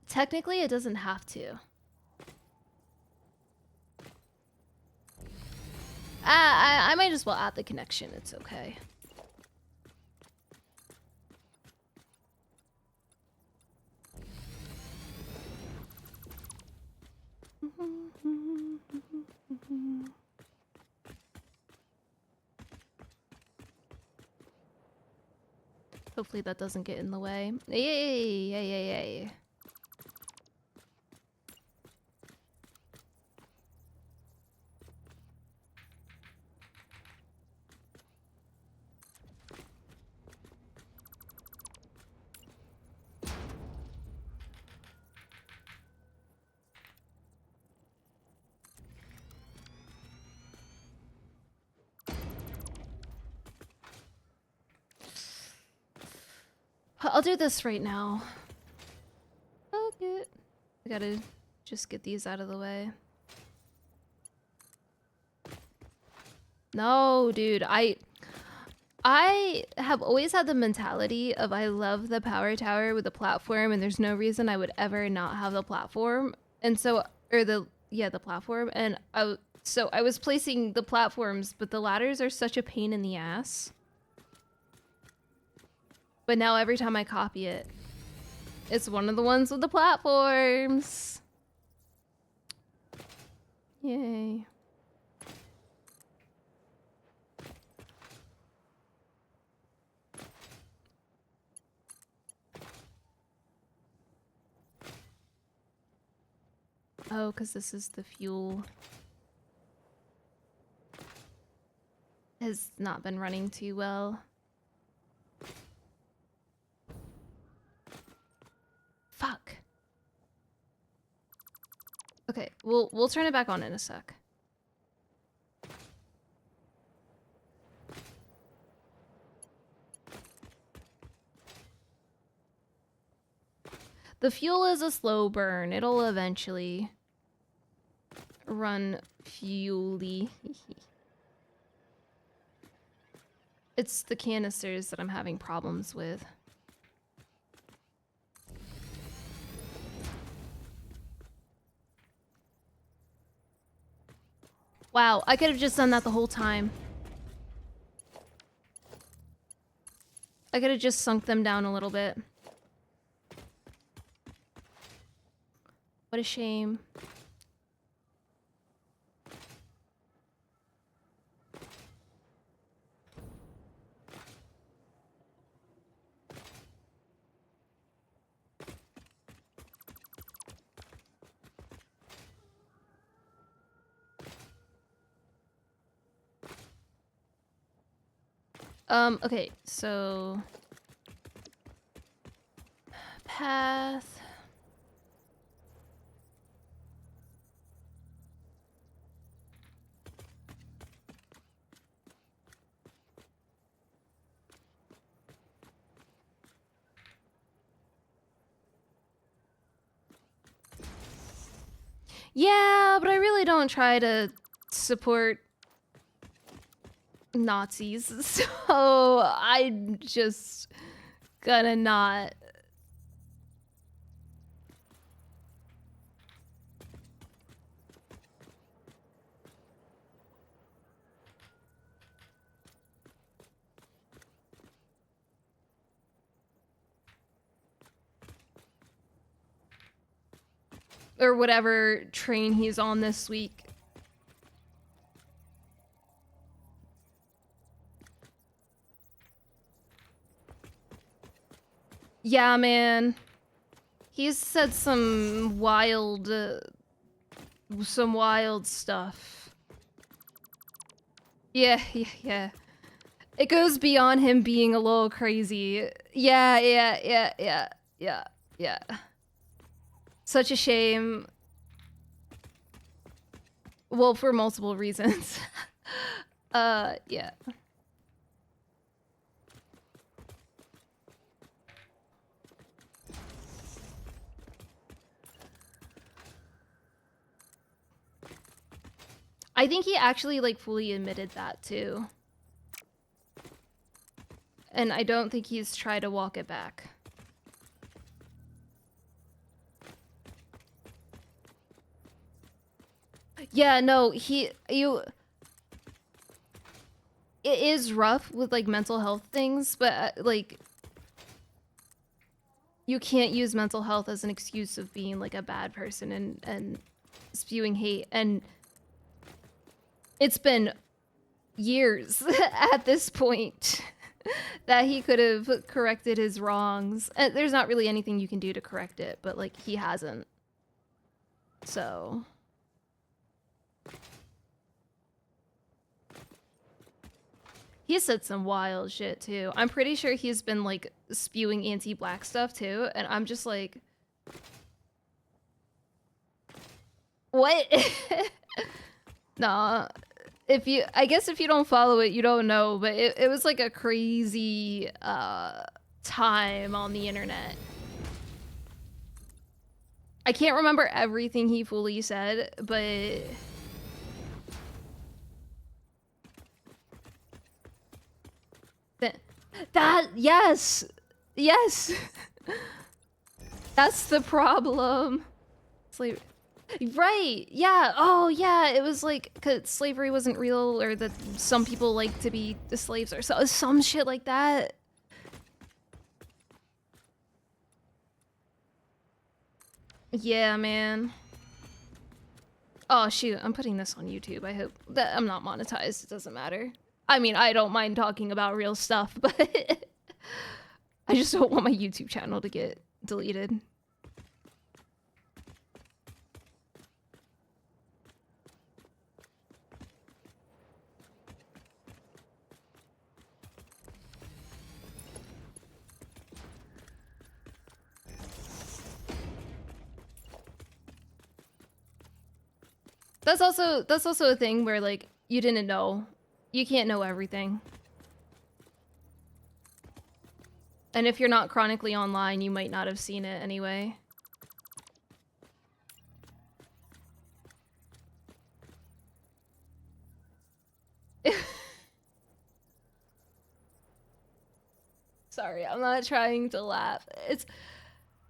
Technically, it doesn't have to. I might as well add the connection. It's okay. Hopefully that doesn't get in the way. Yay, yay, yay, yay. I'll do this right now. Okay. I gotta just get these out of the way. No, dude, I have always had the mentality of I love the power tower with the platform and there's no reason I would ever not have the platform. And so, or the platform. And so I was placing the platforms, but the ladders are such a pain in the ass. But now every time I copy it, it's one of the ones with the platforms. Yay. Oh, because this is the fuel. Has not been running too well. Fuck. Okay, we'll turn it back on in a sec. The fuel is a slow burn. It'll eventually run fuely. It's the canisters that I'm having problems with. Wow, I could have just done that the whole time. I could have just sunk them down a little bit. What a shame. Okay, so path. Yeah, but I really don't try to support Nazis, so I'm just gonna not. Or whatever train he's on this week. Yeah, man. He's said some wild stuff. Yeah. It goes beyond him being a little crazy. Yeah. Such a shame. Well, for multiple reasons. Yeah. I think he actually, like, fully admitted that, too. And I don't think he's tried to walk it back. Yeah, no, it is rough with like mental health things, but like you can't use mental health as an excuse of being like a bad person and spewing hate. And it's been years at this point that he could have corrected his wrongs. There's not really anything you can do to correct it, but like he hasn't. So he said some wild shit too. I'm pretty sure he's been like spewing anti-black stuff too, and I'm just like, what? Nah. I guess if you don't follow it, you don't know, but it was like a crazy time on the internet. I can't remember everything he fully said, but that yes. That's the problem. Slavery. Right, yeah, oh yeah, it was like, cause slavery wasn't real, or that some people like to be the slaves, or some shit like that. Yeah, man. Oh shoot, I'm putting this on YouTube. I hope that I'm not monetized, it doesn't matter. I mean, I don't mind talking about real stuff, but I just don't want my YouTube channel to get deleted. That's also a thing where like you didn't know. You can't know everything. And if you're not chronically online, you might not have seen it anyway. Sorry, I'm not trying to laugh. It's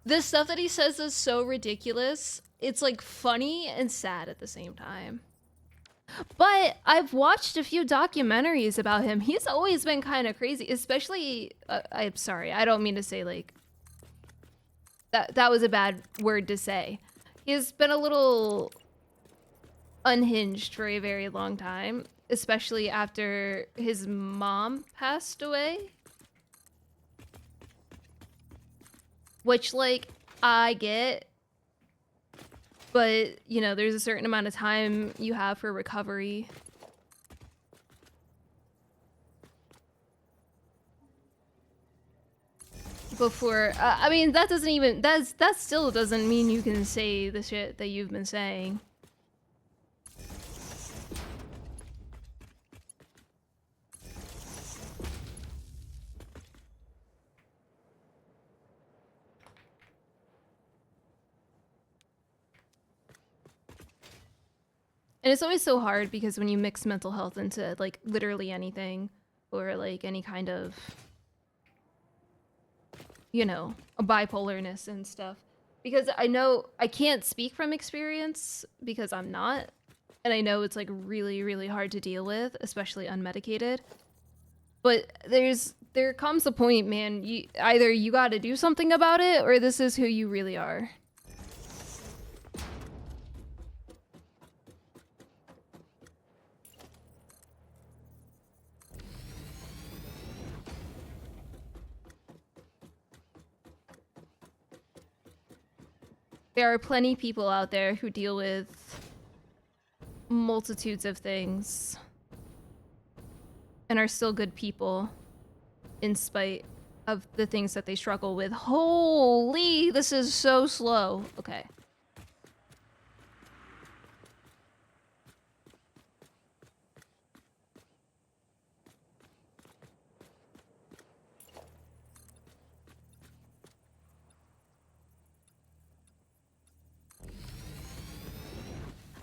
the stuff that he says is so ridiculous. It's like funny and sad at the same time. But I've watched a few documentaries about him. He's always been kind of crazy, especially I'm sorry, I don't mean to say like that was a bad word to say. He's been a little unhinged for a very long time, especially after his mom passed away. Which, like, I get, but, you know, there's a certain amount of time you have for recovery. Before, I mean, that doesn't even, that still doesn't mean you can say the shit that you've been saying. And it's always so hard because when you mix mental health into like literally anything or like any kind of, you know, a bipolarness and stuff, because I know I can't speak from experience because I'm not, and I know it's like really, really hard to deal with, especially unmedicated. But there comes a point, man, either you got to do something about it or this is who you really are. There are plenty of people out there who deal with multitudes of things and are still good people in spite of the things that they struggle with. Holy, this is so slow. Okay.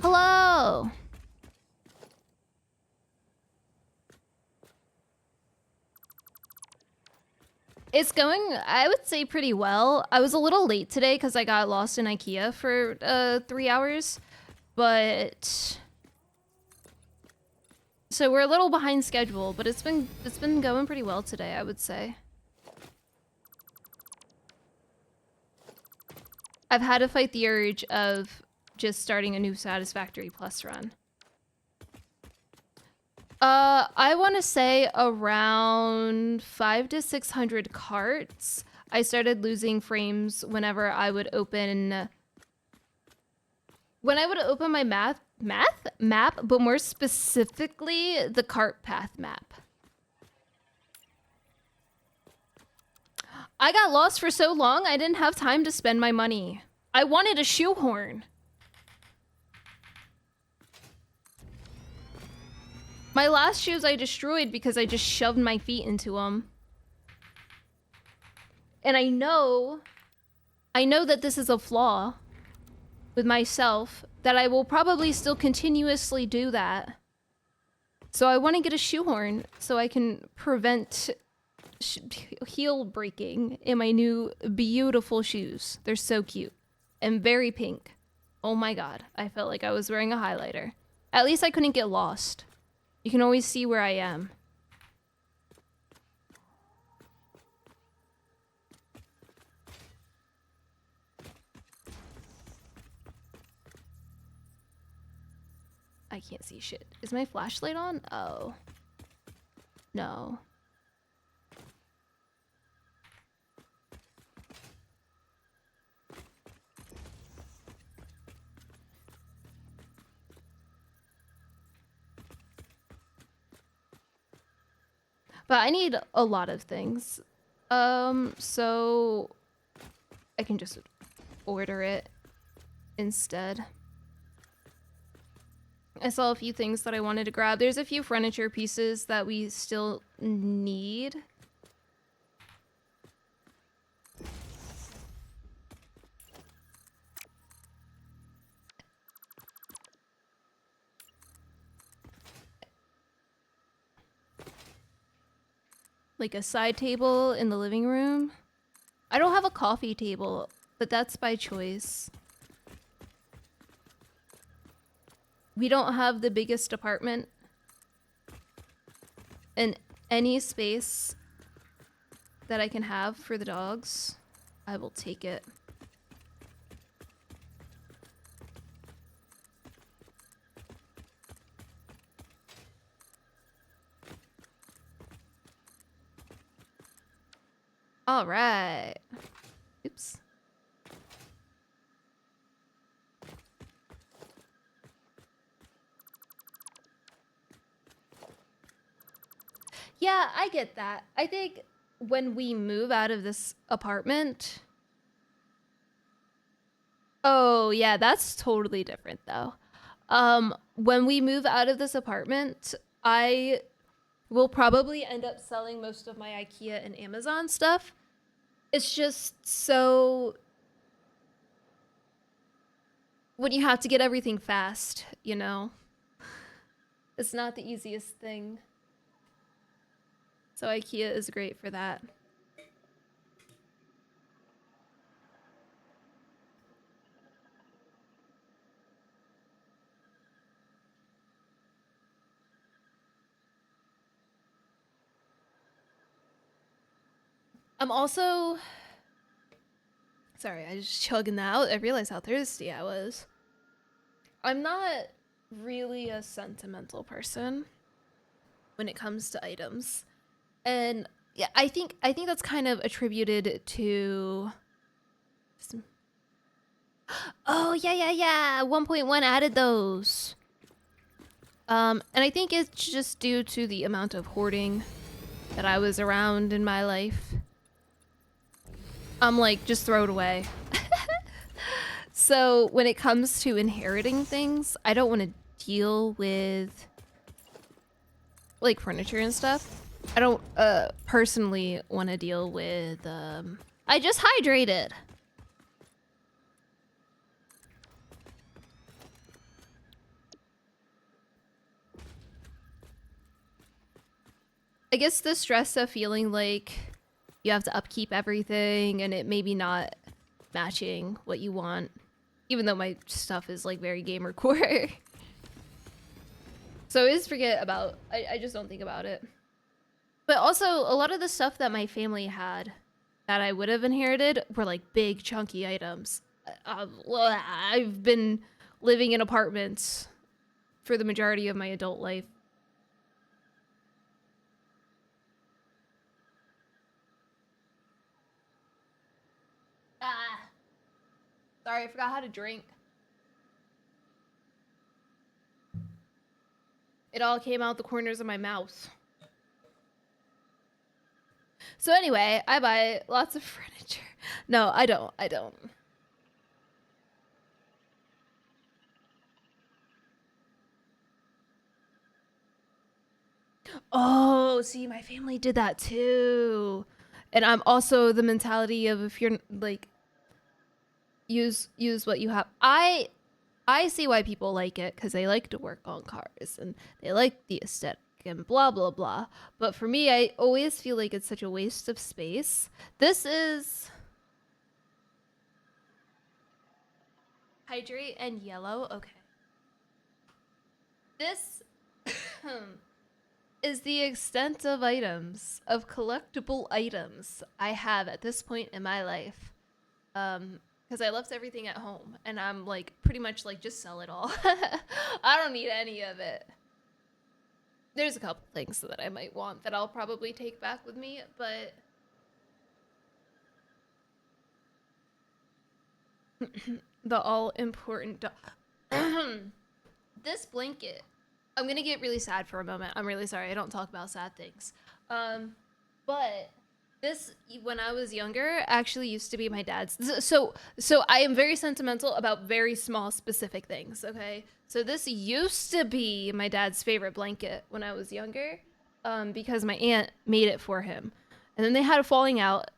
Hello. It's going, I would say, pretty well. I was a little late today because I got lost in IKEA for 3 hours, but So we're a little behind schedule, but it's been going pretty well today, I would say. I've had to fight the urge of just starting a new Satisfactory Plus run. I want to say around 500 to 600 carts. I started losing frames whenever I would open my map, but more specifically the cart path map. I got lost for so long, I didn't have time to spend my money. I wanted a shoehorn. My last shoes I destroyed because I just shoved my feet into them. And I know that this is a flaw with myself, that I will probably still continuously do that. So I want to get a shoehorn so I can prevent heel breaking in my new beautiful shoes. They're so cute and very pink. Oh my god, I felt like I was wearing a highlighter. At least I couldn't get lost. You can always see where I am. I can't see shit. Is my flashlight on? Oh. No. But I need a lot of things. So I can just order it instead. I saw a few things that I wanted to grab. There's a few furniture pieces that we still need. Like a side table in the living room. I don't have a coffee table, but that's by choice. We don't have the biggest apartment. And any space that I can have for the dogs, I will take it. All right. Oops. Yeah, I get that. I think when we move out of this apartment... Oh, yeah, that's totally different, though. When we move out of this apartment, I will probably end up selling most of my IKEA and Amazon stuff. It's just so... When you have to get everything fast, you know? It's not the easiest thing. So IKEA is great for that. I'm also... Sorry, I was just chugging that out. I realized how thirsty I was. I'm not really a sentimental person when it comes to items. And yeah, I think that's kind of attributed to... Oh, yeah. 1.1 added those. And I think it's just due to the amount of hoarding that I was around in my life. I'm like, just throw it away. So when it comes to inheriting things, I don't want to deal with like furniture and stuff. I don't personally want to deal with I just hydrated. I guess the stress of feeling like you have to upkeep everything and it maybe not matching what you want, even though my stuff is like very gamer core. So I always forget about, I just don't think about it. But also, a lot of the stuff that my family had that I would have inherited were like big, chunky items. I've been living in apartments for the majority of my adult life. Ah, sorry, I forgot how to drink. It all came out the corners of my mouth. So anyway, I buy lots of furniture. No, I don't. I don't. Oh, see, my family did that too. And I'm also the mentality of if you're like use what you have. I see why people like it because they like to work on cars and they like the aesthetic and blah blah blah. But for me, I always feel like it's such a waste of space. This is hydrate and yellow. Okay. This is the extent of items, of collectible items I have at this point in my life. Because I left everything at home and I'm like pretty much like just sell it all. I don't need any of it. There's a couple things that I might want that I'll probably take back with me, but the all important this blanket. I'm gonna get really sad for a moment. I'm really sorry. I don't talk about sad things. But this, when I was younger, actually used to be my dad's. So I am very sentimental about very small specific things. Okay, so this used to be my dad's favorite blanket when I was younger, because my aunt made it for him, and then they had a falling out,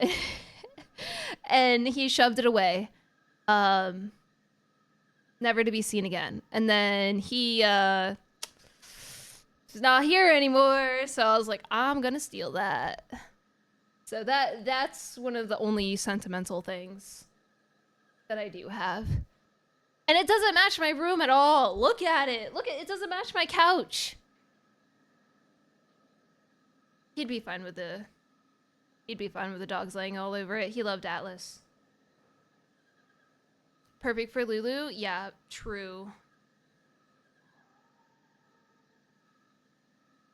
and he shoved it away. Never to be seen again. And then he's not here anymore, so I was like, I'm gonna steal that. So that's one of the only sentimental things that I do have. And it doesn't match my room at all. Look at it. Look at it. Doesn't match my couch. He'd be fine with the dogs laying all over it. He loved Atlas. Perfect for Lulu? Yeah, true.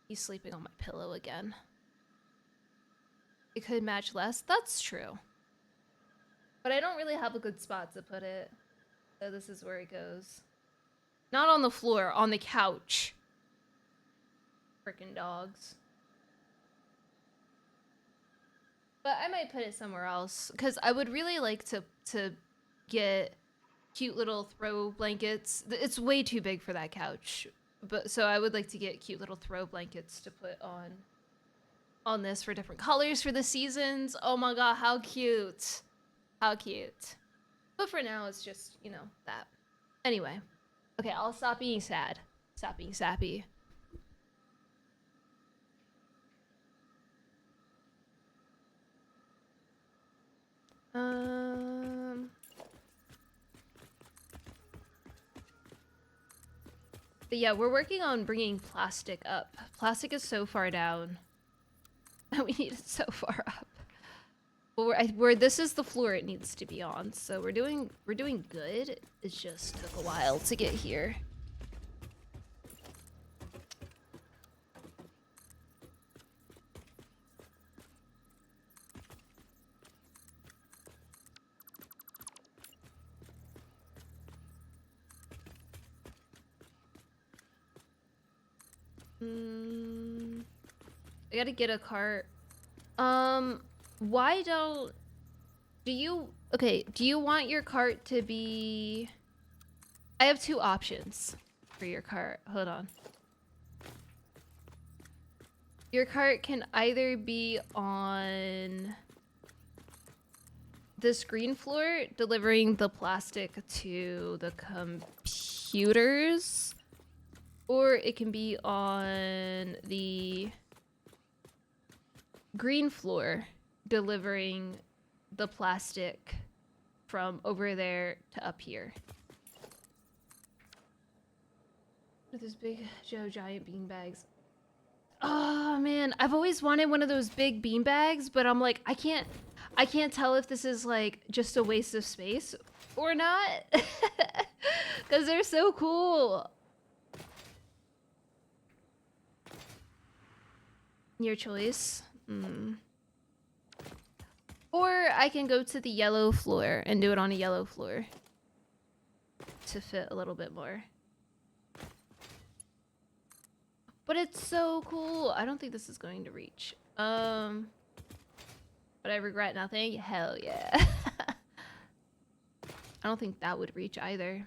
He's sleeping on my pillow again. It could match less. That's true. But I don't really have a good spot to put it. So this is where it goes. Not on the floor, on the couch. Frickin' dogs. But I might put it somewhere else because I would really like to get cute little throw blankets. It's way too big for that couch. But so I would like to get cute little throw blankets to put on this for different colors for the seasons. Oh my god, how cute. How cute. But for now, it's just, you know, that. Anyway. Okay, I'll stop being sad. Stop being sappy. But yeah, we're working on bringing plastic up. Plastic is so far down. We need it so far up. But this is the floor it needs to be on, so we're doing good. It just took a while to get here. I gotta get a cart. Why don't... Do you want your cart to be... I have two options for your cart. Hold on. Your cart can either be on this green floor, delivering the plastic to the computers, or it can be on the green floor, delivering the plastic from over there to up here. With those big Joe giant bean bags. Oh man, I've always wanted one of those big bean bags, but I'm like, I can't tell if this is like just a waste of space or not. Cause they're so cool. Your choice. Or I can go to the yellow floor and do it on a yellow floor to fit a little bit more. But it's so cool. I don't think this is going to reach. But I regret nothing. Hell yeah. I don't think that would reach either.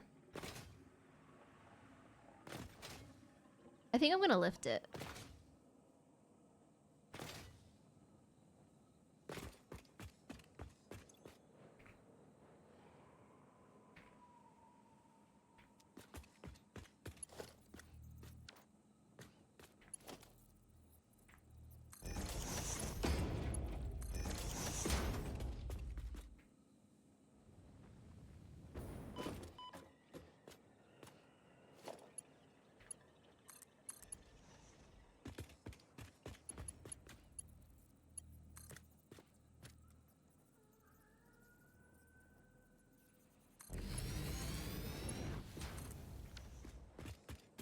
I think I'm gonna lift it.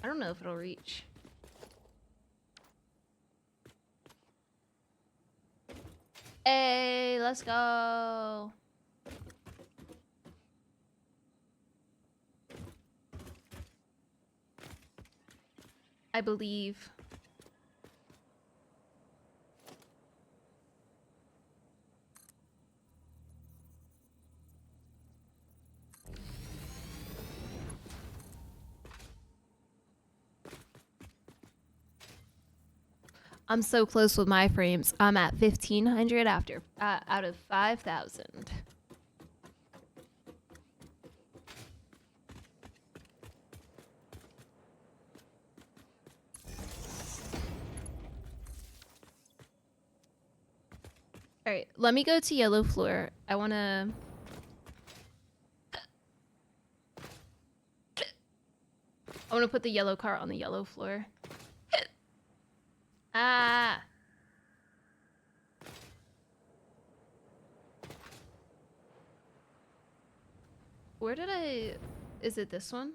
I don't know if it'll reach. Hey, let's go. I believe. I'm so close with my frames. I'm at 1500 after out of 5,000. All right, let me go to yellow floor. I want to put the yellow cart on the yellow floor. Ah. Where did I... Is it this one?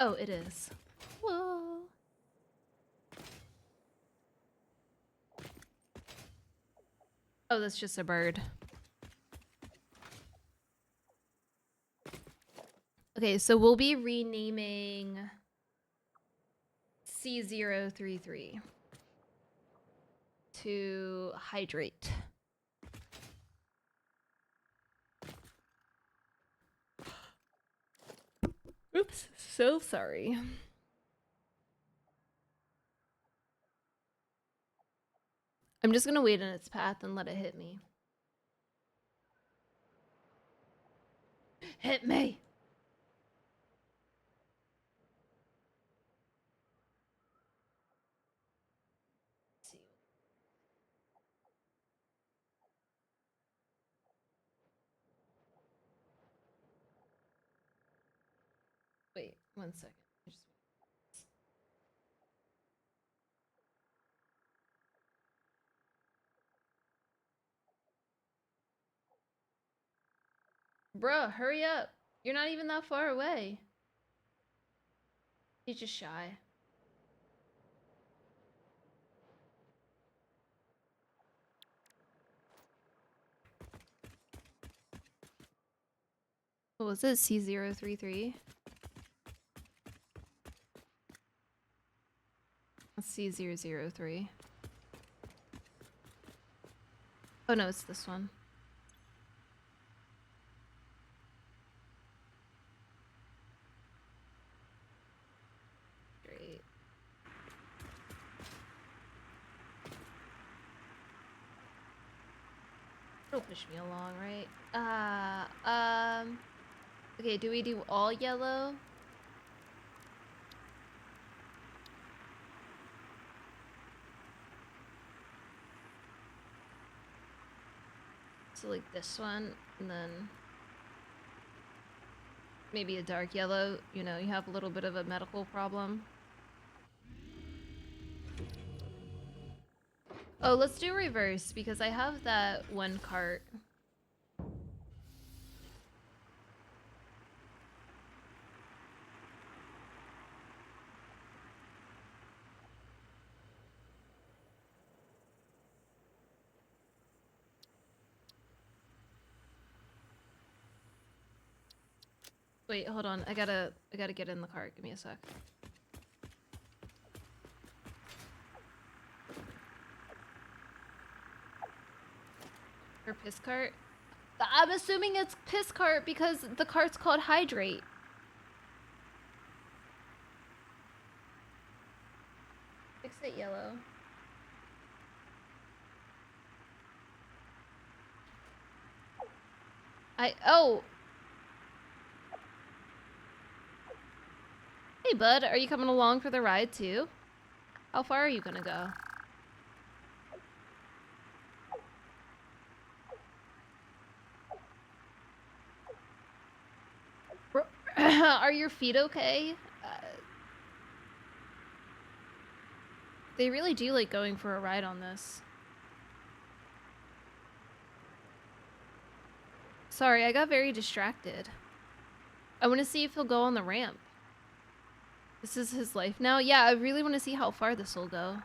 Oh, it is. Whoa. Oh, that's just a bird. Okay, so we'll be renaming C033 to hydrate. Oops, so sorry. I'm just gonna wait in its path and let it hit me. Hit me! Let's see. Wait, 1 second. Bruh, hurry up. You're not even that far away. He's just shy. What was it? C033? C003. Oh no, it's this one. Great. It'll push me along, right? Okay, do we do all yellow? So like this one, and then maybe a dark yellow. You know, you have a little bit of a medical problem. Oh, let's do reverse because I have that one cart. Wait, hold on. I gotta get in the cart. Give me a sec. Or piss cart? I'm assuming it's piss cart because the cart's called hydrate. Fix it yellow. Oh. Hey bud, are you coming along for the ride too? How far are you gonna go? Are your feet okay? They really do like going for a ride on this. Sorry, I got very distracted. I want to see if he'll go on the ramp. This is his life now? Yeah, I really want to see how far this will go.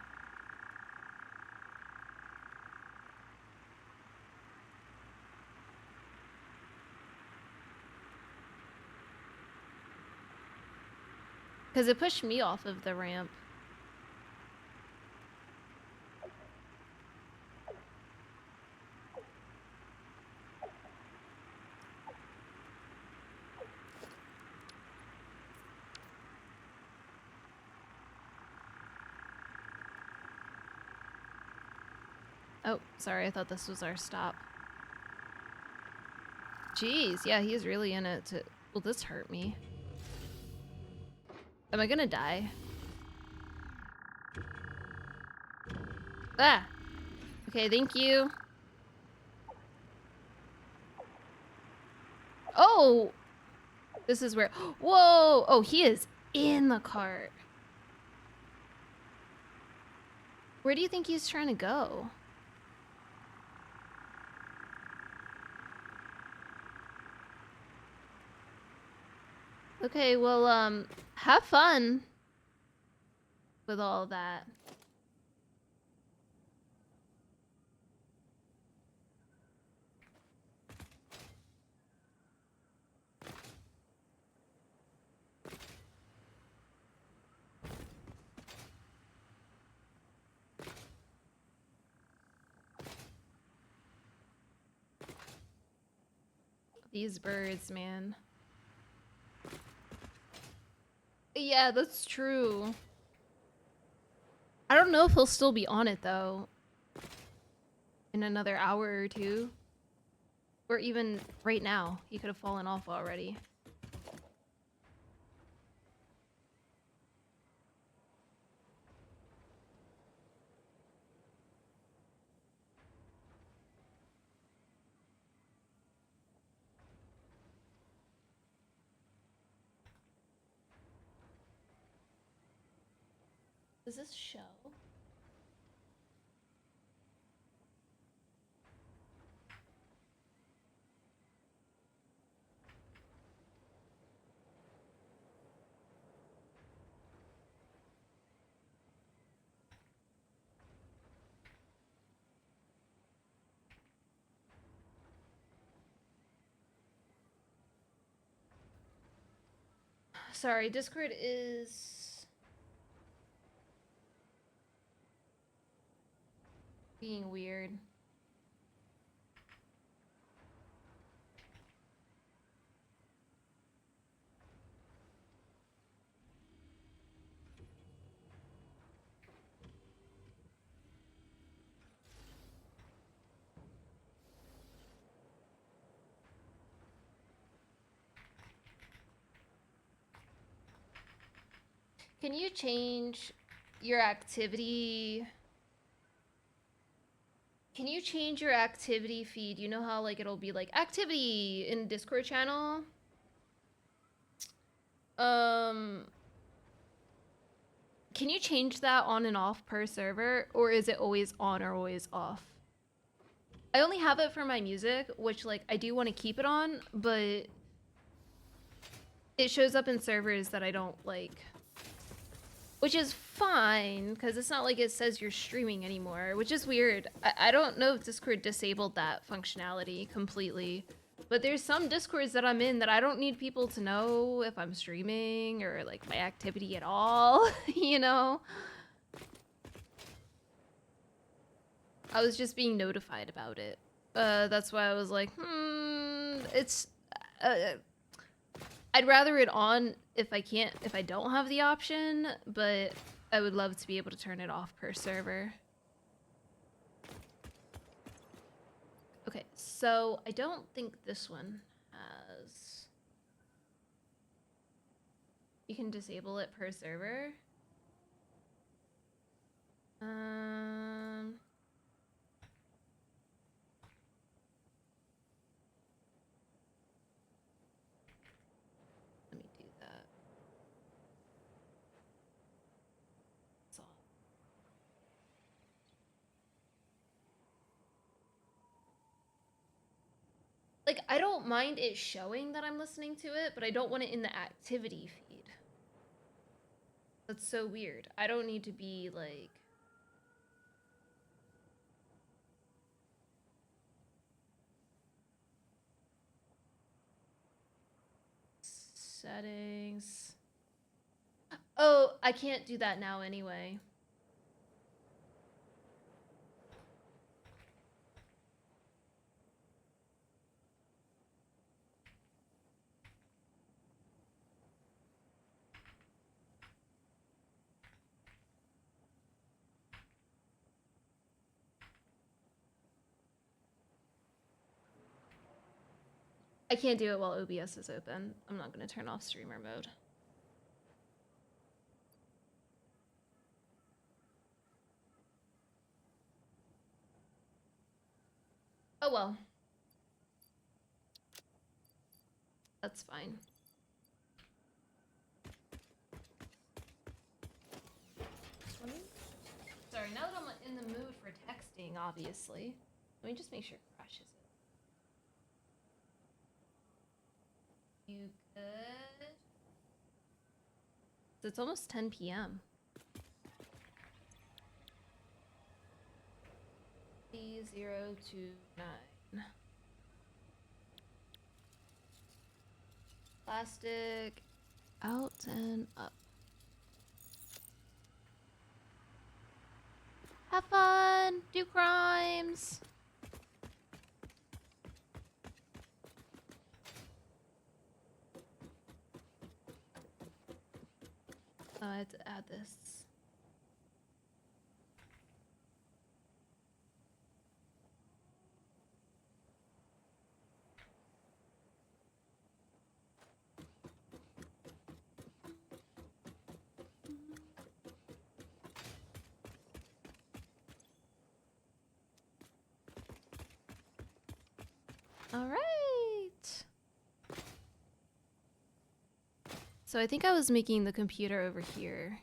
Because it pushed me off of the ramp. Oh, sorry, I thought this was our stop. Jeez, yeah, he's really in it to... Will this hurt me? Am I gonna die? Ah! Okay, thank you. Oh! This is where... Whoa! Oh, he is in the cart. Where do you think he's trying to go? Okay, well, have fun with all that. These birds, man. Yeah, that's true. I don't know if he'll still be on it, though. In another hour or two. Or even right now. He could have fallen off already. Does this show? Sorry, Discord is being weird. Can you change your activity Can you change your activity feed? You know how like it'll be like activity in Discord channel? Um, can you change that on and off per server, or is it always on or always off? I only have it for my music, which like I do want to keep it on, but it shows up in servers that I don't like. Which is fine, because it's not like it says you're streaming anymore, which is weird. I don't know if Discord disabled that functionality completely, but there's some Discords that I'm in that I don't need people to know if I'm streaming or like my activity at all, you know? I was just being notified about it. That's why I was like, it's... Uh, I'd rather it on if I don't have the option, but I would love to be able to turn it off per server. Okay, so I don't think this one has... You can disable it per server. Let me do that. That's all. Like, I don't mind it showing that I'm listening to it, but I don't want it in the activity feed. That's so weird. I don't need to be like... Settings. Oh, I can't do that now anyway. I can't do it while OBS is open. I'm not going to turn off streamer mode. Oh well. That's fine. Sorry, now that I'm in the mood for texting, obviously. Let me just make sure it crashes it. You good? It's almost 10 p.m. 029. Plastic out and up. Have fun, do crimes. Oh, I had to add this. All right. So I think I was making the computer over here.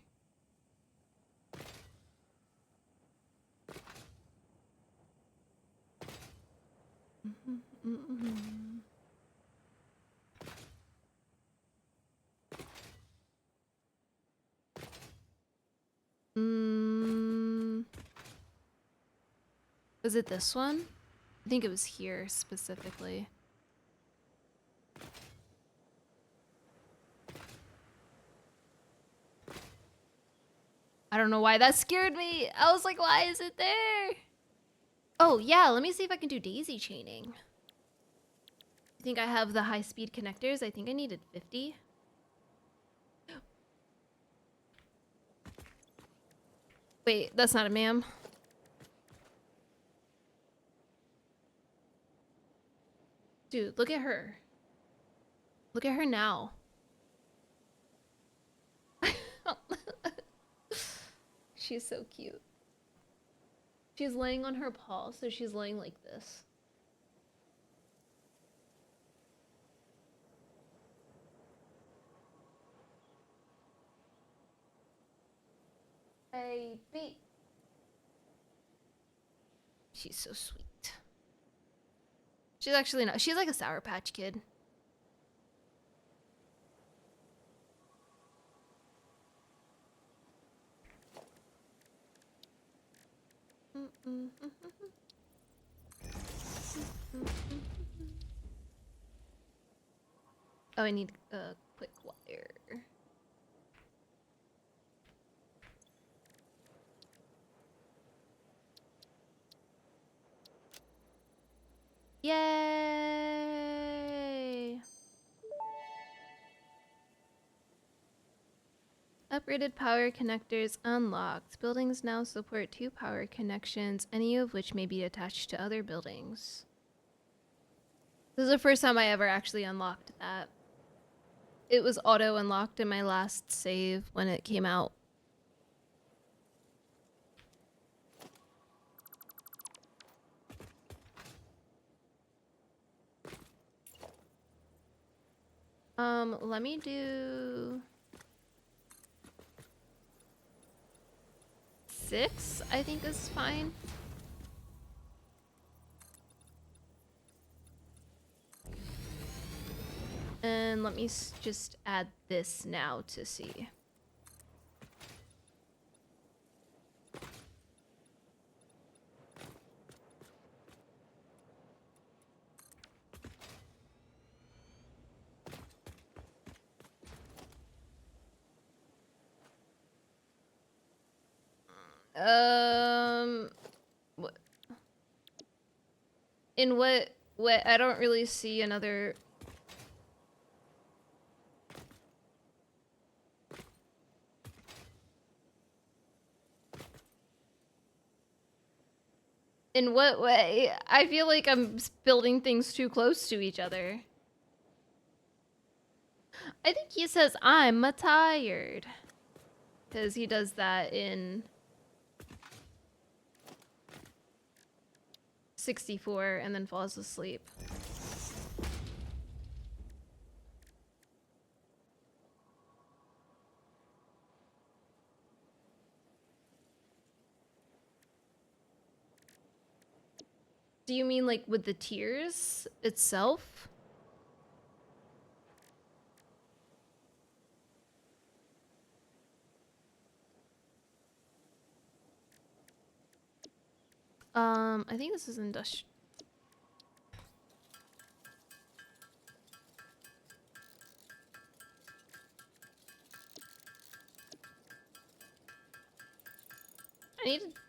Was it this one? I think it was here specifically. I don't know why that scared me. I was like, why is it there? Oh, yeah, let me see if I can do daisy chaining. I think I have the high-speed connectors. I think I needed 50. Wait, that's not a ma'am. Dude, look at her. Look at her now. She's so cute. She's laying on her paw, so she's laying like this. Baby. She's so sweet. She's actually not. She's like a Sour Patch Kid. Oh, I need a quick wire. Yay! Upgraded power connectors unlocked. Buildings now support 2 power connections, any of which may be attached to other buildings. This is the first time I ever actually unlocked that. It was auto unlocked in my last save when it came out. Let me do 6, I think is fine. And let me just add this now to see. What? In what? I don't really see another. In what way? I feel like I'm building things too close to each other. I think he says I'm tired. Because he does that in 64 and then falls asleep. Do you mean like with the tears itself? I think this is industrial.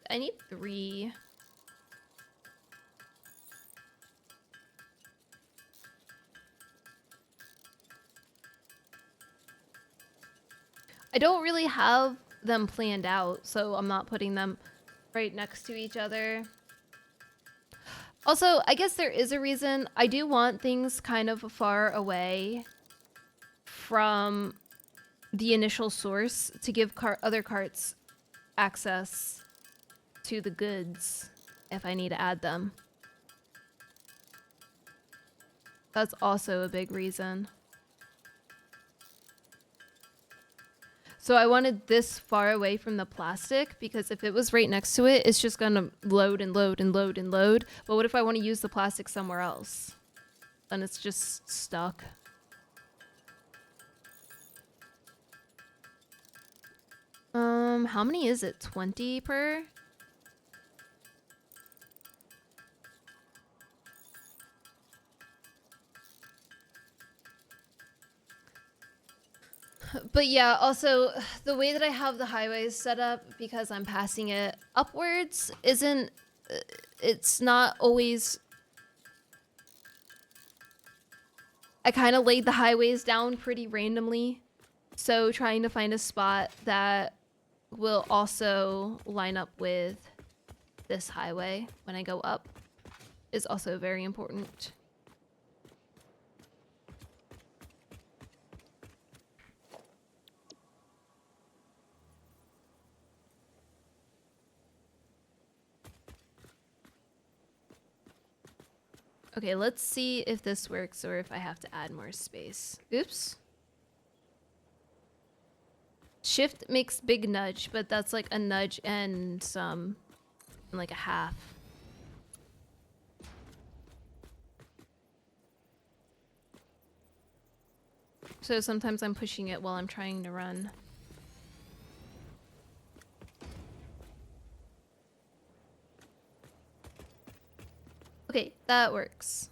I need 3. I don't really have them planned out, so I'm not putting them right next to each other. Also, I guess there is a reason. I do want things kind of far away from the initial source to give other carts access to the goods if I need to add them. That's also a big reason. So I wanted this far away from the plastic because if it was right next to it, it's just gonna load and load and load and load. But what if I want to use the plastic somewhere else? Then it's just stuck. How many is it? 20 per? But yeah, also the way that I have the highways set up because I'm passing it upwards isn't, it's not always, I kind of laid the highways down pretty randomly. So trying to find a spot that will also line up with this highway when I go up is also very important. Okay, let's see if this works or if I have to add more space. Oops. Shift makes big nudge, but that's like a nudge and some, and like a half. So sometimes I'm pushing it while I'm trying to run. Okay, that works.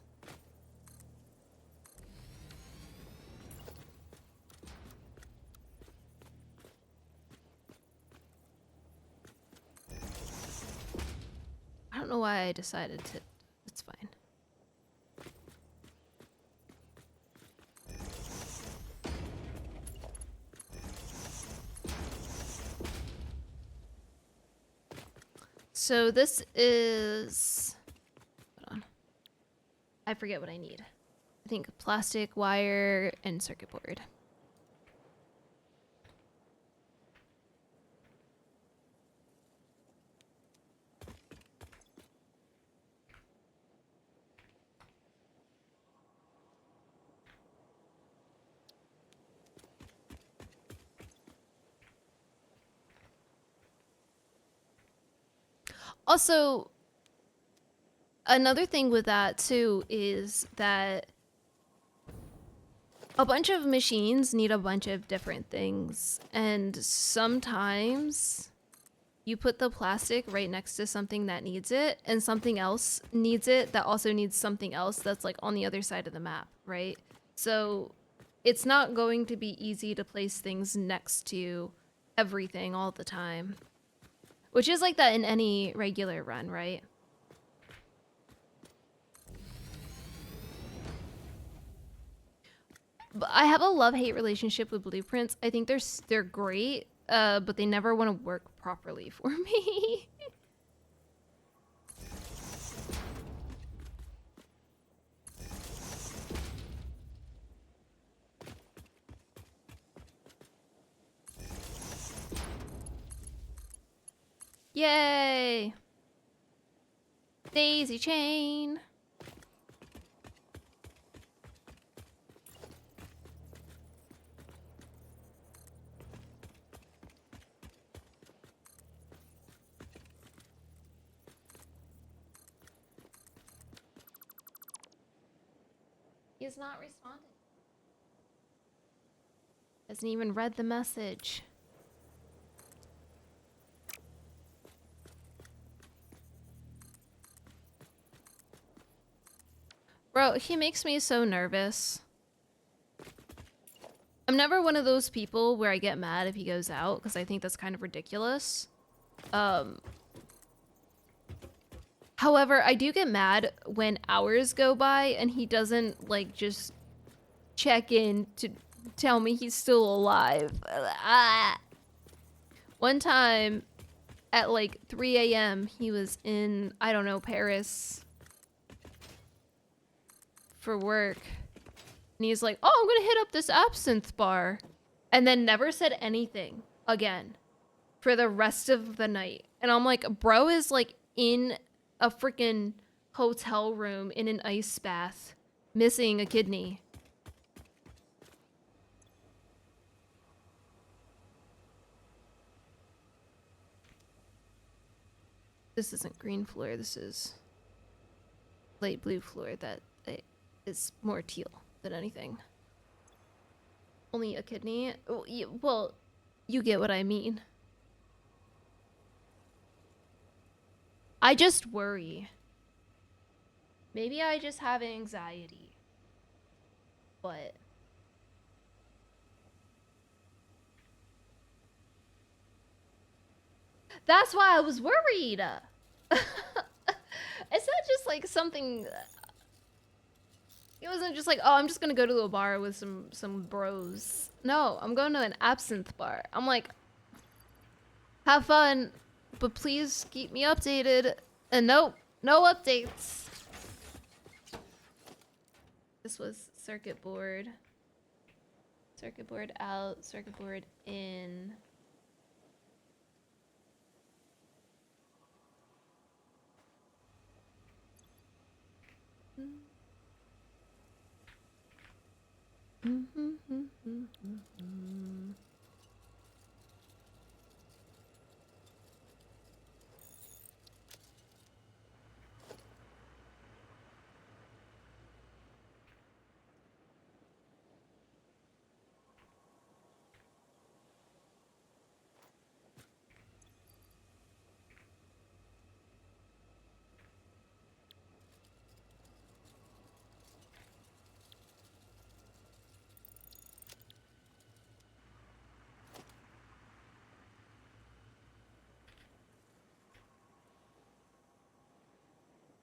I don't know why I decided to. It's fine. So this is. Hold on. I forget what I need. I think plastic, wire, and circuit board. Also, another thing with that too is that a bunch of machines need a bunch of different things, and sometimes you put the plastic right next to something that needs it, and something else needs it that also needs something else that's like on the other side of the map, right? So it's not going to be easy to place things next to everything all the time, which is like that in any regular run, right? But I have a love-hate relationship with blueprints. I think they're great, but they never want to work properly for me. Yay! Daisy chain. He has not responded. Hasn't even read the message. Bro, he makes me so nervous. I'm never one of those people where I get mad if he goes out, because I think that's kind of ridiculous. However, I do get mad when hours go by and he doesn't, like, just check in to tell me he's still alive. One time at like 3 a.m., he was in, I don't know, Paris for work. And he's like, oh, I'm gonna hit up this absinthe bar. And then never said anything again for the rest of the night. And I'm like, bro is like in a freaking hotel room in an ice bath, missing a kidney. This isn't green floor, this is light blue floor that is more teal than anything. Only a kidney? Well, you get what I mean. I just worry. Maybe I just have anxiety. But that's why I was worried. It's not just like something. It wasn't just like, oh, I'm just gonna go to a bar with some bros. No, I'm going to an absinthe bar. I'm like, have fun, but please keep me updated. And nope, no updates. This was circuit board. Circuit board out, circuit board in.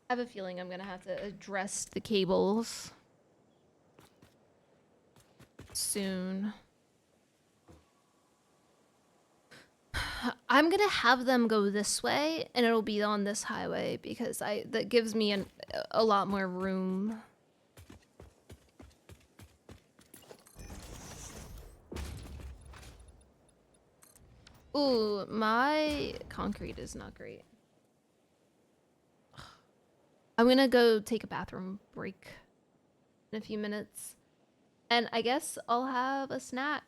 I have a feeling I'm gonna have to address the cables soon. I'm gonna have them go this way, and it'll be on this highway because that gives me a lot more room. Ooh, my concrete is not great. I'm gonna go take a bathroom break in a few minutes. And I guess I'll have a snack.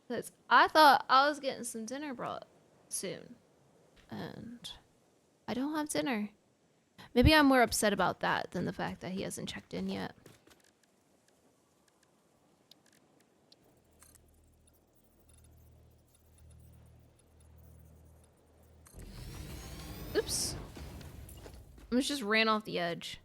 Because I thought I was getting some dinner brought soon. And I don't have dinner. Maybe I'm more upset about that than the fact that he hasn't checked in yet. Oops. I just ran off the edge.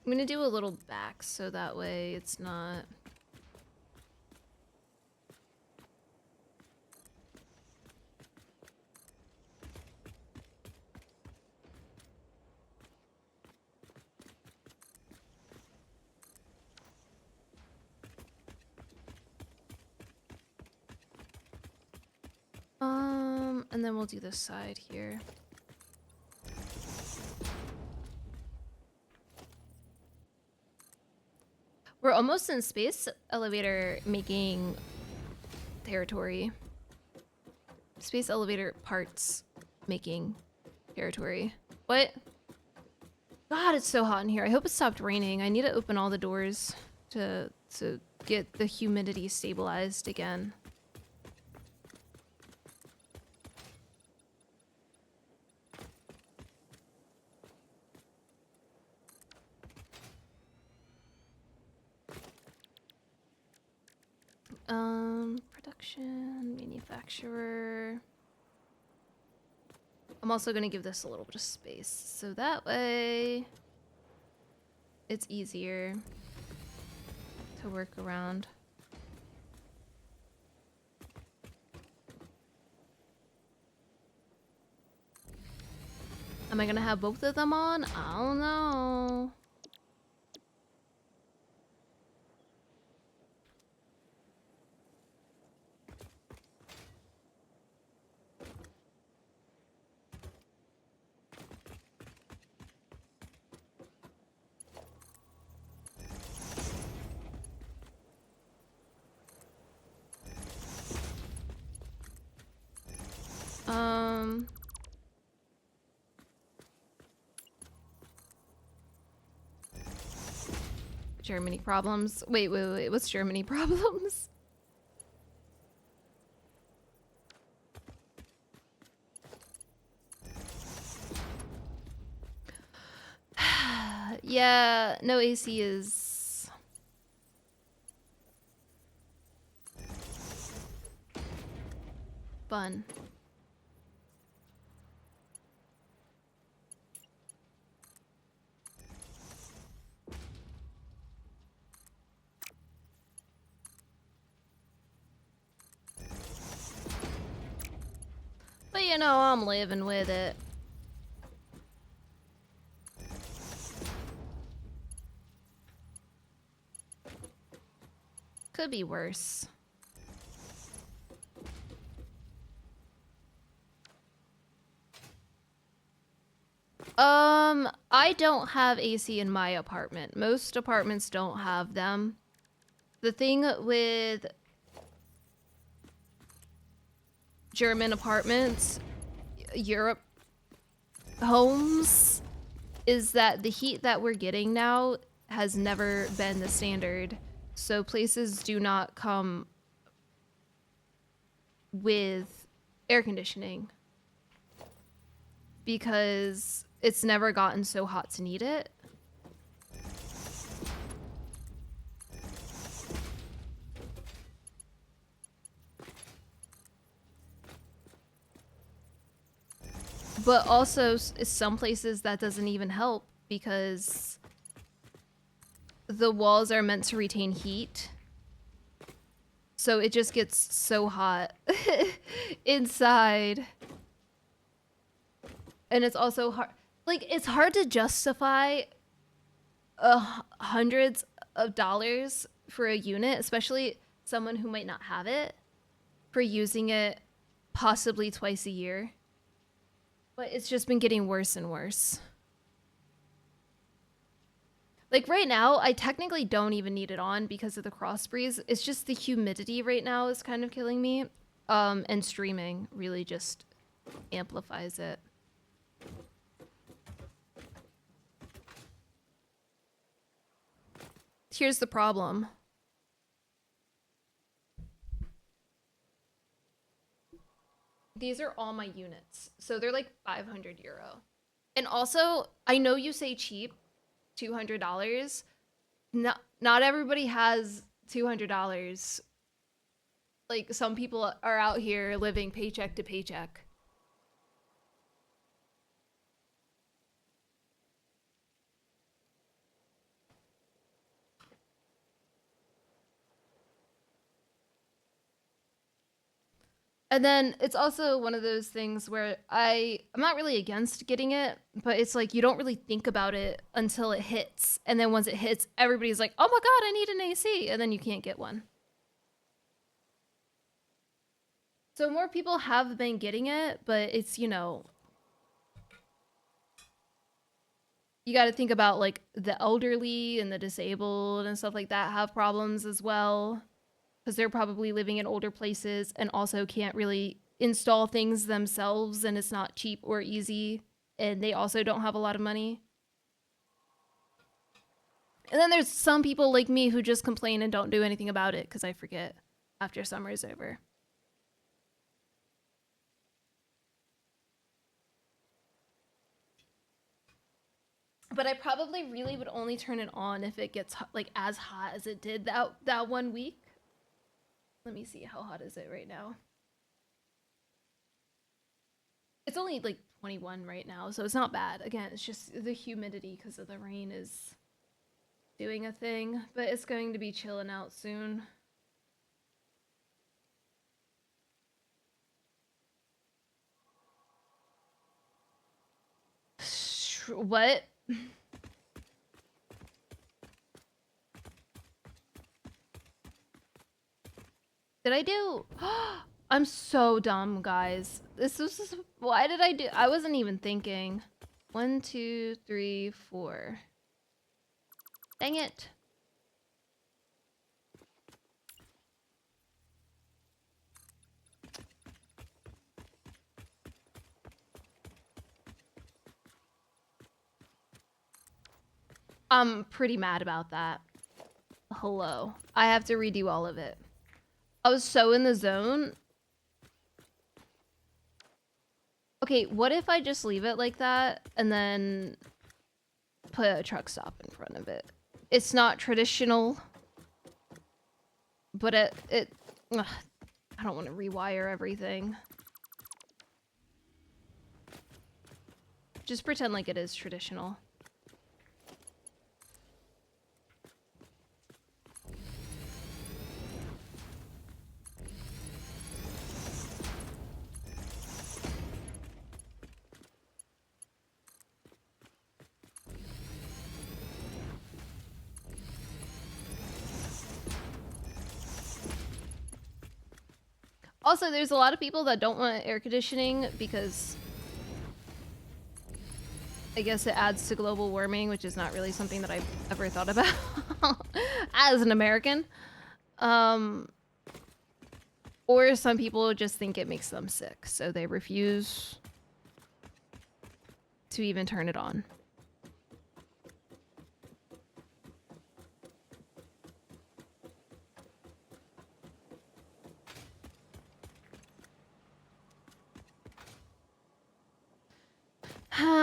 I'm gonna do a little back so that way it's not... And then we'll do this side here. We're almost in space elevator making territory. Space elevator parts making territory. What? God, it's so hot in here. I hope it stopped raining. I need to open all the doors to get the humidity stabilized again. Production, manufacturer. I'm also gonna give this a little bit of space, so that way it's easier to work around. Am I gonna have both of them on? I don't know. Germany problems. Wait, what's Germany problems? Yeah, no AC is... fun. But you know, I'm living with it. Could be worse. I don't have AC in my apartment. Most apartments don't have them. The thing with German apartments, Europe homes, is that the heat that we're getting now has never been the standard. So places do not come with air conditioning because it's never gotten so hot to need it. But also some places that doesn't even help because the walls are meant to retain heat. So it just gets so hot inside. And it's also hard, like, it's hard to justify hundreds of dollars for a unit, especially someone who might not have it, for using it possibly twice a year. But it's just been getting worse and worse. Like right now, I technically don't even need it on because of the cross breeze. It's just the humidity right now is kind of killing me. And streaming really just amplifies it. Here's the problem. These are all my units. So they're like 500 euro. And also, I know you say cheap, $200. Not everybody has $200. Like some people are out here living paycheck to paycheck. And then it's also one of those things where I'm not really against getting it, but it's like you don't really think about it until it hits. And then once it hits, everybody's like, oh my God, I need an AC. And then you can't get one. So more people have been getting it, but it's, you know, you got to think about like the elderly and the disabled and stuff like that have problems as well. Because they're probably living in older places and also can't really install things themselves, and it's not cheap or easy, and they also don't have a lot of money. And then there's some people like me who just complain and don't do anything about it because I forget after summer is over. But I probably really would only turn it on if it gets like as hot as it did that 1 week. Let me see, how hot is it right now? It's only like 21 right now, so it's not bad. Again, it's just the humidity because of the rain is doing a thing, but it's going to be chilling out soon. What? Did I do? I'm so dumb, guys. This was just, why did I do? I wasn't even thinking. 1, 2, 3, 4. Dang it. I'm pretty mad about that. Hello. I have to redo all of it. I was so in the zone. Okay, what if I just leave it like that and then put a truck stop in front of it? It's not traditional, but ugh, I don't want to rewire everything. Just pretend like it is traditional. Also, there's a lot of people that don't want air conditioning because I guess it adds to global warming, which is not really something that I've ever thought about as an American. Or some people just think it makes them sick, so they refuse to even turn it on.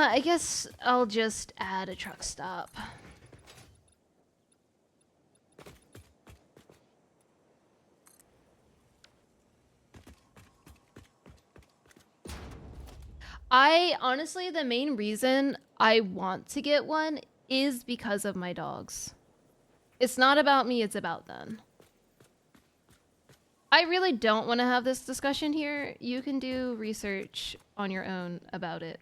I guess I'll just add a truck stop. Honestly, the main reason I want to get one is because of my dogs. It's not about me, it's about them. I really don't want to have this discussion here. You can do research on your own about it.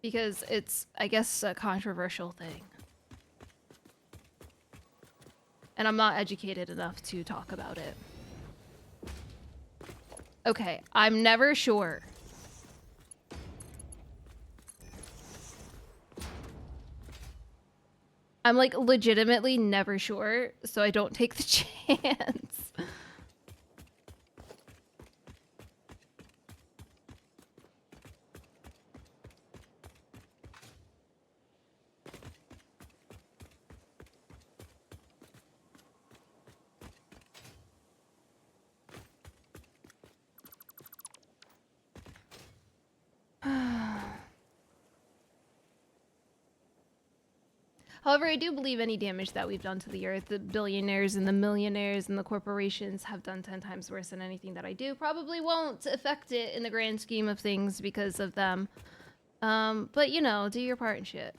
Because it's, I guess, a controversial thing. And I'm not educated enough to talk about it. Okay, I'm never sure. I'm like legitimately never sure, so I don't take the chance. However, I do believe any damage that we've done to the earth, the billionaires and the millionaires and the corporations have done 10 times worse than anything that I do. Probably won't affect it in the grand scheme of things because of them. But you know, do your part and shit.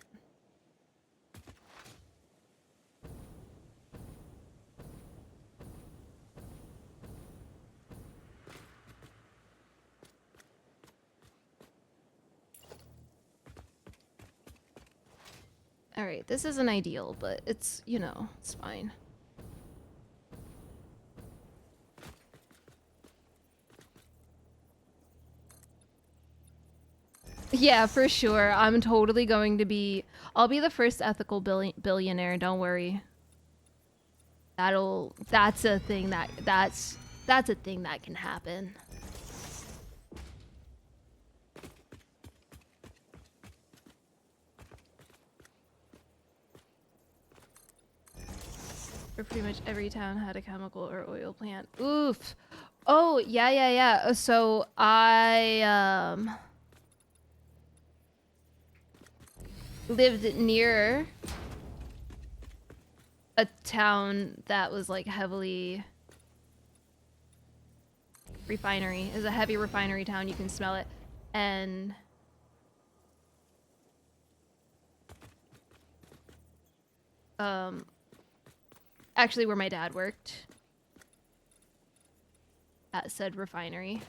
Alright, this isn't ideal, but it's, you know, it's fine. Yeah, for sure. I'm totally going to be... I'll be the first ethical billionaire, don't worry. That's a thing that... That's a thing that can happen. Or pretty much every town had a chemical or oil plant. Oof. Oh, yeah. So I lived near a town that was like heavily refinery. It's a heavy refinery town, you can smell it. And actually where my dad worked at said refinery.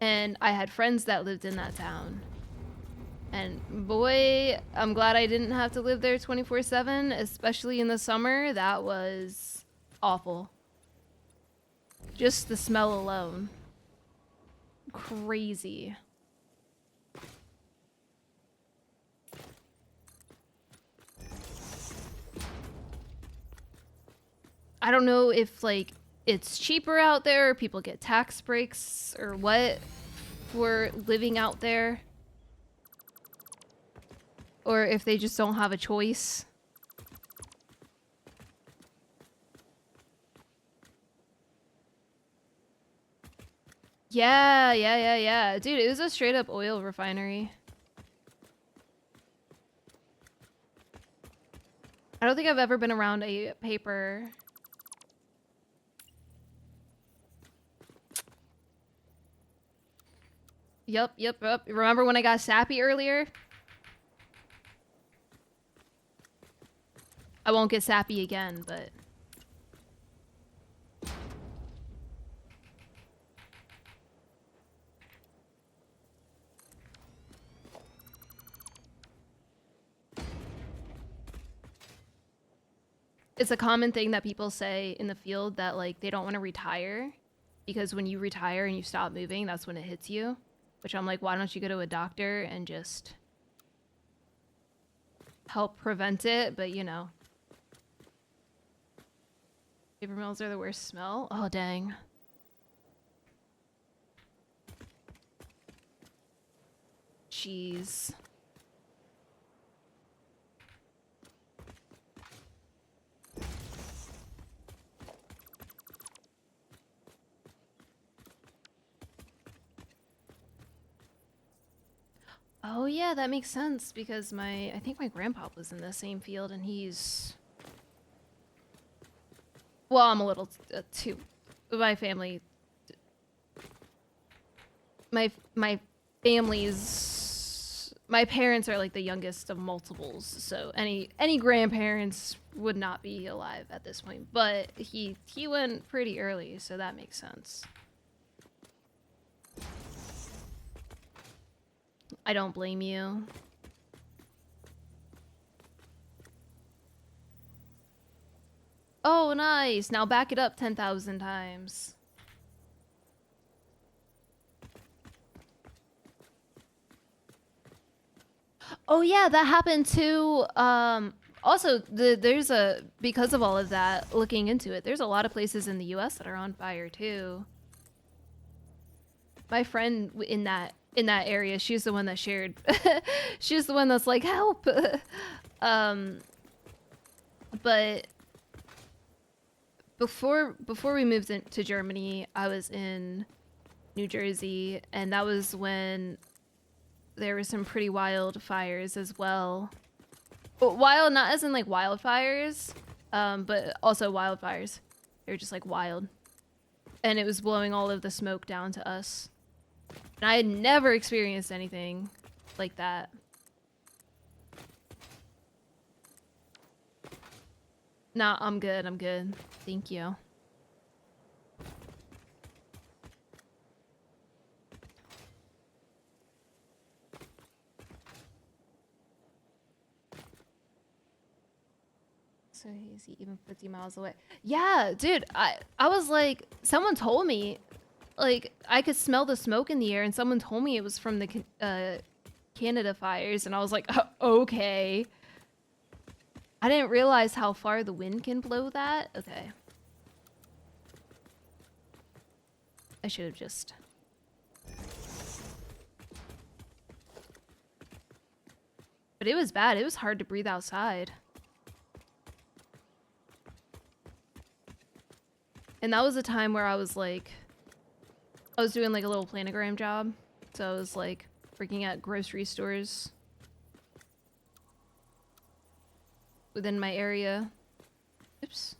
And I had friends that lived in that town. And boy, I'm glad I didn't have to live there 24/7, especially in the summer. That was awful. Just the smell alone. Crazy. I don't know if like it's cheaper out there or people get tax breaks or what for living out there. Or if they just don't have a choice. Yeah. Dude, it was a straight up oil refinery. I don't think I've ever been around a paper. Yep. Remember when I got sappy earlier? I won't get sappy again, but... it's a common thing that people say in the field that like they don't want to retire because when you retire and you stop moving, that's when it hits you. Which I'm like, why don't you go to a doctor and just help prevent it? But you know, paper mills are the worst smell. Oh dang. Jeez. Oh yeah, that makes sense because I think my grandpa was in the same field and he's, well, I'm a little too, my family, my family's, my parents are like the youngest of multiples, so any grandparents would not be alive at this point, but he went pretty early, so that makes sense. I don't blame you. Oh, nice. Now back it up 10,000 times. Oh yeah, that happened too. Also, there's a, because of all of that, looking into it, there's a lot of places in the US that are on fire too. My friend in that area, she's the one that shared. She's the one that's like, help. But before we moved into Germany, I was in New Jersey, and that was when there were some pretty wild fires as well. But wild, not as in like wildfires, but also wildfires. They were just like wild. And it was blowing all of the smoke down to us. And I had never experienced anything like that. Nah, I'm good, I'm good. Thank you. So is he even 50 miles away? Yeah, dude, I was like, someone told me, like, I could smell the smoke in the air, and someone told me it was from the Canada fires, and I was like, okay. I didn't realize how far the wind can blow that. Okay. I should have just... But it was bad. It was hard to breathe outside. And that was a time where I was like... I was doing like a little planogram job. So I was like working at grocery stores within my area. Oops.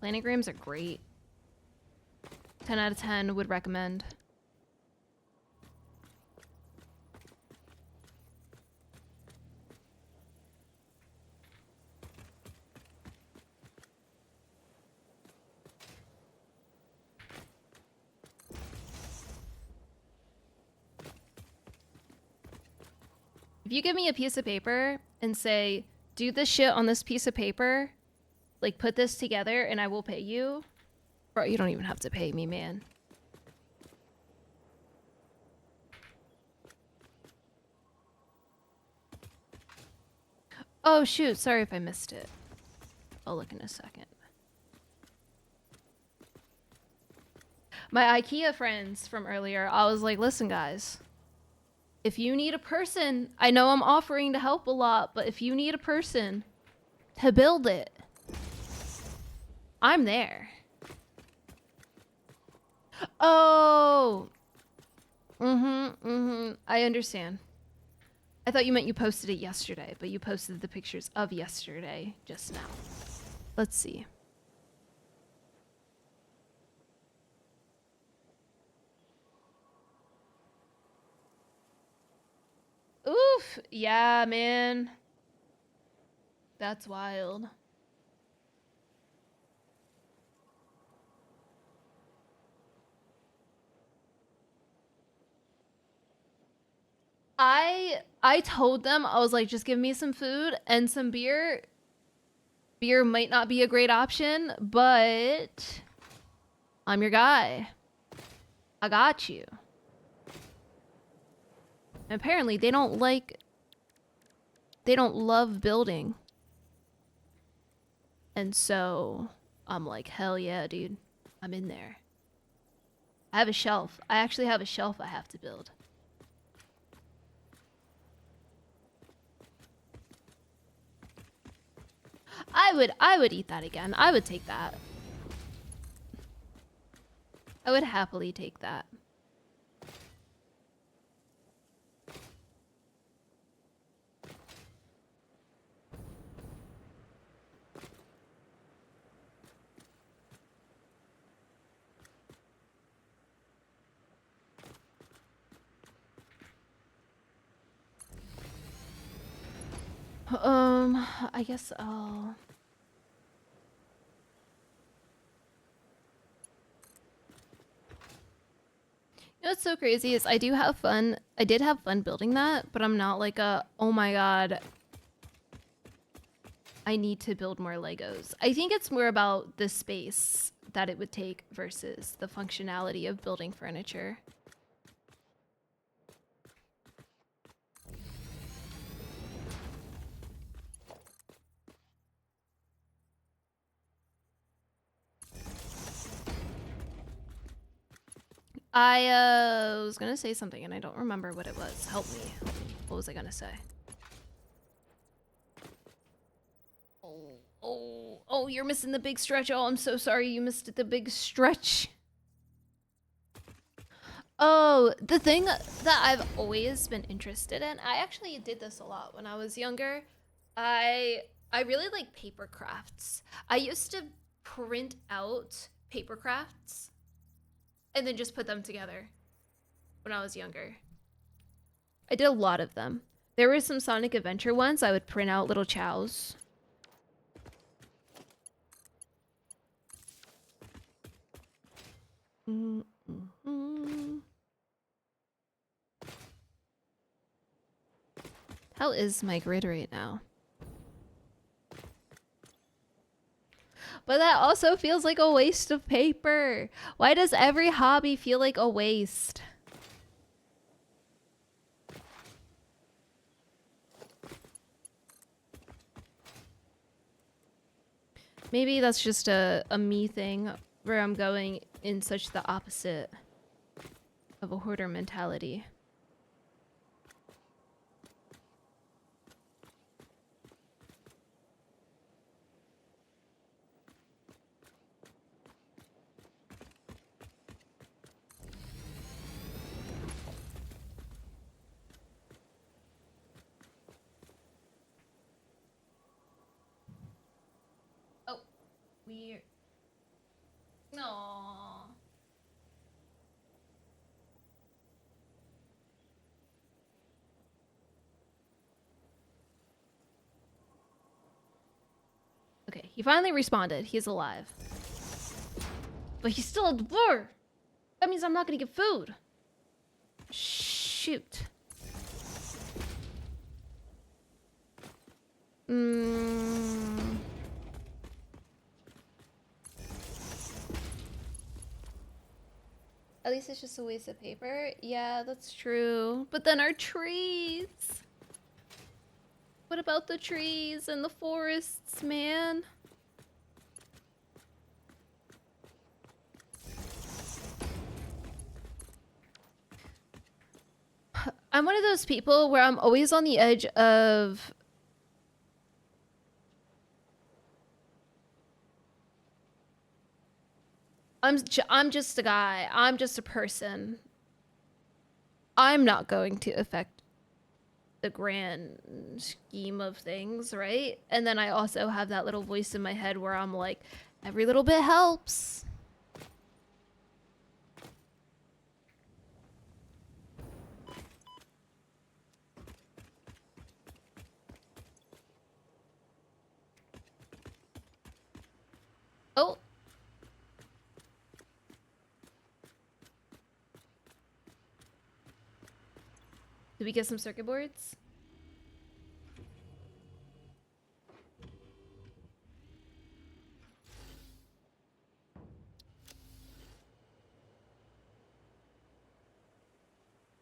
Planograms are great. 10 out of 10 would recommend. If you give me a piece of paper and say, do this shit on this piece of paper, like put this together and I will pay you. Bro, you don't even have to pay me, man. Oh shoot, sorry if I missed it. I'll look in a second. My IKEA friends from earlier, I was like, listen guys, if you need a person, I know I'm offering to help a lot, but if you need a person to build it, I'm there. Oh. I understand. I thought you meant you posted it yesterday, but you posted the pictures of yesterday just now. Let's see. Oof. Yeah, man. That's wild. I told them, I was like, just give me some food and some beer. Beer might not be a great option, but I'm your guy. I got you. And apparently they don't love building. And so I'm like, hell yeah, dude. I'm in there. I have a shelf. I actually have a shelf I have to build. I would eat that again. I would take that. I would happily take that. I guess I'll... You know what's so crazy is I do have fun. I did have fun building that, but I'm not like a, oh my god, I need to build more Legos. I think it's more about the space that it would take versus the functionality of building furniture. I was gonna say something and I don't remember what it was. Help me. What was I gonna say? Oh, you're missing the big stretch. Oh, I'm so sorry you missed the big stretch. Oh, the thing that I've always been interested in, I actually did this a lot when I was younger. I really like paper crafts. I used to print out paper crafts and then just put them together when I was younger. I did a lot of them. There were some Sonic Adventure ones. I would print out little chows. How is my grid right now? But that also feels like a waste of paper. Why does every hobby feel like a waste? Maybe that's just a me thing where I'm going in such the opposite of a hoarder mentality. Oh, weird. No. Okay, he finally responded. He's alive. But he's still at the door. That means I'm not gonna get food. Shoot. At least it's just a waste of paper. Yeah, that's true. But then our trees. What about the trees and the forests, man? I'm one of those people where I'm always on the edge of I'm just a guy. I'm just a person. I'm not going to affect the grand scheme of things, right? And then I also have that little voice in my head where I'm like, every little bit helps. Oh. Did we get some circuit boards?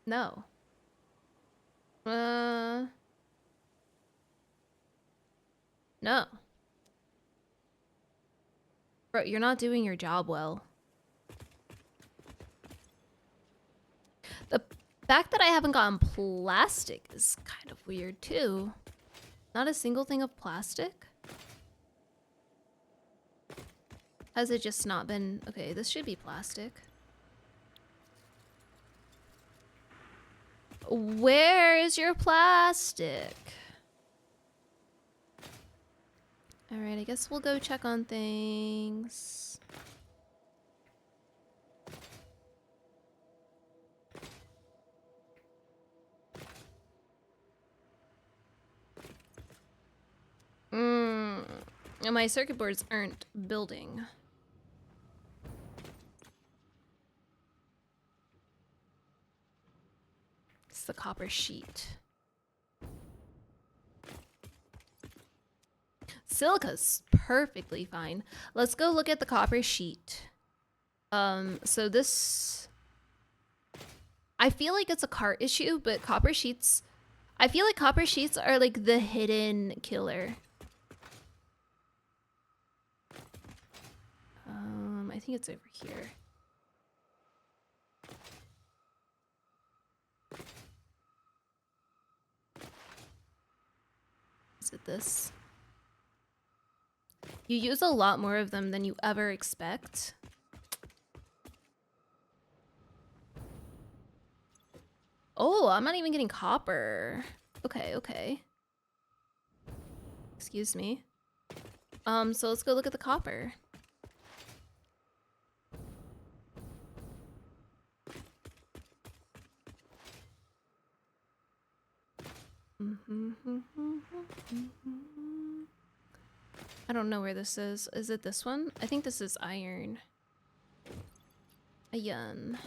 No. No. Bro, you're not doing your job well. The fact that I haven't gotten plastic is kind of weird too. Not a single thing of plastic? Has it just not been... Okay, this should be plastic. Where is your plastic? Alright, I guess we'll go check on things. And my circuit boards aren't building. It's the copper sheet. Silica's perfectly fine. Let's go look at the copper sheet. So this... I feel like it's a cart issue, but copper sheets... I feel like copper sheets are like the hidden killer. I think it's over here. Is it this? You use a lot more of them than you ever expect. Oh, I'm not even getting copper. Okay, okay. Excuse me. So let's go look at the copper. I don't know where this is. Is it this one? I think this is iron. Iron.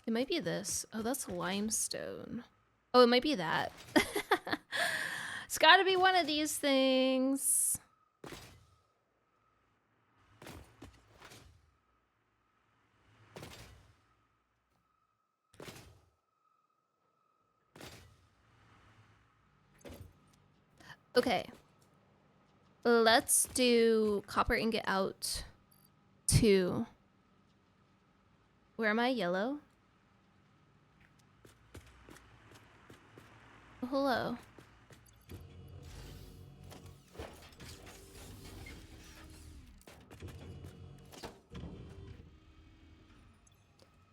It might be this. Oh, that's limestone. Oh, it might be that. It's gotta be one of these things. Okay. Let's do copper ingot out 2. Where am I? Yellow? Oh, hello.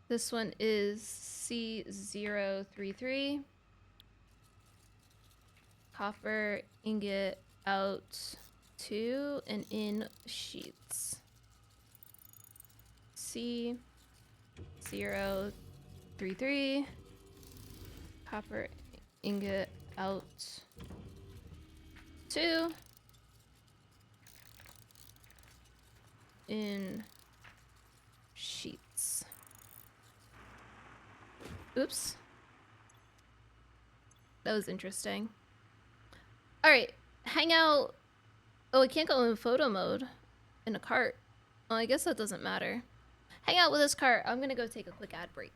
This one is C033. Copper ingot out 2 and in sheets. C033. Copper ingot out 2 in sheets. Oops. That was interesting. Alright, hang out. Oh, I can't go in photo mode in a cart. Well, I guess that doesn't matter. Hang out with this cart. I'm gonna go take a quick ad break.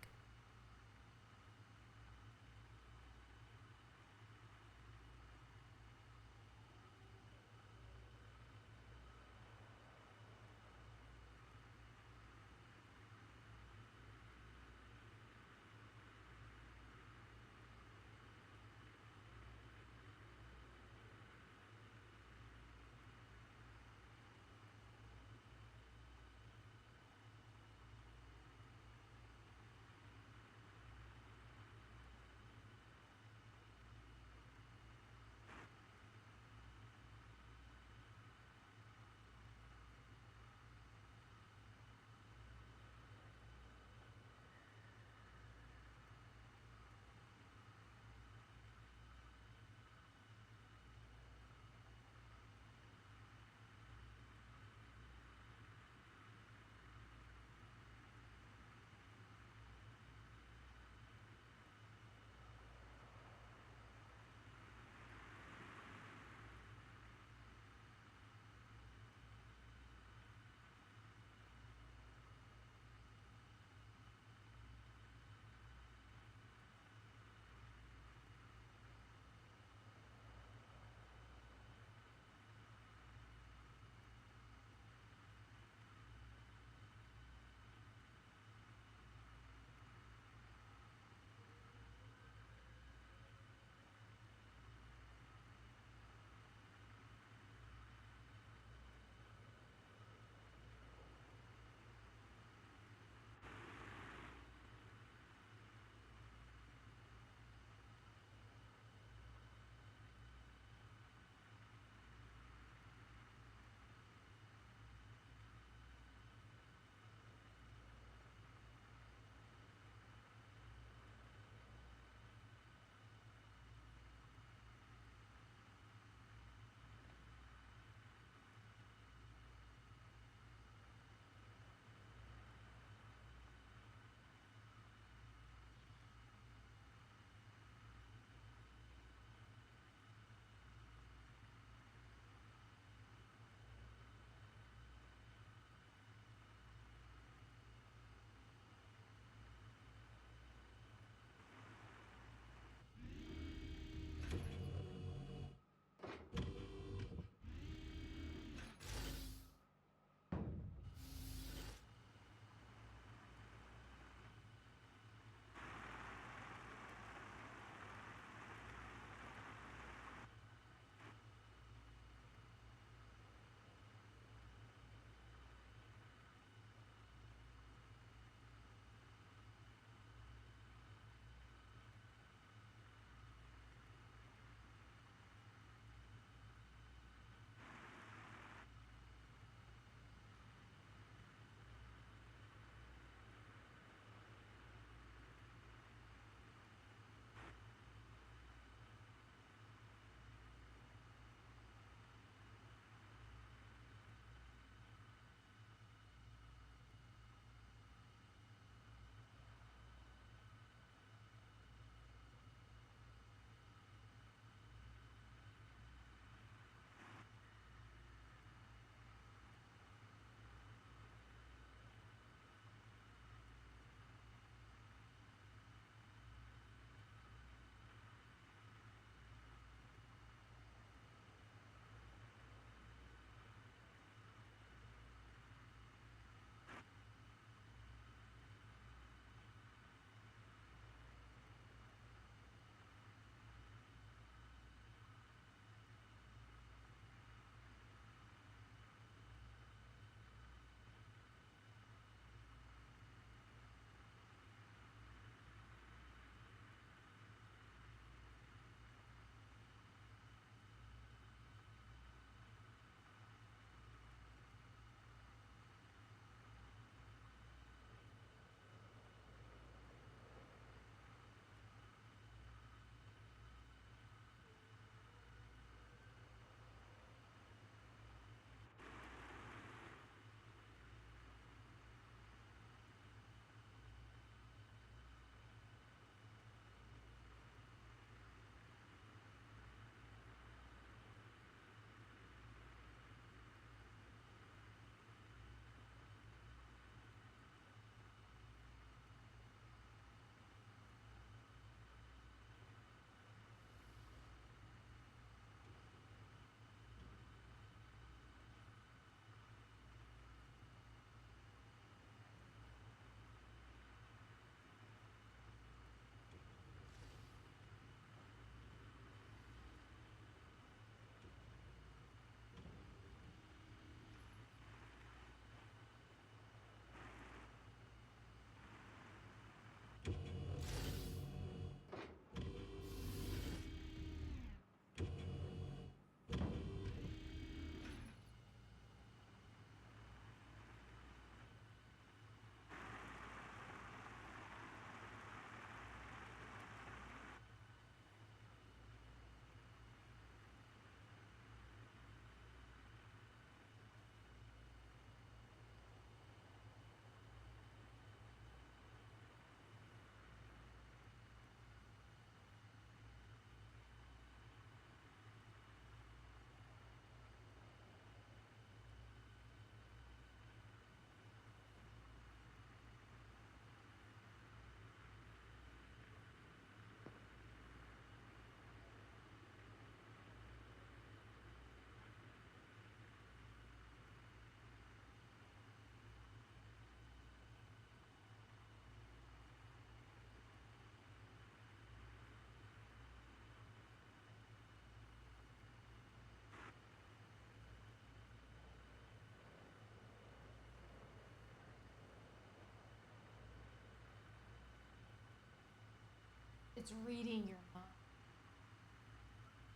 It's reading your mind.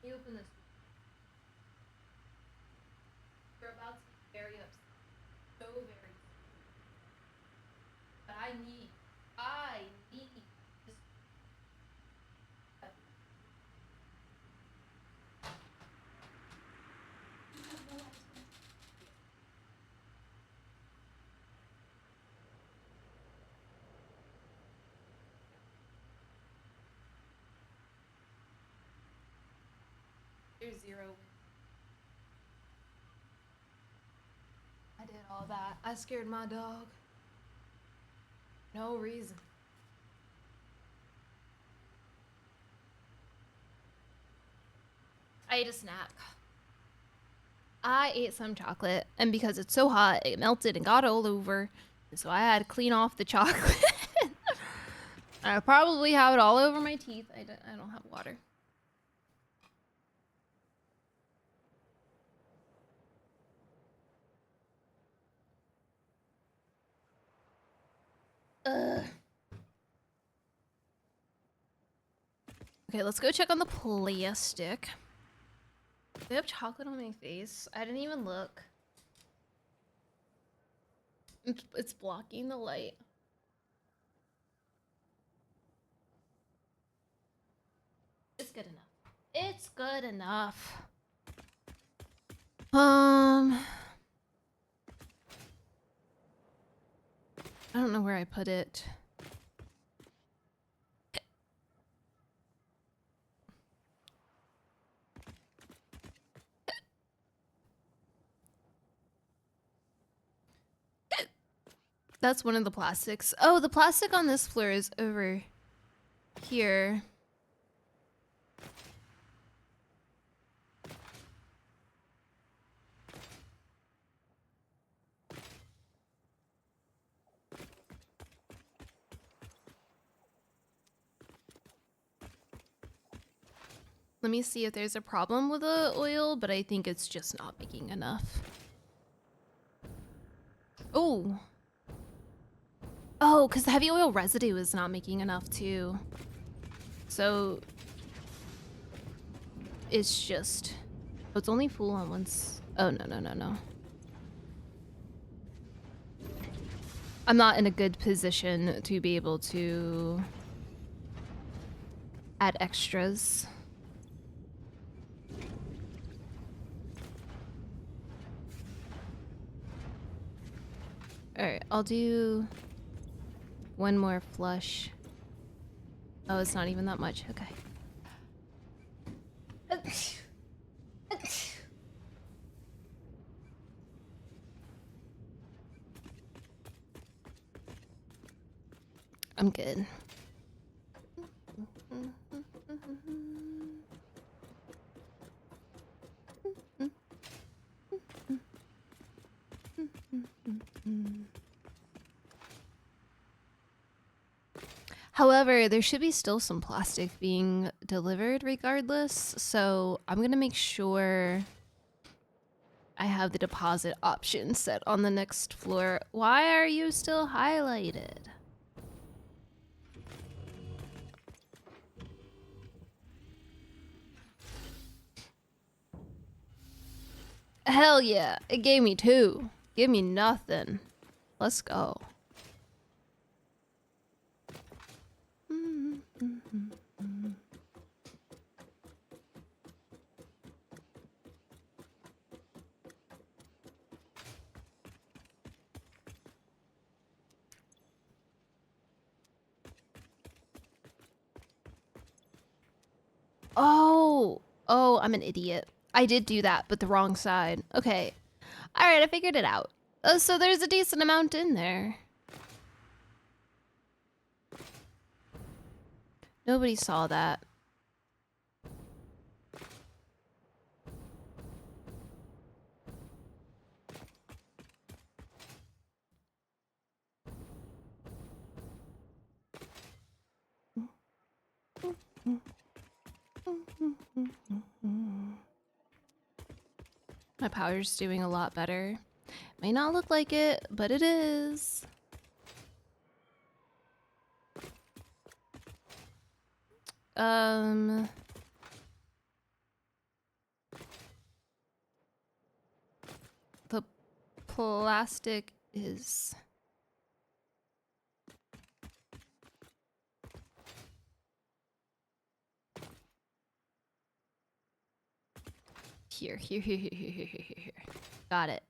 You open this. You're about to be very upset. So very. But I need this. There's 0 wins. I did all that. I scared my dog. No reason. I ate a snack. I ate some chocolate, and because it's so hot, it melted and got all over. So I had to clean off the chocolate. I probably have it all over my teeth. I don't have water. Ugh. Okay, let's go check on the plastic. Do they have chocolate on my face? I didn't even look. It's blocking the light. It's good enough. It's good enough. I don't know where I put it. That's one of the plastics. Oh, the plastic on this floor is over here. Let me see if there's a problem with the oil, but I think it's just not making enough. Oh. Oh, because the heavy oil residue is not making enough too. So it's just, oh, it's only full on once. Oh, no. I'm not in a good position to be able to add extras. Alright, I'll do one more flush. Oh, it's not even that much. Okay. I'm good. However, there should be still some plastic being delivered regardless, so I'm gonna make sure I have the deposit option set on the next floor. Why are you still highlighted? Hell yeah, it gave me 2. Give me nothing. Let's go. Oh, I'm an idiot. I did do that, but the wrong side. Okay. All right, I figured it out. So there's a decent amount in there. Nobody saw that. My power's doing a lot better. May not look like it, but it is. The plastic is... Here. Got it.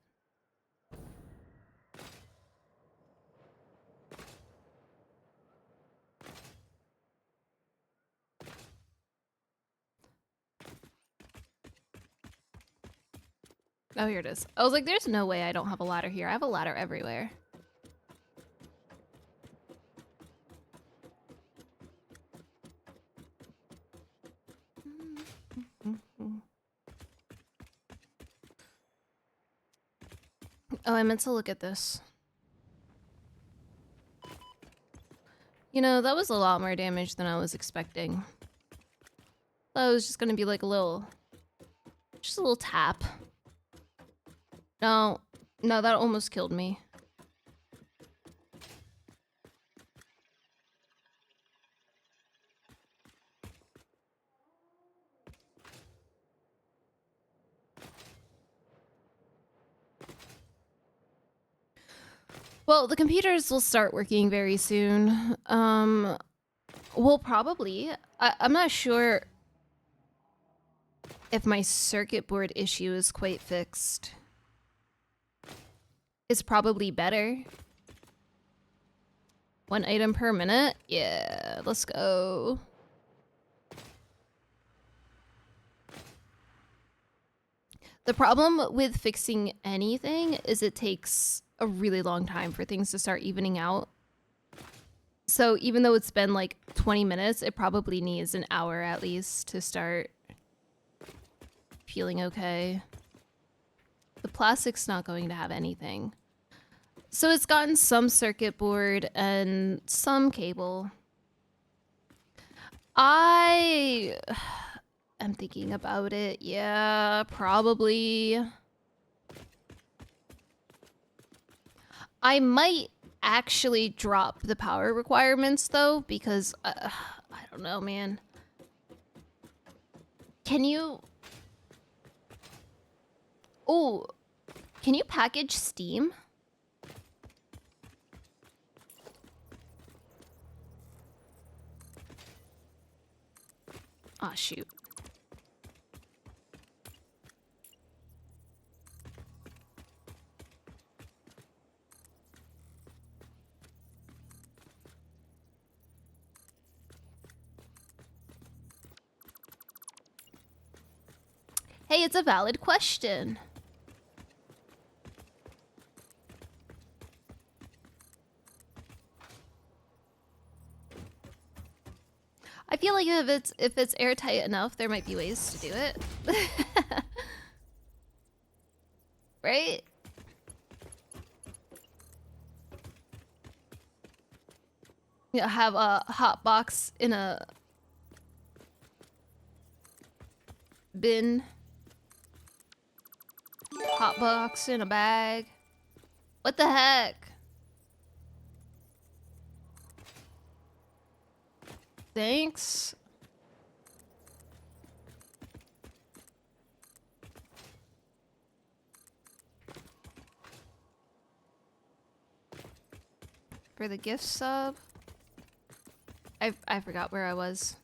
Oh, here it is. I was like, there's no way I don't have a ladder here. I have a ladder everywhere. Oh, I meant to look at this. You know, that was a lot more damage than I was expecting. That was just gonna be like a little... Just a little tap. No, that almost killed me. Well, the computers will start working very soon. Well, probably. I'm not sure if my circuit board issue is quite fixed. It's probably better. 1 item per minute? Yeah, let's go. The problem with fixing anything is it takes a really long time for things to start evening out. So even though it's been like 20 minutes, it probably needs an hour at least to start feeling okay. The plastic's not going to have anything. So it's gotten some circuit board and some cable. I am thinking about it. Yeah, probably. I might actually drop the power requirements though, because I don't know, man. Can you... Oh, can you package Steam? Aw, shoot. Hey, it's a valid question. I feel like if it's airtight enough, there might be ways to do it. Right? Yeah, have a hot box in a bin. Hot box in a bag. What the heck? Thanks. For the gift sub. I forgot where I was.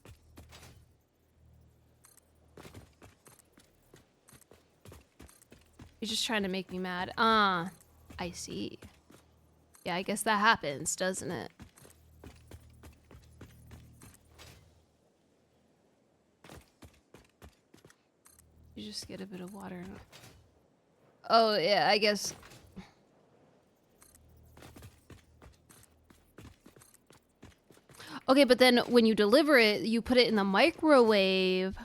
You're just trying to make me mad. I see. Yeah, I guess that happens, doesn't it? You just get a bit of water. Oh, yeah, I guess. Okay, but then when you deliver it, you put it in the microwave.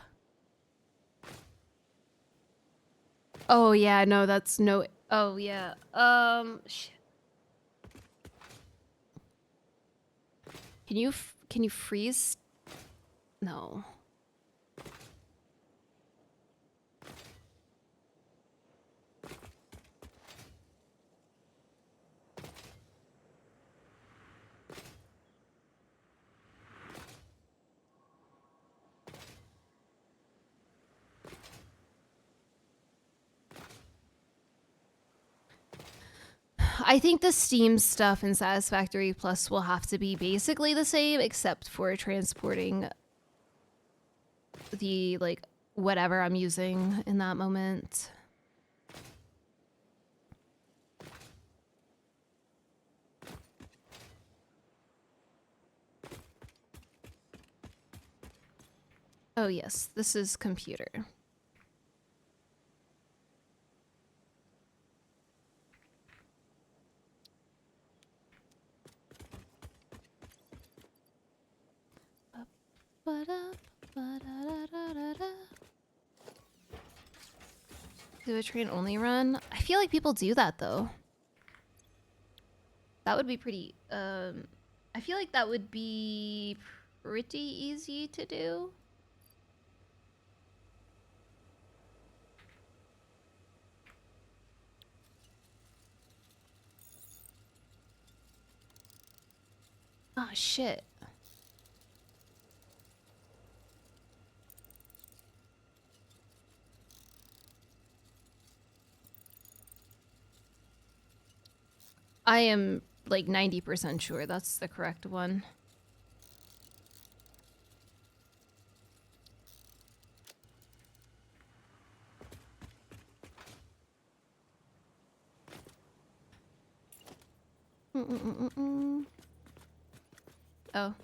Oh, yeah, no, that's no... Oh, yeah. Shit. Can you freeze? No. I think the Steam stuff in Satisfactory Plus will have to be basically the same, except for transporting the, like, whatever I'm using in that moment. Oh yes, this is computer. Do a train only run? I feel like people do that though. That would be pretty, I feel like that would be pretty easy to do. Oh shit. I am like 90% sure that's the correct one. Oh.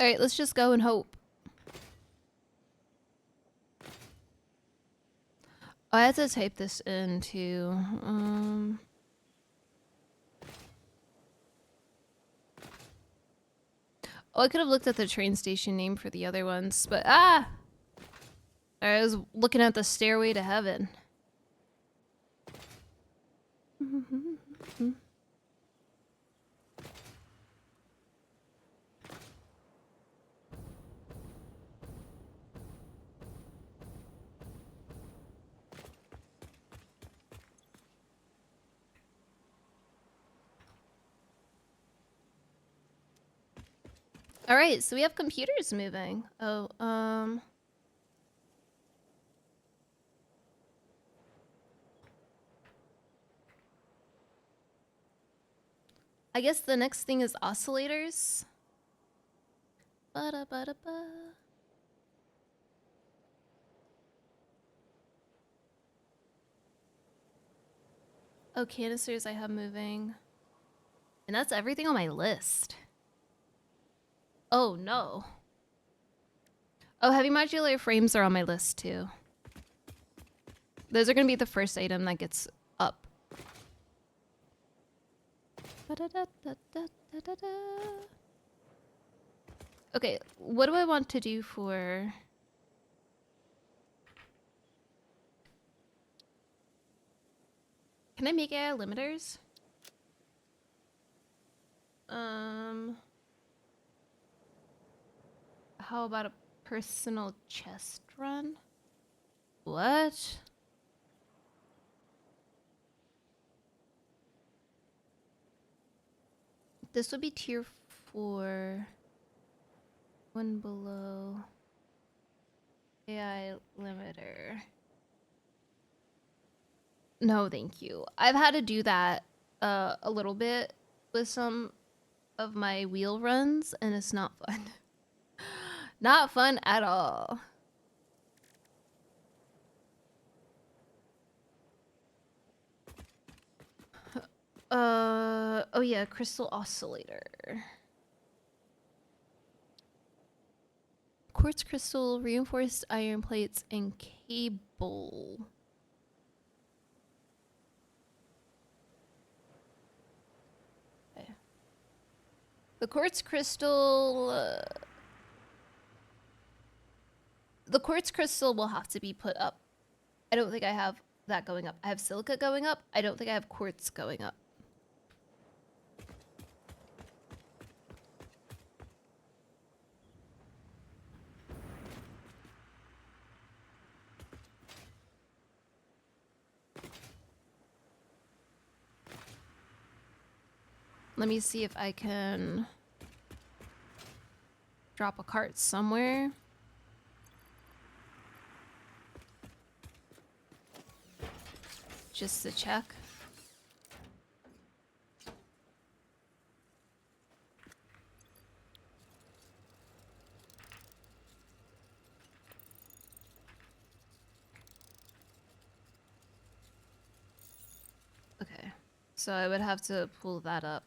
Alright, let's just go and hope. Oh, I had to type this in too. Oh, I could have looked at the train station name for the other ones, but I was looking at the stairway to heaven. All right, so we have computers moving. Oh, I guess the next thing is oscillators. Ba-da-ba-da-ba. Oh, canisters I have moving. And that's everything on my list. Oh, no. Oh, heavy modular frames are on my list, too. Those are going to be the first item that gets up. Okay, what do I want to do for... Can I make AI limiters? How about a personal chest run? What? This would be tier 4. One below. AI limiter. No, thank you. I've had to do that a little bit with some of my wheel runs, and it's not fun. Not fun at all. Oh yeah, crystal oscillator. Quartz crystal, reinforced iron plates, and cable. Okay. The quartz crystal... the quartz crystal will have to be put up. I don't think I have that going up. I have silica going up. I don't think I have quartz going up. Let me see if I can drop a cart somewhere. Just to check. Okay, so I would have to pull that up.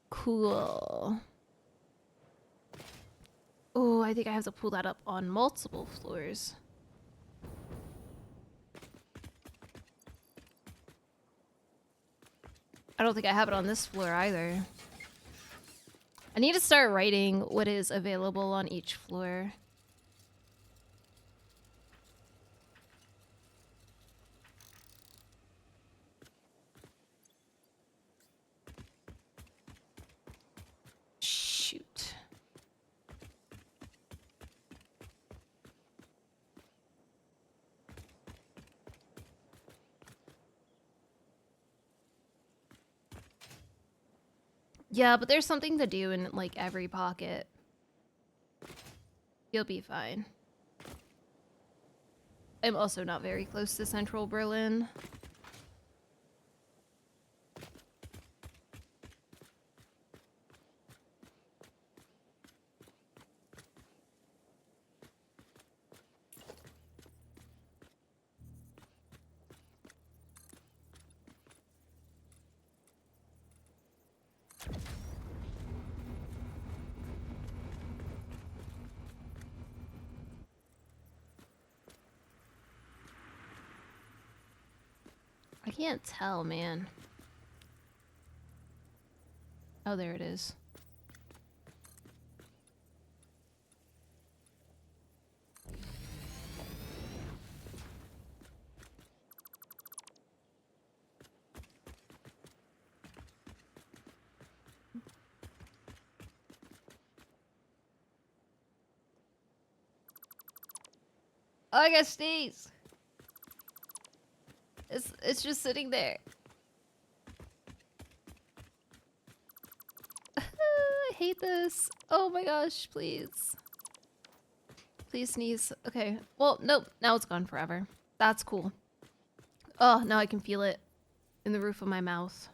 Cool. Oh, I think I have to pull that up on multiple floors. I don't think I have it on this floor either. I need to start writing what is available on each floor. Shoot. Yeah, but there's something to do in like every pocket. You'll be fine. I'm also not very close to central Berlin. I can't tell, man. Oh, there it is. Oh, I got sneeze. It's just sitting there. I hate this. Oh my gosh, please. Please sneeze. Okay. Well, nope. Now it's gone forever. That's cool. Oh, now I can feel it in the roof of my mouth.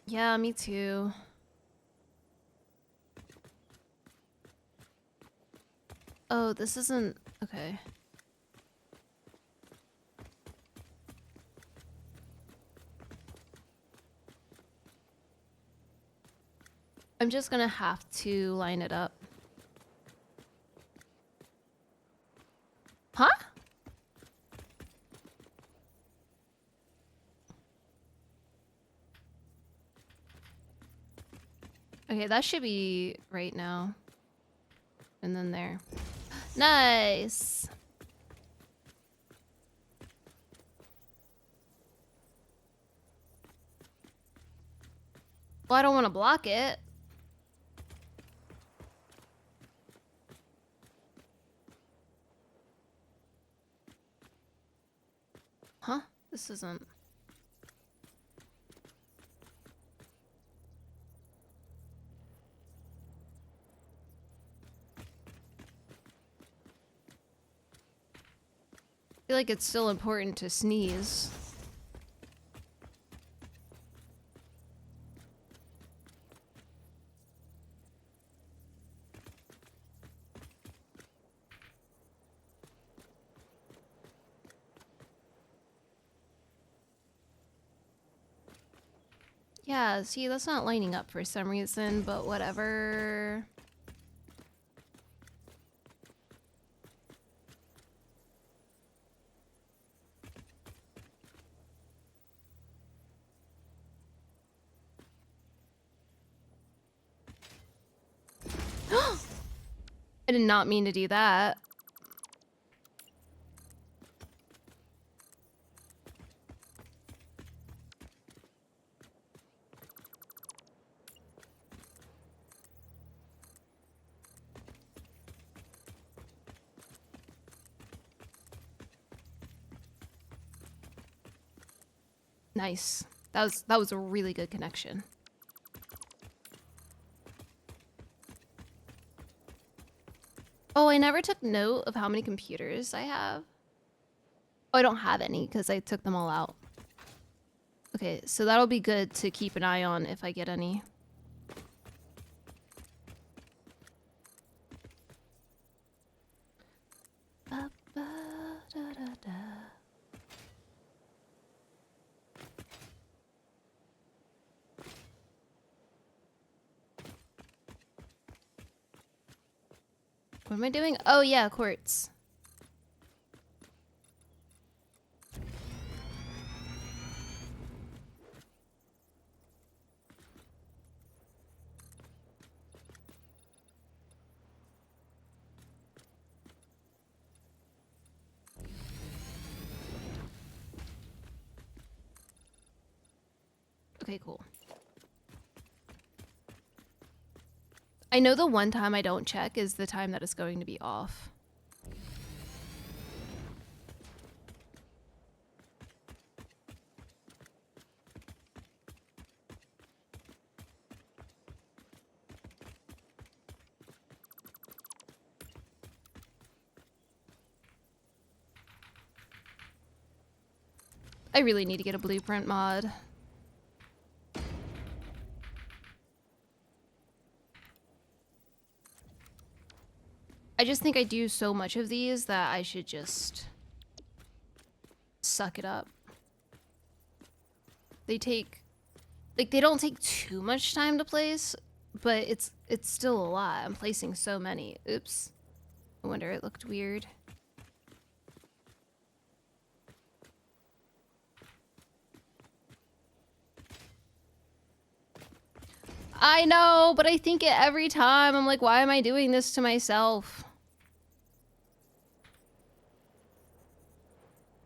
Yeah, me too. Oh, this isn't... Okay. I'm just gonna have to line it up. Huh? Okay, that should be right now. And then there. Nice! Well, I don't want to block it. Huh? This isn't... I feel like it's still important to sneeze. Yeah, see, that's not lining up for some reason, but whatever. I did not mean to do that. Nice. That was a really good connection. Oh, I never took note of how many computers I have. Oh, I don't have any because I took them all out. Okay, so that'll be good to keep an eye on if I get any. What am I doing? Oh yeah, quartz. Okay, cool. I know the one time I don't check is the time that it's going to be off. I really need to get a blueprint mod. I just think I do so much of these that I should just suck it up. They take, like, they don't take too much time to place, but it's still a lot. I'm placing so many. Oops. I wonder, it looked weird. I know, but I think it every time. I'm like, why am I doing this to myself?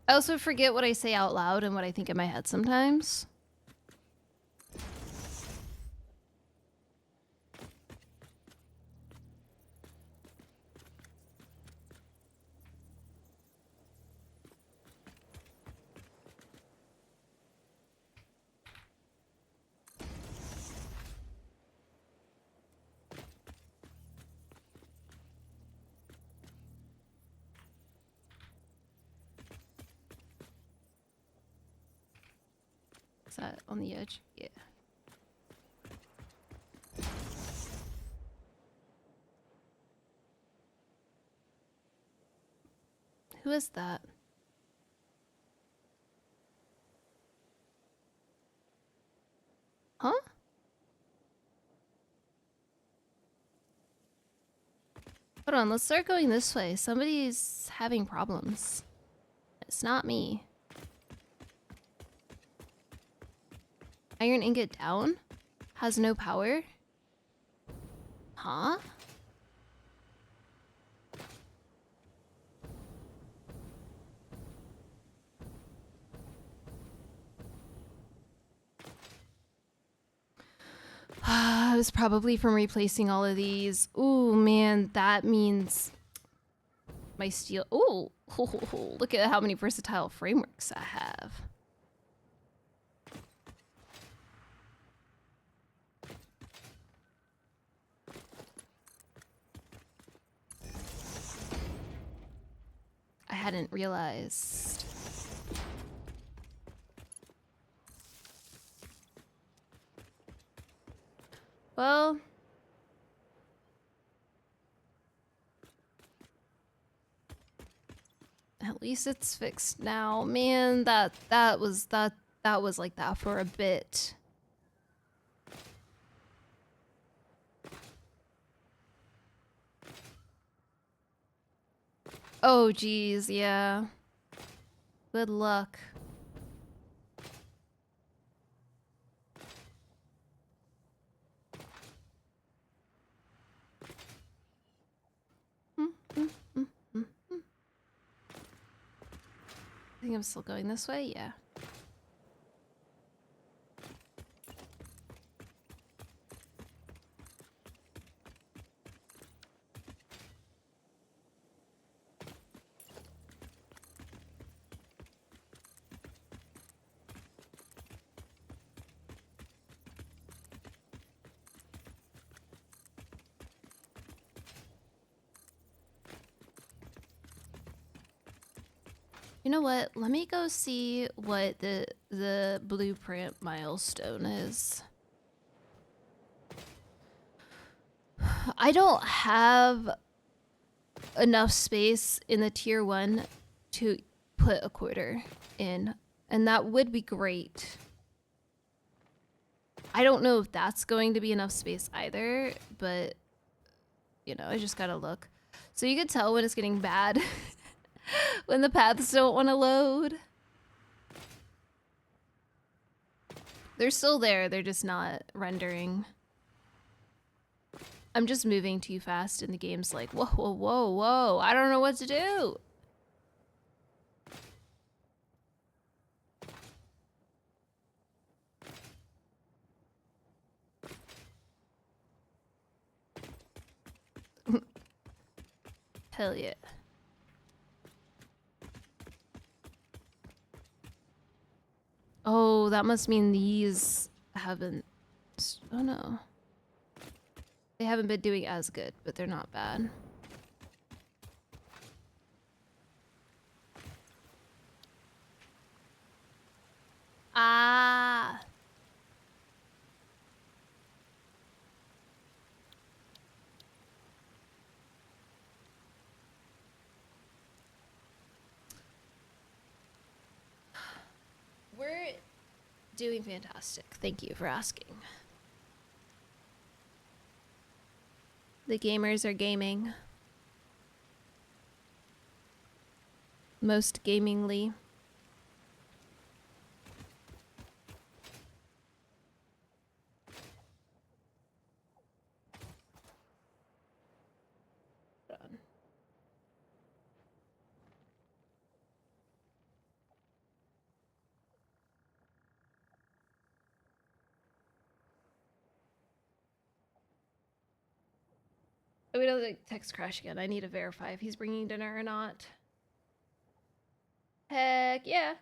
I also forget what I say out loud and what I think in my head sometimes. Is that on the edge? Yeah. Who is that? Huh? Hold on, let's start going this way. Somebody's having problems. It's not me. Iron ingot down? Has no power? Huh? It was probably from replacing all of these. Ooh, man, that means my steel. Ooh, look at how many versatile frameworks I have. I hadn't realized. Well, at least it's fixed now. Man, that was like that for a bit. Oh geez, yeah. Good luck. I think I'm still going this way, yeah. You know what? Let me go see what the blueprint milestone is. I don't have enough space in the tier 1 to put a quarter in, and that would be great. I don't know if that's going to be enough space either, but you know, I just gotta look. So you can tell when it's getting bad when the paths don't want to load. They're still there, they're just not rendering. I'm just moving too fast and the game's like, whoa, whoa, whoa, whoa, I don't know what to do. Hell yeah. Oh, that must mean these haven't... Oh no. They haven't been doing as good, but they're not bad. Ah. We're doing fantastic. Thank you for asking. The gamers are gaming. Most gamingly. Oh, we don't like text crash again. I need to verify if he's bringing dinner or not. Heck yeah.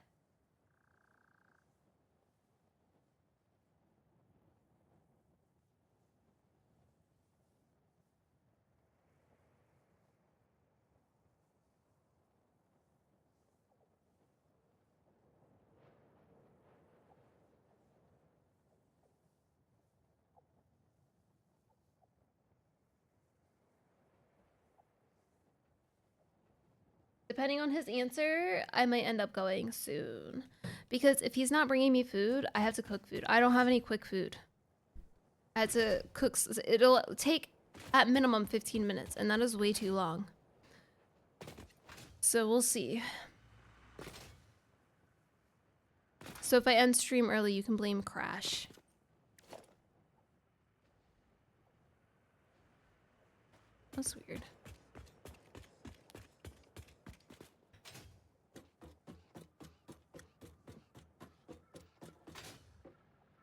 Depending on his answer, I might end up going soon. Because if he's not bringing me food, I have to cook food. I don't have any quick food. I had to cook. It'll take at minimum 15 minutes, and that is way too long. So we'll see. So if I end stream early, you can blame Crash. That's weird.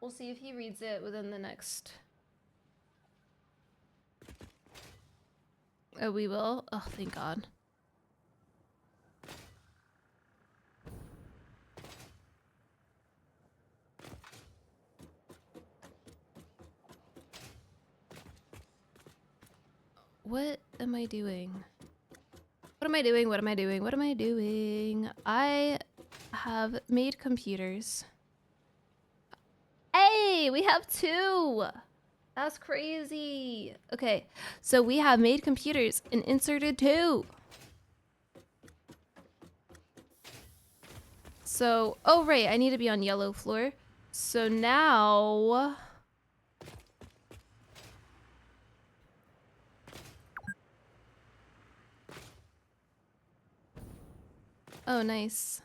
We'll see if he reads it within the next... Oh, we will? Oh, thank God. What am I doing? What am I doing? What am I doing? What am I doing? I have made computers. Hey, we have 2. That's crazy. Okay, so we have made computers and inserted 2. So, oh right, I need to be on yellow floor. So now... Oh, nice.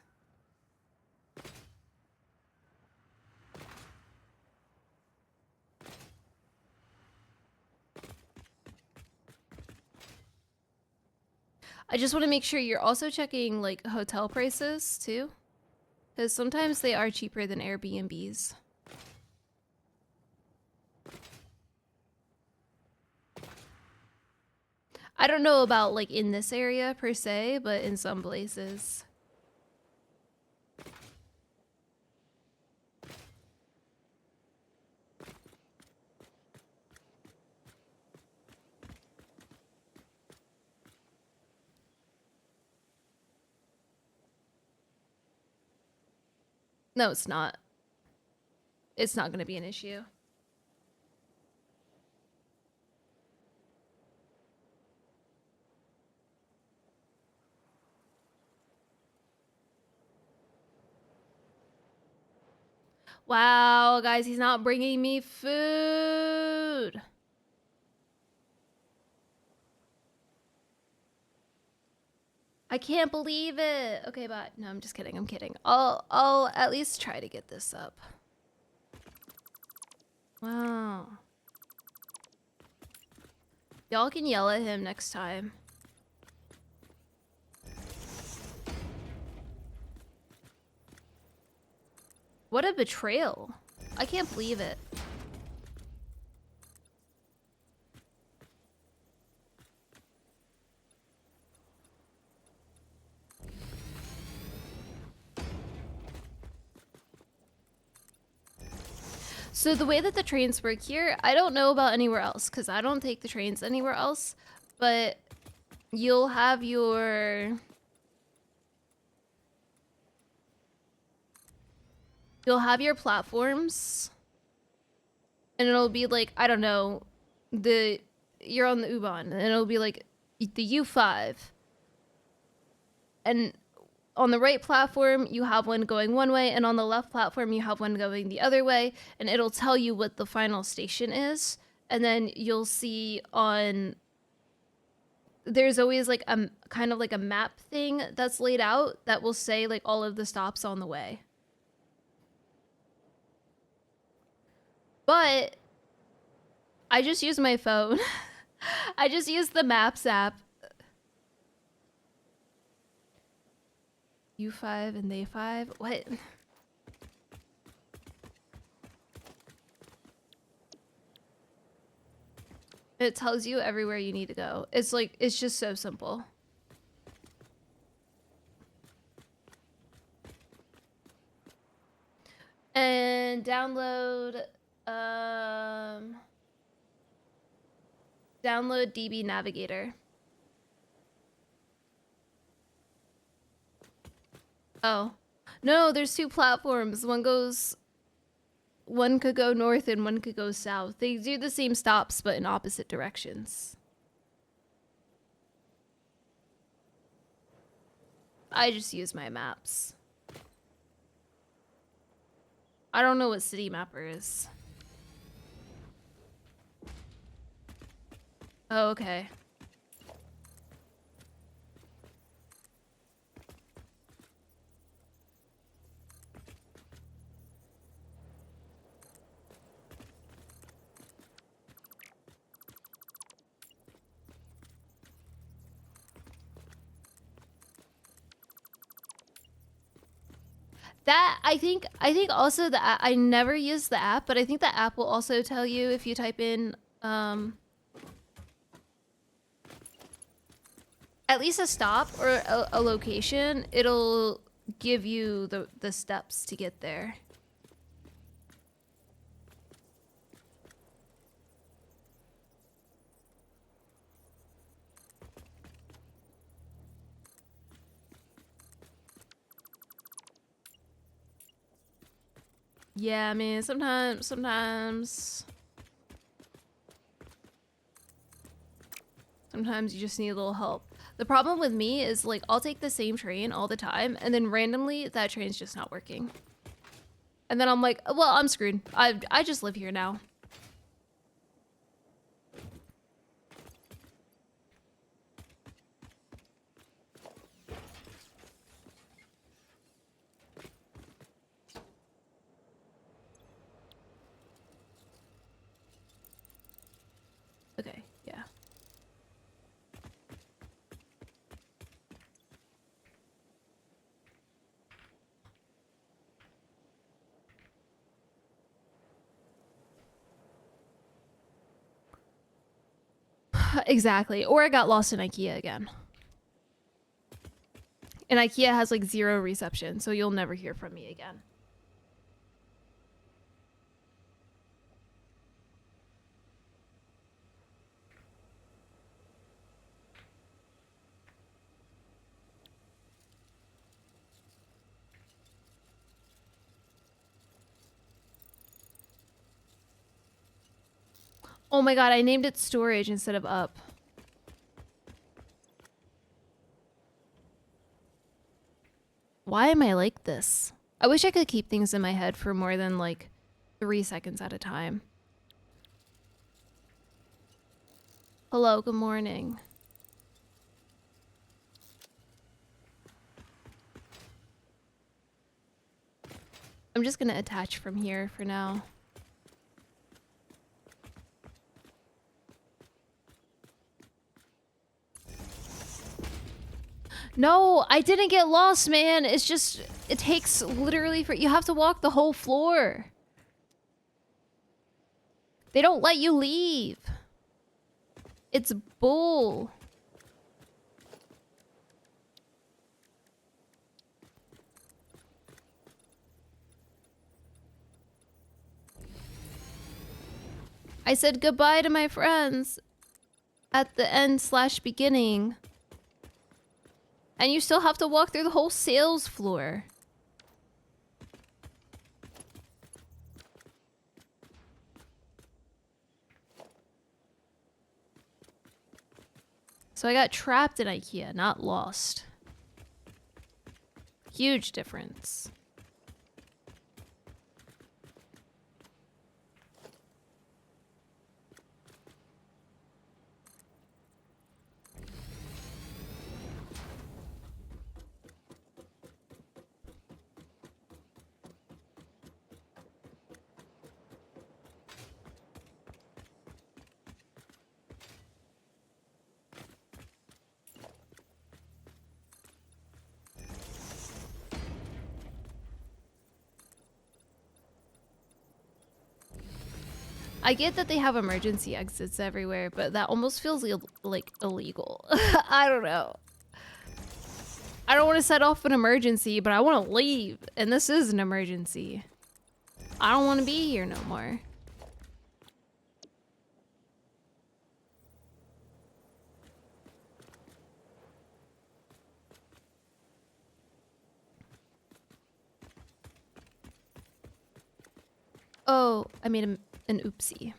I just want to make sure you're also checking like hotel prices too, because sometimes they are cheaper than Airbnbs. I don't know about like in this area per se, but in some places. No, it's not. It's not going to be an issue. Wow, guys, he's not bringing me food. I can't believe it. Okay, but no, I'm just kidding. I'm kidding. I'll at least try to get this up. Wow. Y'all can yell at him next time. What a betrayal. I can't believe it. So the way that the trains work here, I don't know about anywhere else because I don't take the trains anywhere else, but you'll have your platforms and it'll be like, I don't know, you're on the U-Bahn and it'll be like the U5. And on the right platform, you have one going one way, and on the left platform, you have one going the other way, and it'll tell you what the final station is. And then you'll see there's always like a kind of like a map thing that's laid out that will say like all of the stops on the way. But I just use my phone. I just use the Maps app. U5 and they 5? What? It tells you everywhere you need to go. It's like, it's just so simple. And download DB Navigator. Oh. No, there's two platforms. One could go north and one could go south. They do the same stops, but in opposite directions. I just use my maps. I don't know what City Mapper is. Oh, okay. That I think also I never use the app, but I think the app will also tell you if you type in at least a stop or a location, it'll give you the steps to get there. Yeah, I mean, sometimes you just need a little help. The problem with me is like I'll take the same train all the time and then randomly that train's just not working. And then I'm like, well, I'm screwed. I just live here now. Okay, yeah. Exactly. Or I got lost in IKEA again. And IKEA has like 0 reception, so you'll never hear from me again. Oh my god, I named it storage instead of up. Why am I like this? I wish I could keep things in my head for more than like 3 seconds at a time. Hello, good morning. I'm just gonna attach from here for now. No, I didn't get lost, man. It's just, it takes literally you have to walk the whole floor. They don't let you leave. It's bull. I said goodbye to my friends at the end/beginning. And you still have to walk through the whole sales floor. So I got trapped in IKEA, not lost. Huge difference. I get that they have emergency exits everywhere, but that almost feels like illegal. I don't know. I don't want to set off an emergency, but I want to leave. And this is an emergency. I don't want to be here no more. Oh, I made an oopsie.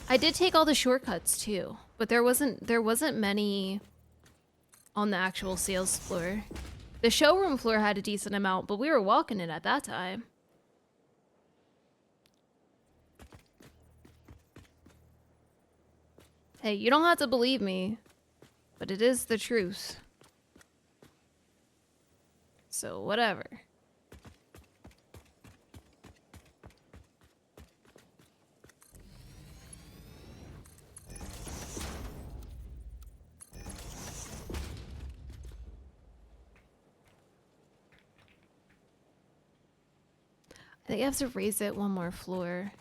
I did take all the shortcuts too, but there wasn't many on the actual sales floor. The showroom floor had a decent amount, but we were walking it at that time. Hey, you don't have to believe me, but it is the truth. So whatever. I think I have to raise it one more floor.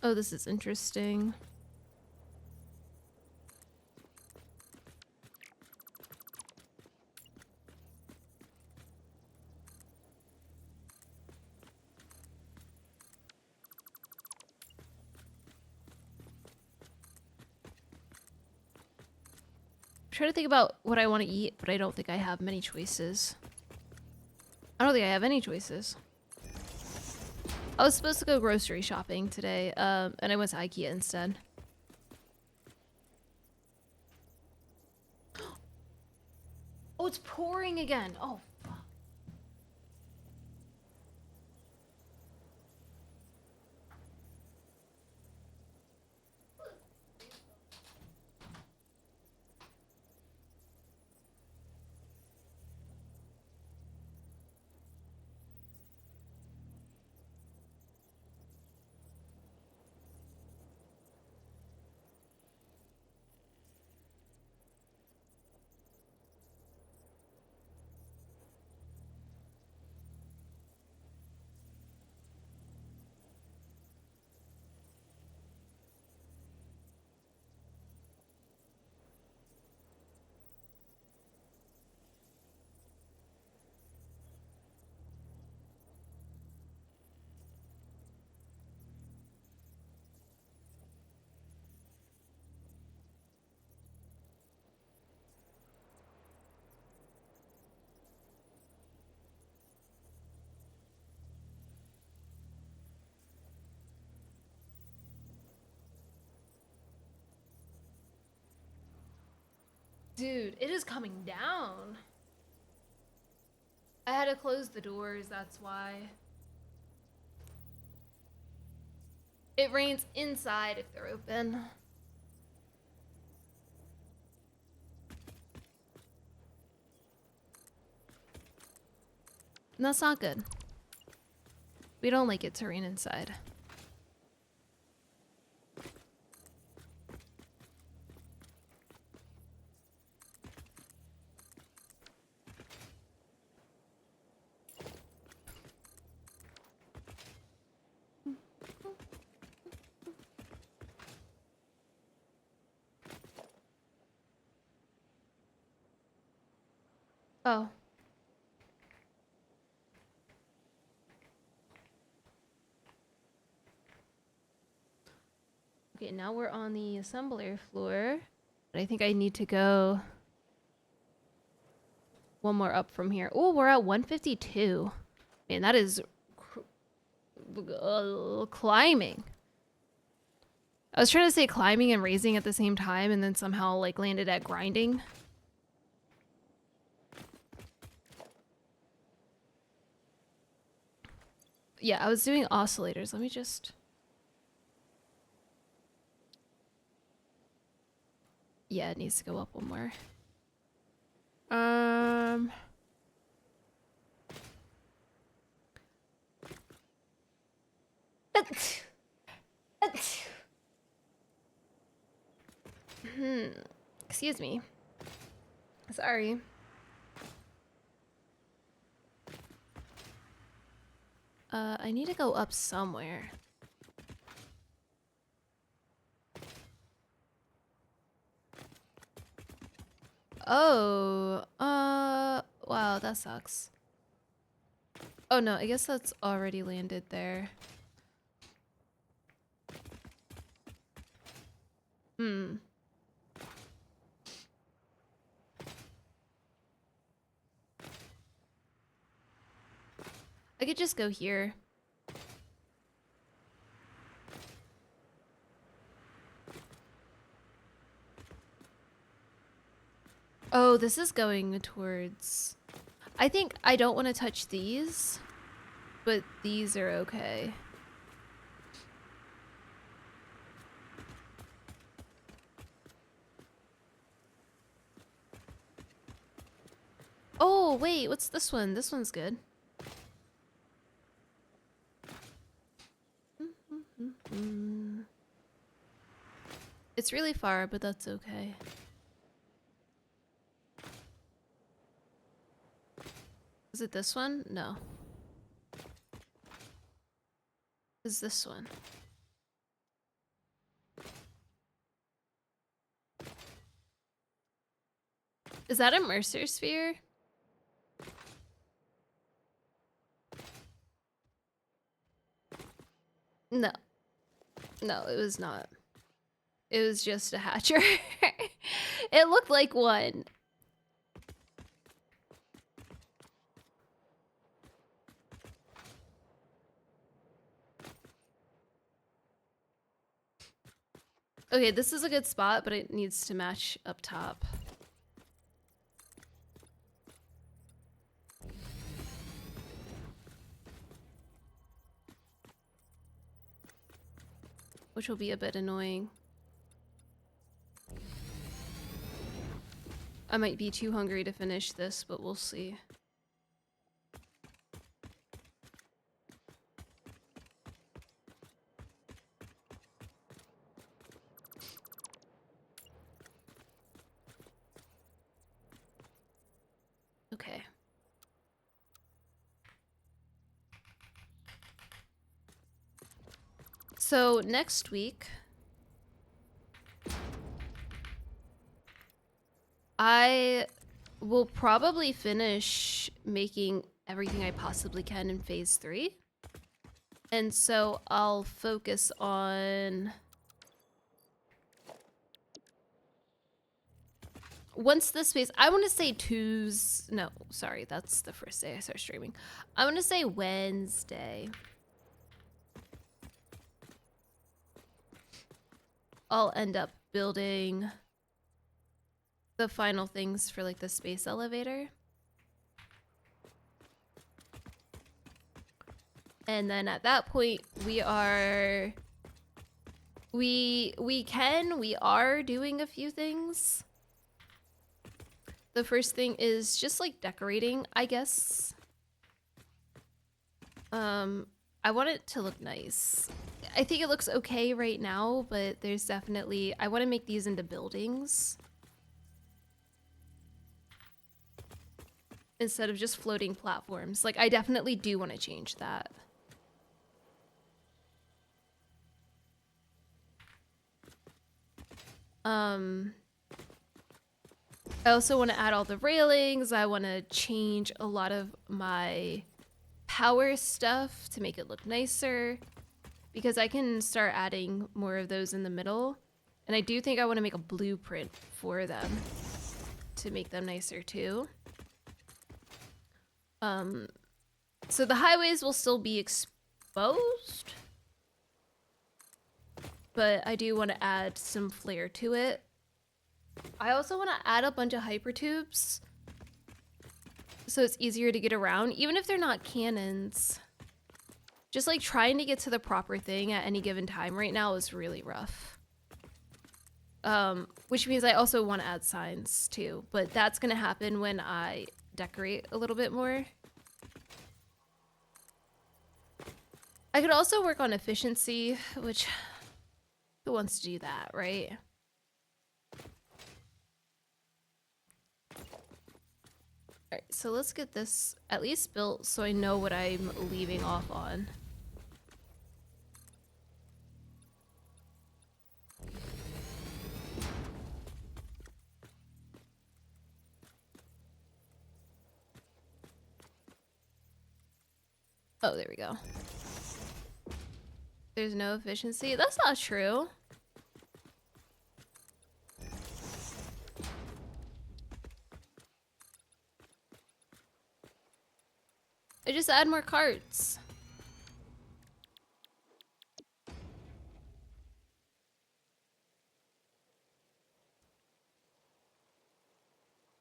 Oh, this is interesting. I'm trying to think about what I want to eat, but I don't think I have many choices. I don't think I have any choices. I was supposed to go grocery shopping today, and I went to IKEA instead. Oh, it's pouring again. Oh, fuck. Dude, it is coming down. I had to close the doors, that's why. It rains inside if they're open. And that's not good. We don't like it to rain inside. Oh. Okay, now we're on the assembler floor. But I think I need to go one more up from here. Oh, we're at 152. Man, that is climbing. I was trying to say climbing and raising at the same time and then somehow like landed at grinding. Yeah, I was doing oscillators. Let me just... Yeah, it needs to go up one more. Excuse me. Sorry. I need to go up somewhere. Oh, wow, that sucks. Oh no, I guess that's already landed there. I could just go here. Oh, this is going towards... I think I don't want to touch these, but these are okay. Oh, wait, what's this one? This one's good. It's really far, but that's okay. Is it this one? No. Is this one? Is that a Mercer sphere? No. No, it was not. It was just a hatcher. It looked like one. Okay, this is a good spot, but it needs to match up top. Which will be a bit annoying. I might be too hungry to finish this, but we'll see. Okay. So next week, I will probably finish making everything I possibly can in phase 3. And so I'll focus on... Once this phase, I want to say no, sorry, that's the first day I start streaming. I want to say Wednesday. I'll end up building the final things for like the space elevator. And then at that point we are doing a few things. The first thing is just like decorating, I guess. I want it to look nice. I think it looks okay right now, but there's definitely, I want to make these into buildings instead of just floating platforms. Like, I definitely do want to change that. I also want to add all the railings. I want to change a lot of my power stuff to make it look nicer, because I can start adding more of those in the middle. And I do think I want to make a blueprint for them to make them nicer too. So the highways will still be exposed, but I do want to add some flair to it. I also want to add a bunch of hypertubes so it's easier to get around, even if they're not cannons. Just like trying to get to the proper thing at any given time right now is really rough. Which means I also want to add signs too, but that's going to happen when I decorate a little bit more. I could also work on efficiency, which who wants to do that, right? Alright, so let's get this at least built so I know what I'm leaving off on. Oh, there we go. There's no efficiency? That's not true. I just add more carts.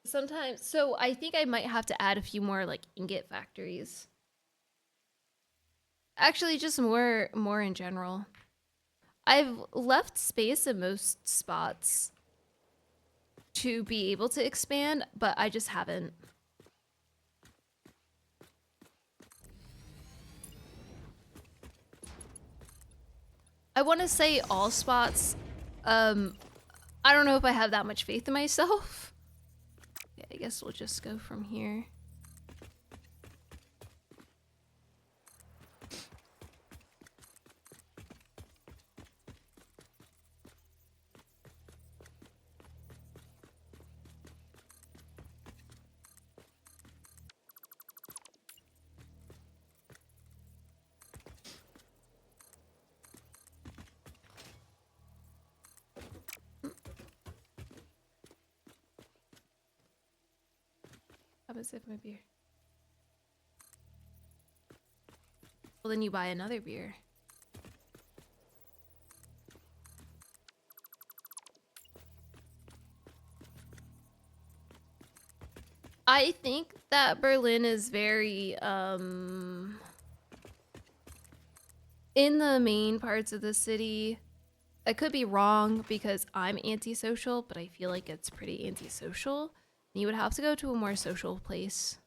Sometimes, so I think I might have to add a few more like ingot factories. Actually, just more in general. I've left space in most spots to be able to expand, but I just haven't. I want to say all spots. I don't know if I have that much faith in myself. Yeah, I guess we'll just go from here. How about if my beer? Well, then you buy another beer. I think that Berlin is very, in the main parts of the city. I could be wrong because I'm antisocial, but I feel like it's pretty antisocial. You would have to go to a more social place.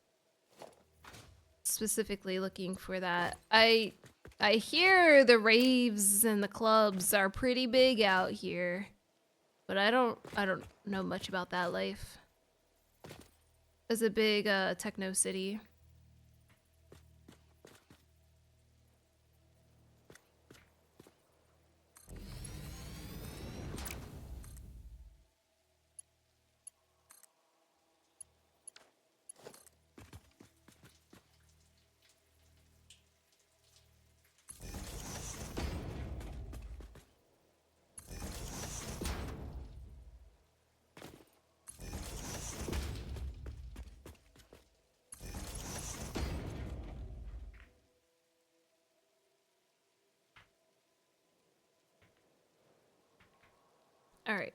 Specifically looking for that. I hear the raves and the clubs are pretty big out here, but I don't know much about that life. It's a big techno city. All right.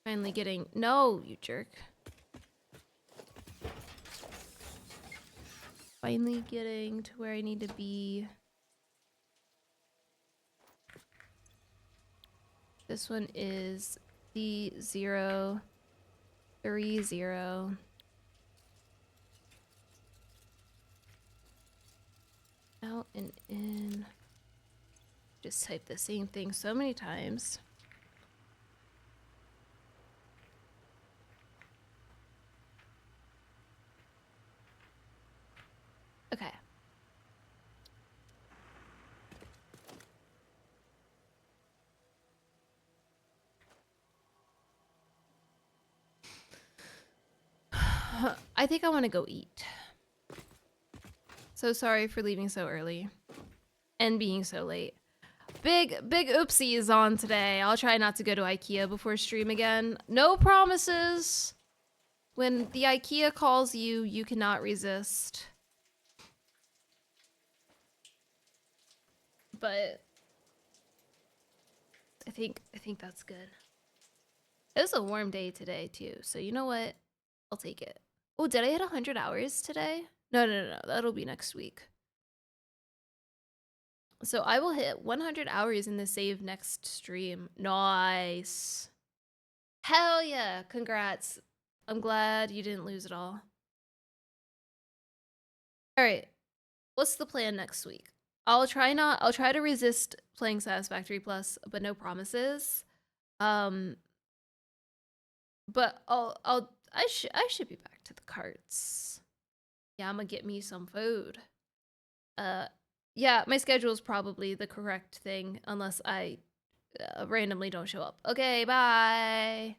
Finally getting... No, you jerk. Finally getting to where I need to be. This one is the 030. Out and in. Just type the same thing so many times. Okay. I think I want to go eat. So sorry for leaving so early and being so late. Big oopsies on today. I'll try not to go to IKEA before stream again. No promises. When the IKEA calls you, you cannot resist. But I think that's good. It was a warm day today too, so you know what? I'll take it. Oh, did I hit 100 hours today? No. That'll be next week. So I will hit 100 hours in the save next stream. Nice. Hell yeah. Congrats. I'm glad you didn't lose it all. All right. What's the plan next week? I'll try to resist playing Satisfactory Plus, but no promises. But I should be back to the carts. Yeah, I'm gonna get me some food. Yeah, my schedule is probably the correct thing unless I randomly don't show up. Okay, bye.